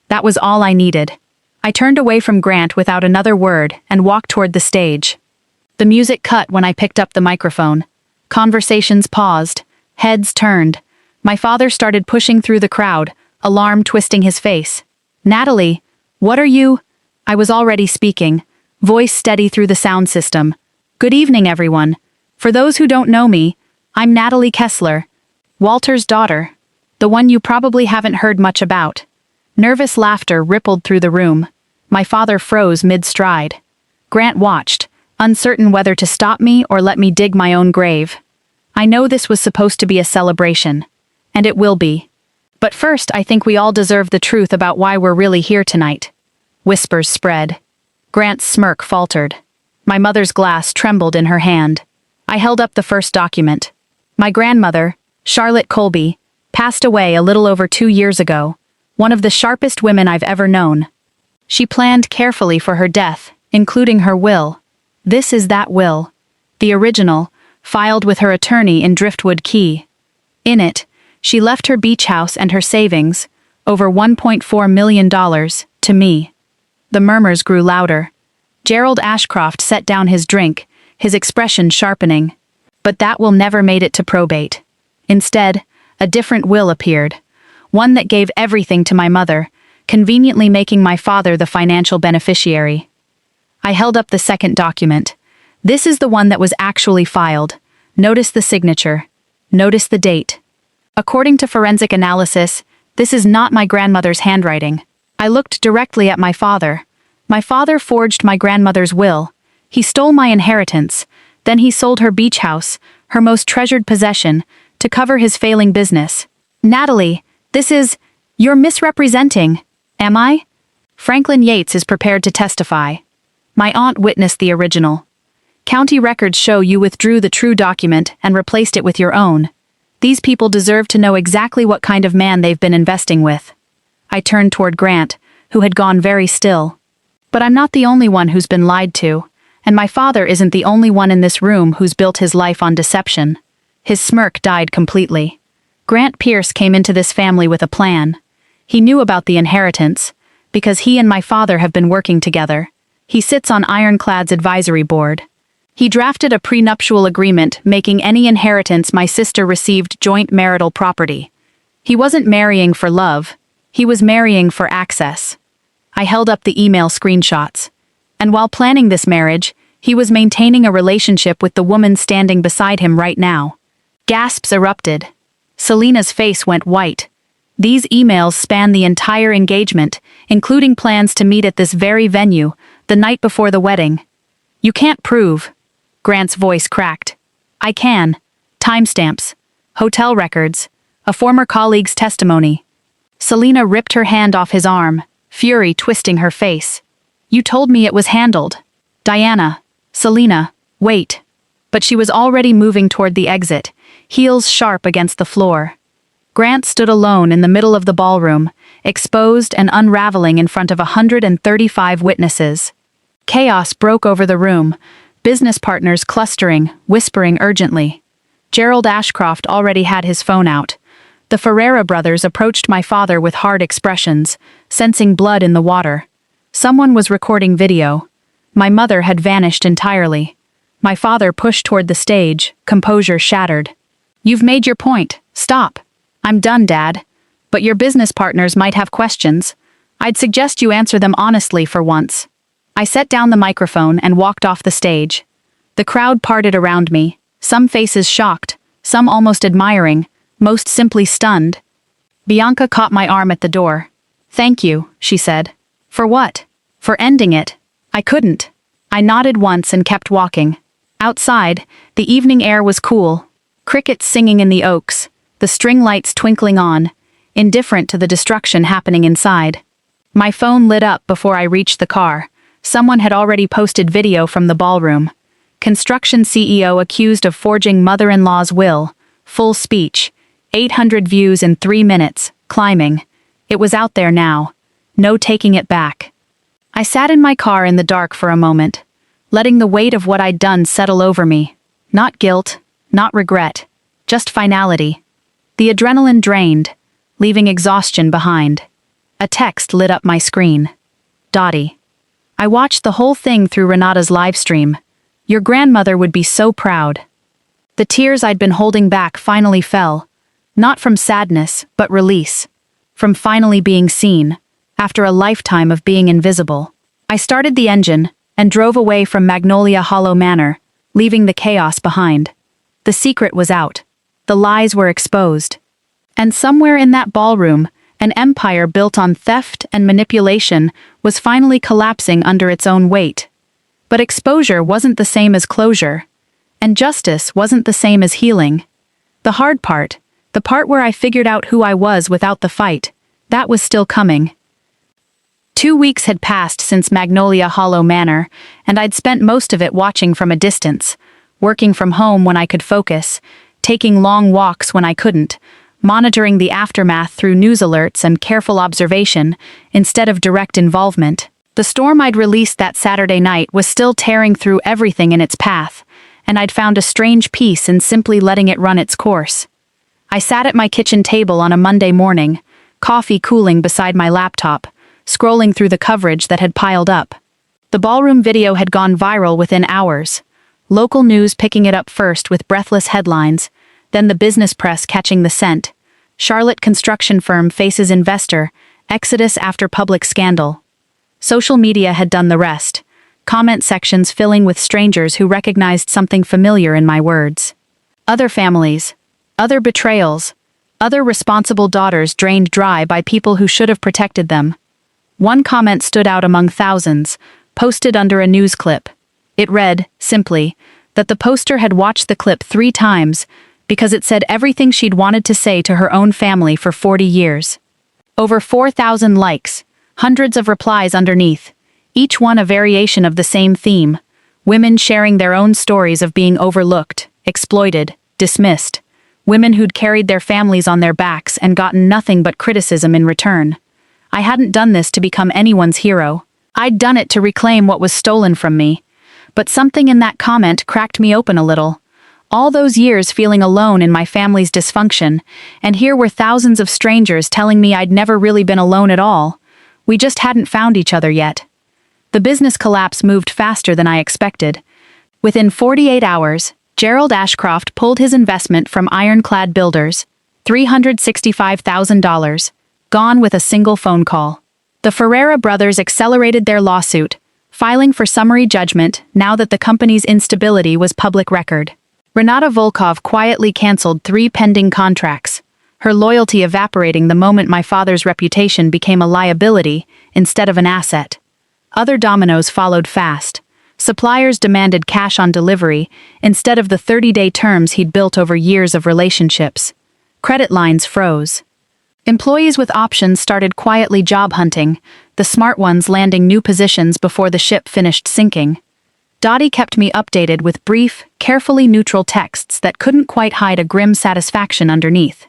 S1: That was all I needed. I turned away from Grant without another word and walked toward the stage. The music cut when I picked up the microphone. Conversations paused. Heads turned. My father started pushing through the crowd, alarm twisting his face. "Natalie, what are you—" I was already speaking, voice steady through the sound system. "Good evening, everyone. For those who don't know me, I'm Natalie Kessler, Walter's daughter, the one you probably haven't heard much about." Nervous laughter rippled through the room. My father froze mid-stride. Grant watched, uncertain whether to stop me or let me dig my own grave. I know this was supposed to be a celebration, and it will be. But first, I think we all deserve the truth about why we're really here tonight. Whispers spread. Grant's smirk faltered. My mother's glass trembled in her hand. I held up the first document. My grandmother, Charlotte Colby, passed away a little over 2 years ago, one of the sharpest women I've ever known. She planned carefully for her death, including her will. This is that will. The original, filed with her attorney in Driftwood Key. In it, she left her beach house and her savings, over $1.4 million, to me. The murmurs grew louder. Gerald Ashcroft set down his drink, his expression sharpening. But that will never made it to probate. Instead, a different will appeared, one that gave everything to my mother, conveniently making my father the financial beneficiary. I held up the second document. This is the one that was actually filed. Notice the signature. Notice the date. According to forensic analysis, this is not my grandmother's handwriting. I looked directly at my father. My father forged my grandmother's will. He stole my inheritance. Then he sold her beach house, her most treasured possession, to cover his failing business. "Natalie, you're misrepresenting." "Am I?" Franklin Yates is prepared to testify. My aunt witnessed the original. "County records show you withdrew the true document and replaced it with your own. These people deserve to know exactly what kind of man they've been investing with." I turned toward Grant, who had gone very still. But I'm not the only one who's been lied to, and my father isn't the only one in this room who's built his life on deception. His smirk died completely. Grant Pierce came into this family with a plan. He knew about the inheritance, because he and my father have been working together. He sits on Ironclad's advisory board. He drafted a prenuptial agreement making any inheritance my sister received joint marital property. He wasn't marrying for love. He was marrying for access. I held up the email screenshots. And while planning this marriage, he was maintaining a relationship with the woman standing beside him right now. Gasps erupted. Selena's face went white. These emails span the entire engagement, including plans to meet at this very venue, the night before the wedding. "You can't prove." Grant's voice cracked. "I can. Timestamps. Hotel records. A former colleague's testimony." Selena ripped her hand off his arm, fury twisting her face. "You told me it was handled." "Diana, Selena, wait." But she was already moving toward the exit, heels sharp against the floor. Grant stood alone in the middle of the ballroom, exposed and unraveling in front of 135 witnesses. Chaos broke over the room, business partners clustering, whispering urgently. Gerald Ashcroft already had his phone out. The Ferreira brothers approached my father with hard expressions, sensing blood in the water. Someone was recording video. My mother had vanished entirely. My father pushed toward the stage, composure shattered. "You've made your point. Stop." "I'm done, Dad. But your business partners might have questions. I'd suggest you answer them honestly for once." I set down the microphone and walked off the stage. The crowd parted around me, some faces shocked, some almost admiring, most simply stunned. Bianca caught my arm at the door. "Thank you," she said. "For what?" "For ending it." I couldn't. I nodded once and kept walking. Outside, the evening air was cool. Crickets singing in the oaks, the string lights twinkling on, indifferent to the destruction happening inside. My phone lit up before I reached the car. Someone had already posted video from the ballroom. Construction CEO accused of forging mother-in-law's will. Full speech. 800 views in 3 minutes, climbing. It was out there now. No taking it back. I sat in my car in the dark for a moment, letting the weight of what I'd done settle over me. Not guilt, not regret, just finality. The adrenaline drained, leaving exhaustion behind. A text lit up my screen. "Dottie." I watched the whole thing through Renata's livestream. "Your grandmother would be so proud." The tears I'd been holding back finally fell. Not from sadness, but release. From finally being seen, after a lifetime of being invisible. I started the engine and drove away from Magnolia Hollow Manor, leaving the chaos behind. The secret was out. The lies were exposed. And somewhere in that ballroom, an empire built on theft and manipulation was finally collapsing under its own weight. But exposure wasn't the same as closure. And justice wasn't the same as healing. The hard part, the part where I figured out who I was without the fight, that was still coming. 2 weeks had passed since Magnolia Hollow Manor, and I'd spent most of it watching from a distance, working from home when I could focus, taking long walks when I couldn't, monitoring the aftermath through news alerts and careful observation instead of direct involvement. The storm I'd released that Saturday night was still tearing through everything in its path, and I'd found a strange peace in simply letting it run its course. I sat at my kitchen table on a Monday morning, coffee cooling beside my laptop, scrolling through the coverage that had piled up. The ballroom video had gone viral within hours, local news picking it up first with breathless headlines, then the business press catching the scent. Charlotte construction firm faces investor, exodus after public scandal. Social media had done the rest, comment sections filling with strangers who recognized something familiar in my words. Other families, other betrayals, other responsible daughters drained dry by people who should have protected them. One comment stood out among thousands, posted under a news clip. It read, simply, that the poster had watched the clip 3 times because it said everything she'd wanted to say to her own family for 40 years. Over 4,000 likes, hundreds of replies underneath, each one a variation of the same theme, women sharing their own stories of being overlooked, exploited, dismissed, women who'd carried their families on their backs and gotten nothing but criticism in return. I hadn't done this to become anyone's hero. I'd done it to reclaim what was stolen from me. But something in that comment cracked me open a little. All those years feeling alone in my family's dysfunction, and here were thousands of strangers telling me I'd never really been alone at all. We just hadn't found each other yet. The business collapse moved faster than I expected. Within 48 hours, Gerald Ashcroft pulled his investment from Ironclad Builders, $365,000, gone with a single phone call. The Ferreira brothers accelerated their lawsuit, filing for summary judgment now that the company's instability was public record. Renata Volkov quietly canceled 3 pending contracts, her loyalty evaporating the moment my father's reputation became a liability instead of an asset. Other dominoes followed fast. Suppliers demanded cash on delivery instead of the 30-day terms he'd built over years of relationships. Credit lines froze. Employees with options started quietly job hunting, the smart ones landing new positions before the ship finished sinking. Dottie kept me updated with brief, carefully neutral texts that couldn't quite hide a grim satisfaction underneath.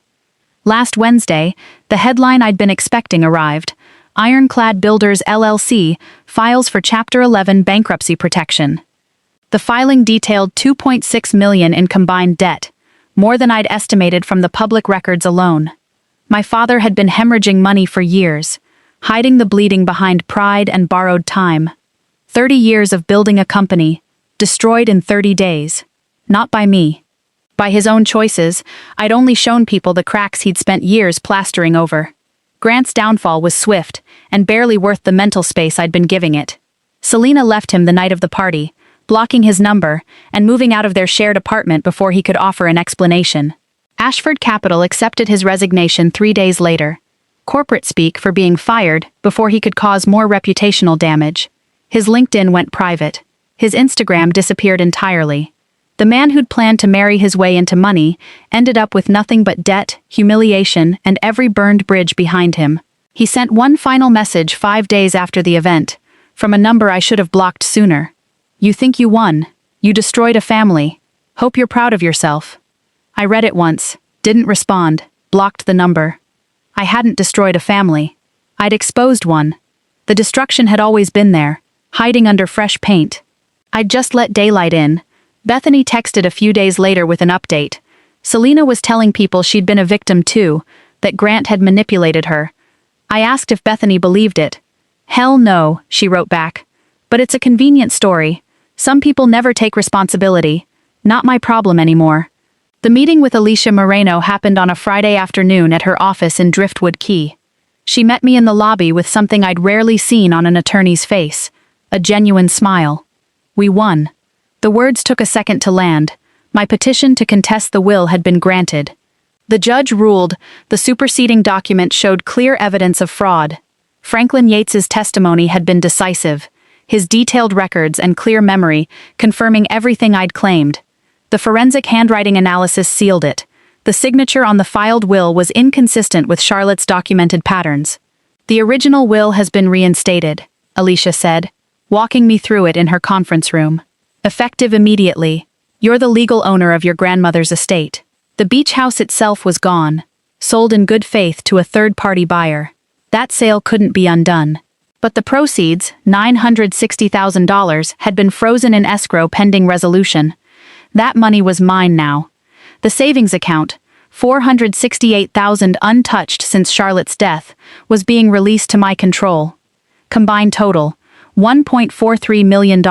S1: Last Wednesday, the headline I'd been expecting arrived. Ironclad Builders LLC files for Chapter 11 bankruptcy protection. The filing detailed $2.6 million in combined debt, more than I'd estimated from the public records alone. My father had been hemorrhaging money for years, hiding the bleeding behind pride and borrowed time. 30 years of building a company, destroyed in 30 days. Not by me. By his own choices, I'd only shown people the cracks he'd spent years plastering over. Grant's downfall was swift, and barely worth the mental space I'd been giving it. Selena left him the night of the party, blocking his number, and moving out of their shared apartment before he could offer an explanation. Ashford Capital accepted his resignation 3 days later. Corporate speak for being fired before he could cause more reputational damage. His LinkedIn went private. His Instagram disappeared entirely. The man who'd planned to marry his way into money ended up with nothing but debt, humiliation, and every burned bridge behind him. He sent one final message 5 days after the event, from a number I should have blocked sooner. "You think you won. You destroyed a family. Hope you're proud of yourself." I read it once, didn't respond, blocked the number. I hadn't destroyed a family. I'd exposed one. The destruction had always been there, hiding under fresh paint. I'd just let daylight in. Bethany texted a few days later with an update. Selena was telling people she'd been a victim too, that Grant had manipulated her. I asked if Bethany believed it. "Hell no," she wrote back. "But it's a convenient story. Some people never take responsibility. Not my problem anymore." The meeting with Alicia Moreno happened on a Friday afternoon at her office in Driftwood Key. She met me in the lobby with something I'd rarely seen on an attorney's face, a genuine smile. We won. The words took a second to land. My petition to contest the will had been granted. The judge ruled the superseding document showed clear evidence of fraud. Franklin Yates's testimony had been decisive, his detailed records and clear memory confirming everything I'd claimed. The forensic handwriting analysis sealed it. The signature on the filed will was inconsistent with Charlotte's documented patterns. "The original will has been reinstated," Alicia said, walking me through it in her conference room. "Effective immediately. You're the legal owner of your grandmother's estate. The beach house itself was gone, sold in good faith to a third-party buyer. That sale couldn't be undone. But the proceeds, $960,000, had been frozen in escrow pending resolution. That money was mine now. The savings account, $468,000 untouched since Charlotte's death, was being released to my control. Combined total, $1.43 million.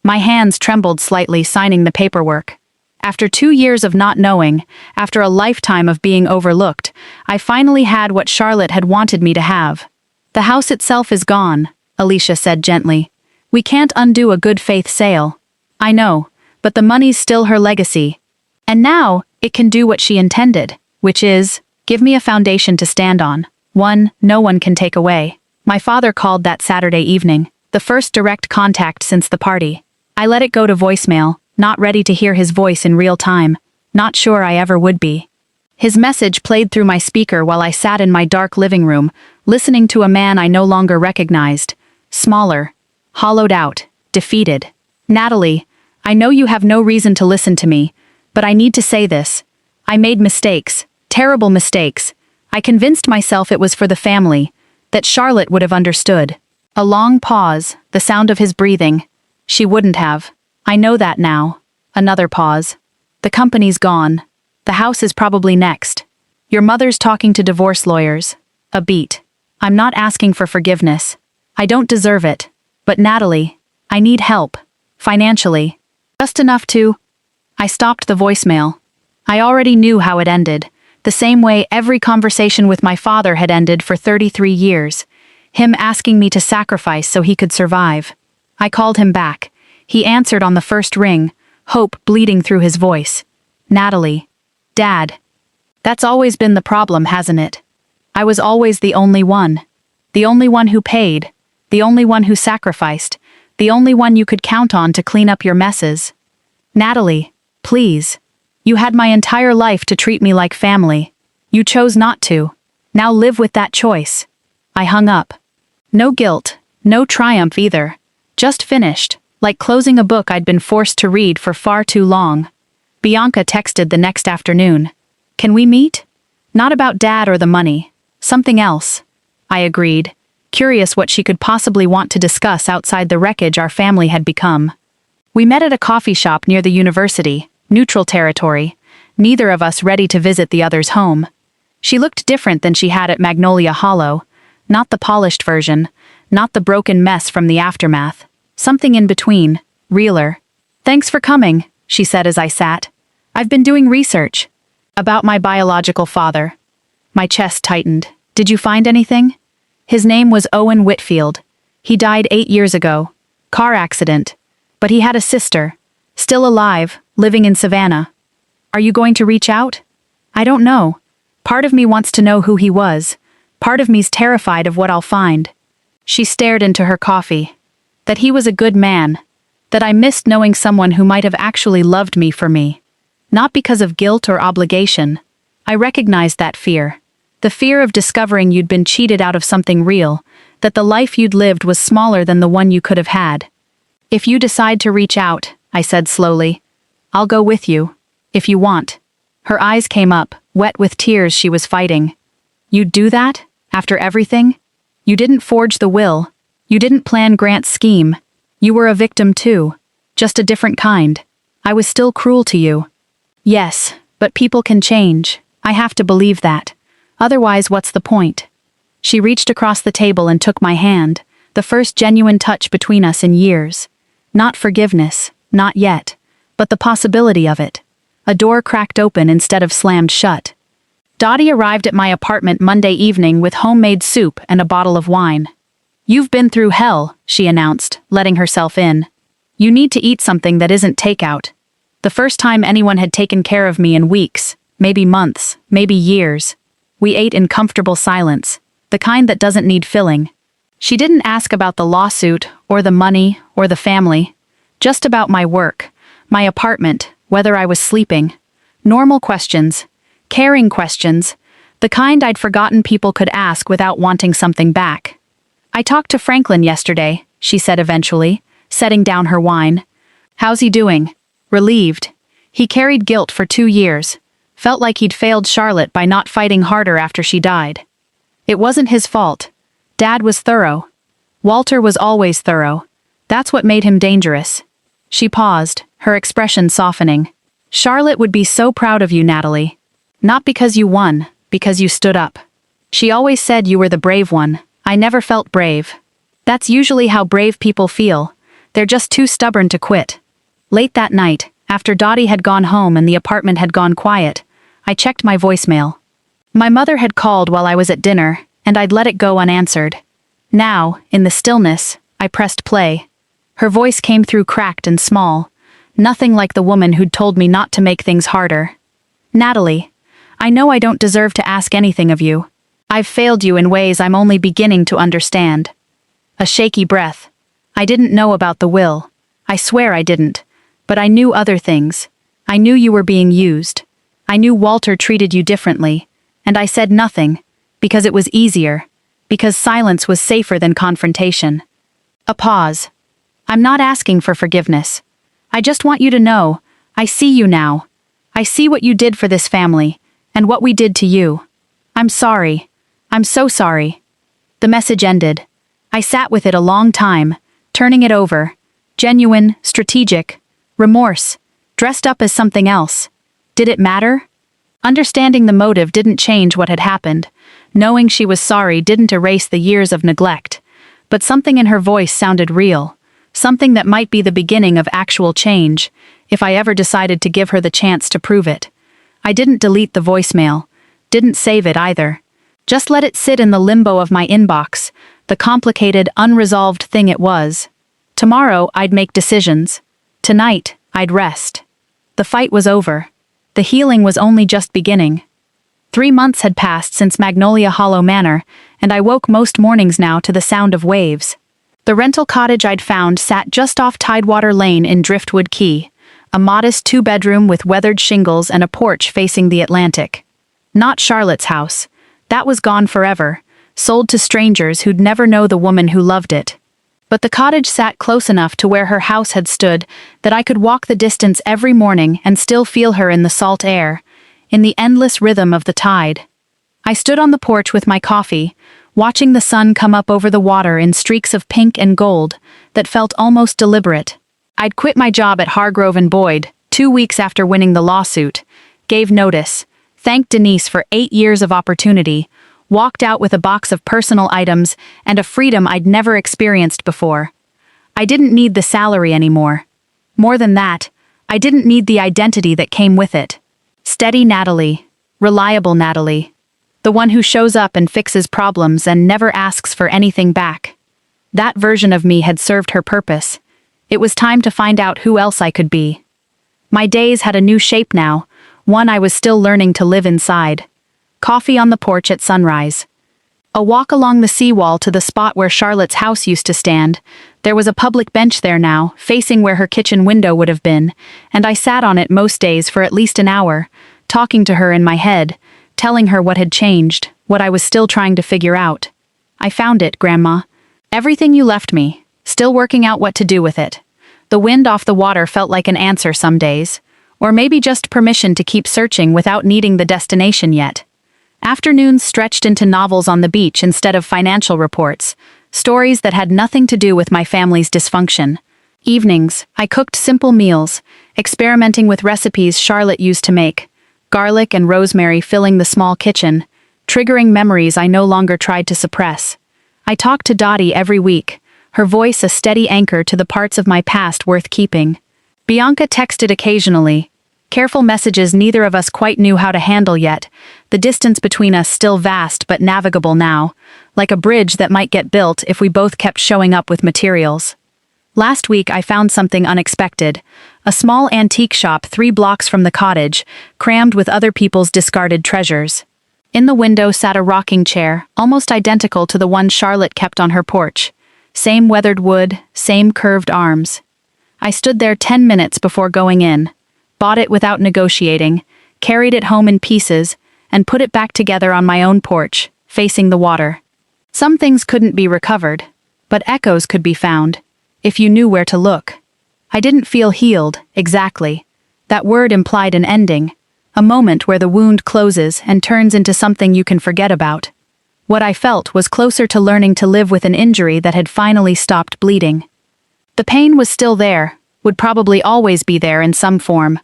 S1: My hands trembled slightly signing the paperwork. After 2 years of not knowing, after a lifetime of being overlooked, I finally had what Charlotte had wanted me to have. "The house itself is gone," Alicia said gently. "We can't undo a good faith sale." "I know, but the money's still her legacy. And now, it can do what she intended, which is, give me a foundation to stand on. One no one can take away." My father called that Saturday evening, the first direct contact since the party. I let it go to voicemail, not ready to hear his voice in real time, not sure I ever would be. His message played through my speaker while I sat in my dark living room, listening to a man I no longer recognized. Smaller, hollowed out, defeated. "Natalie, I know you have no reason to listen to me, but I need to say this. I made mistakes, terrible mistakes. I convinced myself it was for the family, that Charlotte would have understood." A long pause, the sound of his breathing. "She wouldn't have. I know that now." Another pause. "The company's gone. The house is probably next. Your mother's talking to divorce lawyers." A beat. "I'm not asking for forgiveness. I don't deserve it. But Natalie, I need help. Financially. Just enough to—" I stopped the voicemail. I already knew how it ended, the same way every conversation with my father had ended for 33 years. Him asking me to sacrifice so he could survive. I called him back. He answered on the first ring, hope bleeding through his voice. "Natalie. Dad. That's always been the problem, hasn't it? I was always the only one. The only one who paid. The only one who sacrificed. The only one you could count on to clean up your messes. Natalie, please. You had my entire life to treat me like family. You chose not to. Now live with that choice. I hung up. No guilt, no triumph either. Just finished, like closing a book I'd been forced to read for far too long. Bianca texted the next afternoon. Can we meet? Not about Dad or the money. Something else. I agreed, curious what she could possibly want to discuss outside the wreckage our family had become. We met at a coffee shop near the university, neutral territory, neither of us ready to visit the other's home. She looked different than she had at Magnolia Hollow, not the polished version, not the broken mess from the aftermath, something in between, realer. Thanks for coming, she said as I sat. I've been doing research. About my biological father. My chest tightened. Did you find anything? His name was Owen Whitfield. He died 8 years ago. Car accident. But he had a sister. Still alive, living in Savannah. Are you going to reach out? I don't know. Part of me wants to know who he was. Part of me's terrified of what I'll find. She stared into her coffee. That he was a good man. That I missed knowing someone who might have actually loved me for me. Not because of guilt or obligation. I recognized that fear. The fear of discovering you'd been cheated out of something real, that the life you'd lived was smaller than the one you could have had. If you decide to reach out, I said slowly, I'll go with you, if you want. Her eyes came up, wet with tears she was fighting. You'd do that? After everything? You didn't forge the will. You didn't plan Grant's scheme. You were a victim too. Just a different kind. I was still cruel to you. Yes, but people can change. I have to believe that. Otherwise, what's the point? She reached across the table and took my hand, the first genuine touch between us in years. Not forgiveness, not yet, but the possibility of it. A door cracked open instead of slammed shut. Dottie arrived at my apartment Monday evening with homemade soup and a bottle of wine. You've been through hell, she announced, letting herself in. You need to eat something that isn't takeout. The first time anyone had taken care of me in weeks, maybe months, maybe years. We ate in comfortable silence, the kind that doesn't need filling. She didn't ask about the lawsuit, or the money, or the family. Just about my work, my apartment, whether I was sleeping. Normal questions. Caring questions. The kind I'd forgotten people could ask without wanting something back. I talked to Franklin yesterday, she said eventually, setting down her wine. How's he doing? Relieved. He carried guilt for 2 years. Felt like he'd failed Charlotte by not fighting harder after she died. It wasn't his fault. Dad was thorough. Walter was always thorough. That's what made him dangerous. She paused, her expression softening. Charlotte would be so proud of you, Natalie. Not because you won, because you stood up. She always said you were the brave one. I never felt brave. That's usually how brave people feel. They're just too stubborn to quit. Late that night, after Dottie had gone home and the apartment had gone quiet, I checked my voicemail. My mother had called while I was at dinner, and I'd let it go unanswered. Now, in the stillness, I pressed play. Her voice came through cracked and small, nothing like the woman who'd told me not to make things harder. Natalie, I know I don't deserve to ask anything of you. I've failed you in ways I'm only beginning to understand. A shaky breath. I didn't know about the will. I swear I didn't. But I knew other things. I knew you were being used. I knew Walter treated you differently. And I said nothing, because it was easier, because silence was safer than confrontation. A pause. I'm not asking for forgiveness. I just want you to know, I see you now. I see what you did for this family, and what we did to you. I'm sorry. I'm so sorry. The message ended. I sat with it a long time, turning it over. Genuine, strategic. Remorse, dressed up as something else. Did it matter? Understanding the motive didn't change what had happened. Knowing she was sorry didn't erase the years of neglect. But something in her voice sounded real. Something that might be the beginning of actual change, if I ever decided to give her the chance to prove it. I didn't delete the voicemail. Didn't save it either. Just let it sit in the limbo of my inbox, the complicated, unresolved thing it was. Tomorrow, I'd make decisions. Tonight, I'd rest. The fight was over. The healing was only just beginning. 3 months had passed since Magnolia Hollow Manor, and I woke most mornings now to the sound of waves. The rental cottage I'd found sat just off Tidewater Lane in Driftwood Key, a modest 2-bedroom with weathered shingles and a porch facing the Atlantic. Not Charlotte's house. That was gone forever, sold to strangers who'd never know the woman who loved it. But the cottage sat close enough to where her house had stood that I could walk the distance every morning and still feel her in the salt air, in the endless rhythm of the tide. I stood on the porch with my coffee, watching the sun come up over the water in streaks of pink and gold that felt almost deliberate. I'd quit my job at Hargrove and Boyd 2 weeks after winning the lawsuit, gave notice, thanked Denise for 8 years of opportunity, walked out with a box of personal items and a freedom I'd never experienced before. I didn't need the salary anymore. More than that, I didn't need the identity that came with it. Steady Natalie, reliable Natalie, the one who shows up and fixes problems and never asks for anything back. That version of me had served her purpose. It was time to find out who else I could be. My days had a new shape now, one I was still learning to live inside. Coffee on the porch at sunrise. A walk along the seawall to the spot where Charlotte's house used to stand. There was a public bench there now, facing where her kitchen window would have been, and I sat on it most days for at least an hour, talking to her in my head, telling her what had changed, what I was still trying to figure out. I found it, Grandma. Everything you left me, still working out what to do with it. The wind off the water felt like an answer some days, or maybe just permission to keep searching without needing the destination yet. Afternoons stretched into novels on the beach instead of financial reports, stories that had nothing to do with my family's dysfunction. Evenings, I cooked simple meals, experimenting with recipes Charlotte used to make, garlic and rosemary filling the small kitchen, triggering memories I no longer tried to suppress. I talked to Dottie every week, her voice a steady anchor to the parts of my past worth keeping. Bianca texted occasionally, careful messages neither of us quite knew how to handle yet, the distance between us still vast but navigable now, like a bridge that might get built if we both kept showing up with materials. Last week I found something unexpected, a small antique shop 3 blocks from the cottage, crammed with other people's discarded treasures. In the window sat a rocking chair, almost identical to the one Charlotte kept on her porch. Same weathered wood, same curved arms. I stood there 10 minutes before going in, bought it without negotiating, carried it home in pieces, and put it back together on my own porch, facing the water. Some things couldn't be recovered, but echoes could be found, if you knew where to look. I didn't feel healed, exactly. That word implied an ending, a moment where the wound closes and turns into something you can forget about. What I felt was closer to learning to live with an injury that had finally stopped bleeding. The pain was still there, would probably always be there in some form.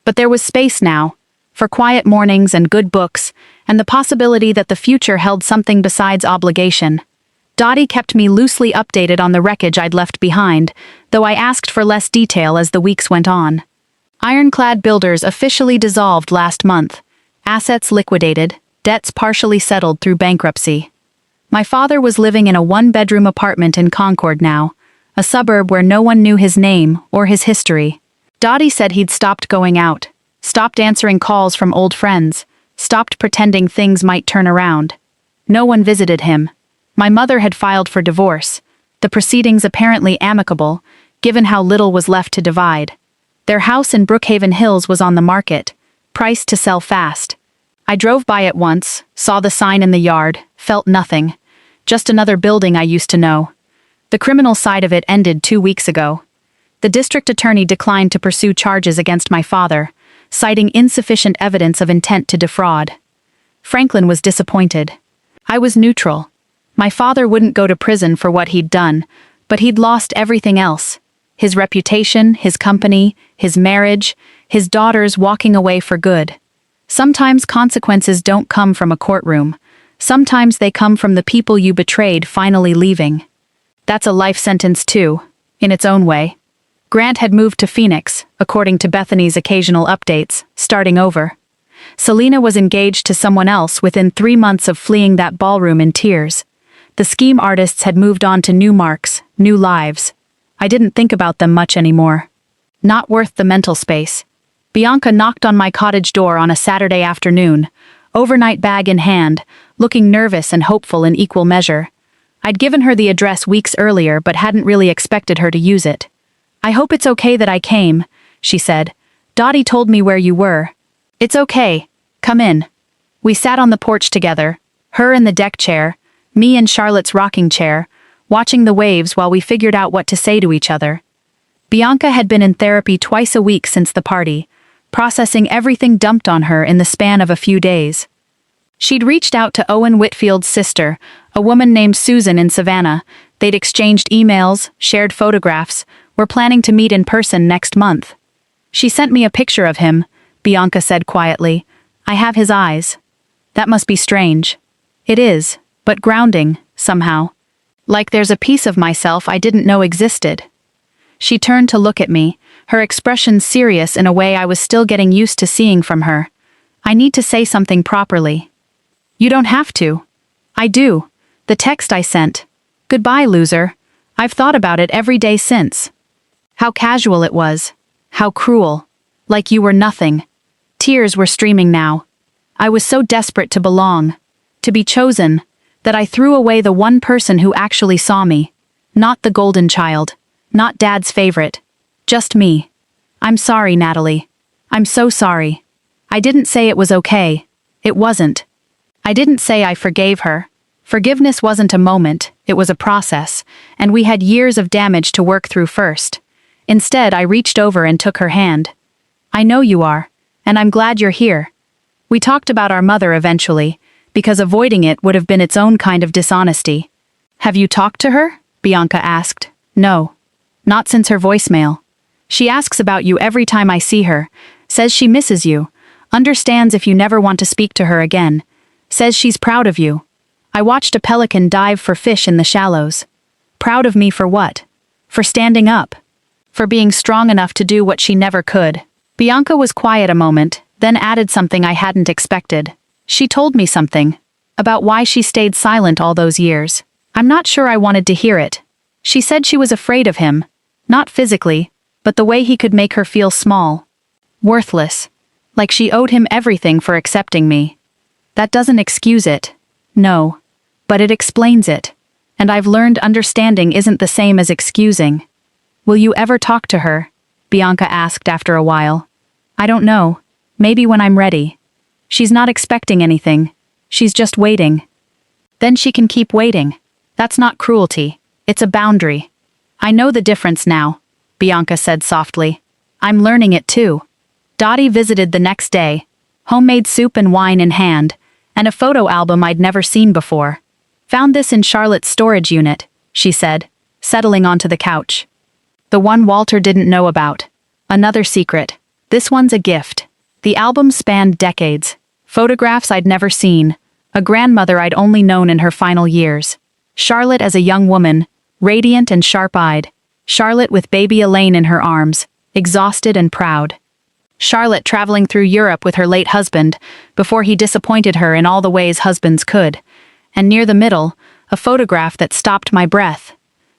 S1: But there was space now, for quiet mornings and good books, and the possibility that the future held something besides obligation. Dottie kept me loosely updated on the wreckage I'd left behind, though I asked for less detail as the weeks went on. Ironclad Builders officially dissolved last month, assets liquidated, debts partially settled through bankruptcy. My father was living in a 1-bedroom apartment in Concord now, a suburb where no one knew his name or his history. Dottie said he'd stopped going out, stopped answering calls from old friends, stopped pretending things might turn around. No one visited him. My mother had filed for divorce, the proceedings apparently amicable, given how little was left to divide. Their house in Brookhaven Hills was on the market, priced to sell fast. I drove by it once, saw the sign in the yard, felt nothing. Just another building I used to know. The criminal side of it ended 2 weeks ago. The district attorney declined to pursue charges against my father, citing insufficient evidence of intent to defraud. Franklin was disappointed. I was neutral. My father wouldn't go to prison for what he'd done, but he'd lost everything else. His reputation, his company, his marriage, his daughters walking away for good. Sometimes consequences don't come from a courtroom. Sometimes they come from the people you betrayed finally leaving. That's a life sentence too, in its own way. Grant had moved to Phoenix, according to Bethany's occasional updates, starting over. Selena was engaged to someone else within 3 months of fleeing that ballroom in tears. The scheme artists had moved on to new marks, new lives. I didn't think about them much anymore. Not worth the mental space. Bianca knocked on my cottage door on a Saturday afternoon, overnight bag in hand, looking nervous and hopeful in equal measure. I'd given her the address weeks earlier but hadn't really expected her to use it. "I hope it's okay that I came," she said. "Dottie told me where you were." "It's okay. Come in." We sat on the porch together, Her in the deck chair, me in Charlotte's rocking chair, watching the waves while we figured out what to say to each other. Bianca had been in therapy twice a week since the party, processing everything dumped on her in the span of a few days. She'd reached out to Owen Whitfield's sister, a woman named Susan in Savannah. They'd exchanged emails, shared photographs, were planning to meet in person next month. She sent me a picture of him, Bianca said quietly. I have his eyes. That must be strange. It is, but grounding, somehow. Like there's a piece of myself I didn't know existed. She turned to look at me, her expression serious in a way I was still getting used to seeing from her. I need to say something properly. You don't have to. I do. The text I sent. Goodbye, loser. I've thought about it every day since. How casual it was. How cruel. Like you were nothing. Tears were streaming now. I was so desperate to belong, to be chosen, that I threw away the one person who actually saw me. Not the golden child. Not Dad's favorite. Just me. I'm sorry, Natalie. I'm so sorry. I didn't say it was okay. It wasn't. I didn't say I forgave her. Forgiveness wasn't a moment, it was a process, and we had years of damage to work through first. Instead, I reached over and took her hand. I know you are, and I'm glad you're here. We talked about our mother eventually, because avoiding it would have been its own kind of dishonesty. Have you talked to her? Bianca asked. No. Not since her voicemail. She asks about you every time I see her, says she misses you, understands if you never want to speak to her again, says she's proud of you. I watched a pelican dive for fish in the shallows. Proud of me for what? For standing up. For being strong enough to do what she never could. Bianca was quiet a moment, then added something I hadn't expected. She told me something. About why she stayed silent all those years. I'm not sure I wanted to hear it. She said she was afraid of him. Not physically, but the way he could make her feel small. Worthless. Like she owed him everything for accepting me. That doesn't excuse it. No. But it explains it. And I've learned understanding isn't the same as excusing. Will you ever talk to her? Bianca asked after a while. I don't know. Maybe when I'm ready. She's not expecting anything. She's just waiting. Then she can keep waiting. That's not cruelty. It's a boundary. I know the difference now, Bianca said softly. I'm learning it too. Dottie visited the next day, homemade soup and wine in hand, and a photo album I'd never seen before. Found this in Charlotte's storage unit, she said, settling onto the couch. The one Walter didn't know about. Another secret. This one's a gift. The album spanned decades. Photographs I'd never seen. A grandmother I'd only known in her final years. Charlotte as a young woman, radiant and sharp-eyed. Charlotte with baby Elaine in her arms, exhausted and proud. Charlotte traveling through Europe with her late husband, before he disappointed her in all the ways husbands could. And near the middle, a photograph that stopped my breath.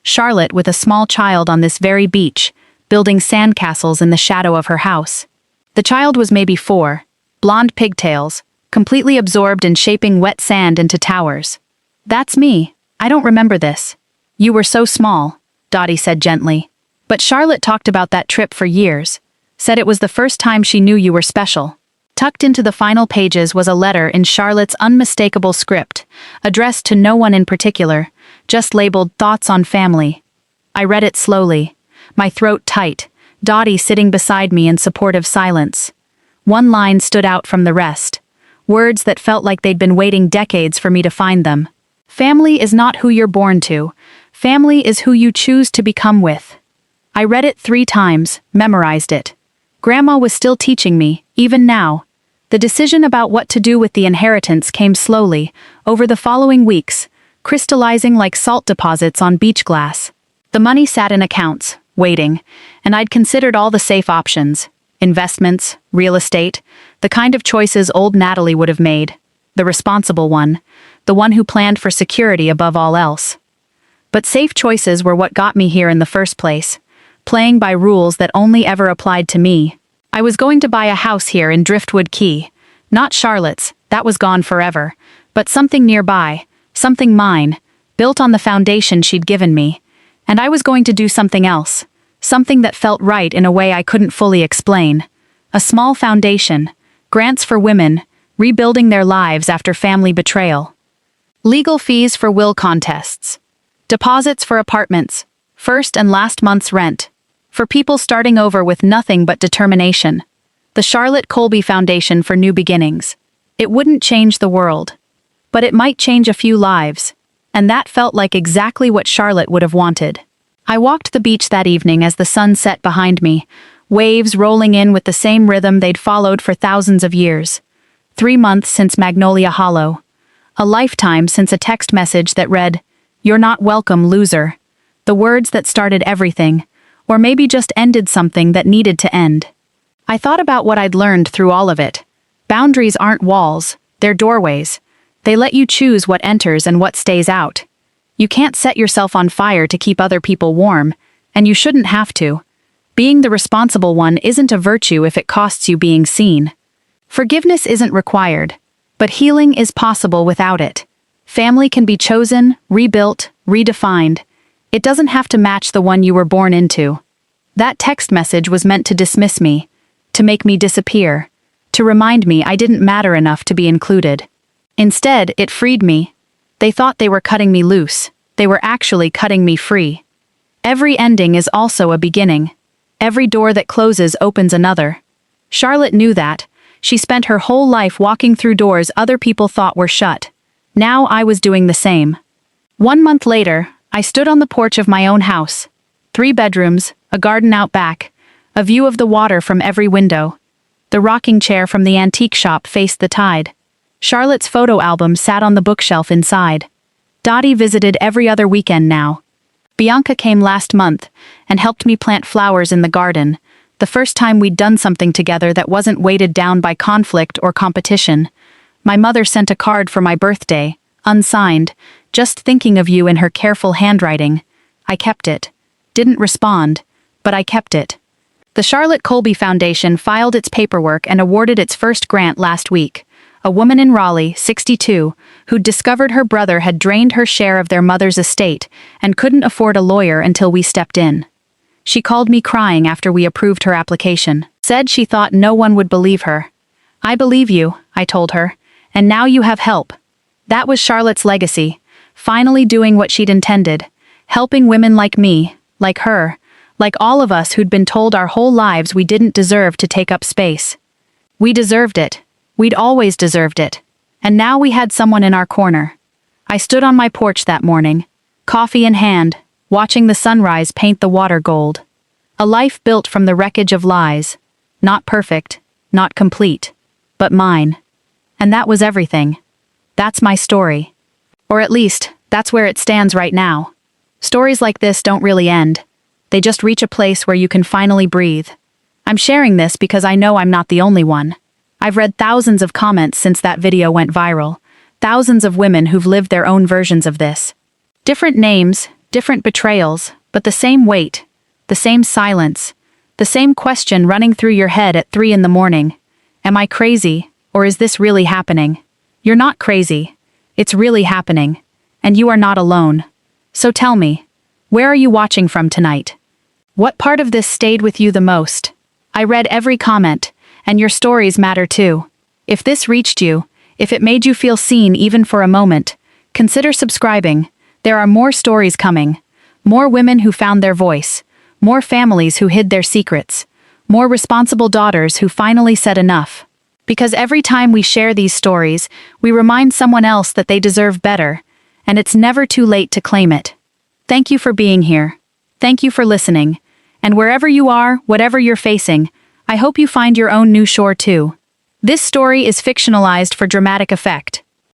S1: Charlotte with a small child on this very beach, building sandcastles in the shadow of her house. The child was maybe 4, blonde pigtails, completely absorbed in shaping wet sand into towers. That's me. I don't remember this. You were so small, Dottie said gently. But Charlotte talked about that trip for years. Said it was the first time she knew you were special. Tucked into the final pages was a letter in Charlotte's unmistakable script, addressed to no one in particular, just labeled Thoughts on Family. I read it slowly, my throat tight, Dottie sitting beside me in supportive silence. One line stood out from the rest. Words that felt like they'd been waiting decades for me to find them. Family is not who you're born to. Family is who you choose to become with. I read it 3 times, memorized it. Grandma was still teaching me, even now. The decision about what to do with the inheritance came slowly, over the following weeks, crystallizing like salt deposits on beach glass. The money sat in accounts, waiting, and I'd considered all the safe options. Investments, real estate, the kind of choices old Natalie would have made. The responsible one, the one who planned for security above all else. But safe choices were what got me here in the first place, playing by rules that only ever applied to me. I was going to buy a house here in Driftwood Key. Not Charlotte's, that was gone forever, but something nearby, something mine, built on the foundation she'd given me. And I was going to do something else, something that felt right in a way I couldn't fully explain. A small foundation, grants for women, rebuilding their lives after family betrayal. Legal fees for will contests. Deposits for apartments. First and last month's rent. For people starting over with nothing but determination. The Charlotte Colby Foundation for New Beginnings. It wouldn't change the world. But it might change a few lives. And that felt like exactly what Charlotte would have wanted. I walked the beach that evening as the sun set behind me, waves rolling in with the same rhythm they'd followed for thousands of years. 3 months since Magnolia Hollow. A lifetime since a text message that read, "You're not welcome, loser." The words that started everything, or maybe just ended something that needed to end. I thought about what I'd learned through all of it. Boundaries aren't walls, they're doorways. They let you choose what enters and what stays out. You can't set yourself on fire to keep other people warm, and you shouldn't have to. Being the responsible one isn't a virtue if it costs you being seen. Forgiveness isn't required, but healing is possible without it. Family can be chosen, rebuilt, redefined. It doesn't have to match the one you were born into. That text message was meant to dismiss me, to make me disappear, to remind me I didn't matter enough to be included. Instead, it freed me. They thought they were cutting me loose. They were actually cutting me free. Every ending is also a beginning. Every door that closes opens another. Charlotte knew that. She spent her whole life walking through doors other people thought were shut. Now I was doing the same. 1 month later, I stood on the porch of my own house. 3 bedrooms, a garden out back, a view of the water from every window. The rocking chair from the antique shop faced the tide. Charlotte's photo album sat on the bookshelf inside. Dottie visited every other weekend now. Bianca came last month and helped me plant flowers in the garden, the first time we'd done something together that wasn't weighted down by conflict or competition. My mother sent a card for my birthday, unsigned, just thinking of you in her careful handwriting. I kept it. Didn't respond, but I kept it. The Charlotte Colby Foundation filed its paperwork and awarded its first grant last week. A woman in Raleigh, 62, who'd discovered her brother had drained her share of their mother's estate and couldn't afford a lawyer until we stepped in. She called me crying after we approved her application, said she thought no one would believe her. "I believe you," I told her, "and now you have help." That was Charlotte's legacy, finally doing what she'd intended, helping women like me, like her, like all of us who'd been told our whole lives we didn't deserve to take up space. We deserved it. We'd always deserved it. And now we had someone in our corner. I stood on my porch that morning, coffee in hand, watching the sunrise paint the water gold. A life built from the wreckage of lies. Not perfect, not complete, but mine. And that was everything. That's my story. Or at least, that's where it stands right now. Stories like this don't really end. They just reach a place where you can finally breathe. I'm sharing this because I know I'm not the only one. I've read thousands of comments since that video went viral. Thousands of women who've lived their own versions of this. Different names, different betrayals, but the same weight, the same silence, the same question running through your head at 3 in the morning. Am I crazy, or is this really happening? You're not crazy. It's really happening. And you are not alone. So tell me, where are you watching from tonight? What part of this stayed with you the most? I read every comment. And your stories matter too. If this reached you, if it made you feel seen even for a moment, consider subscribing. There are more stories coming. More women who found their voice. More families who hid their secrets. More responsible daughters who finally said enough. Because every time we share these stories, we remind someone else that they deserve better, and it's never too late to claim it. Thank you for being here. Thank you for listening. And wherever you are, whatever you're facing, I hope you find your own new shore too. This story is fictionalized for dramatic effect.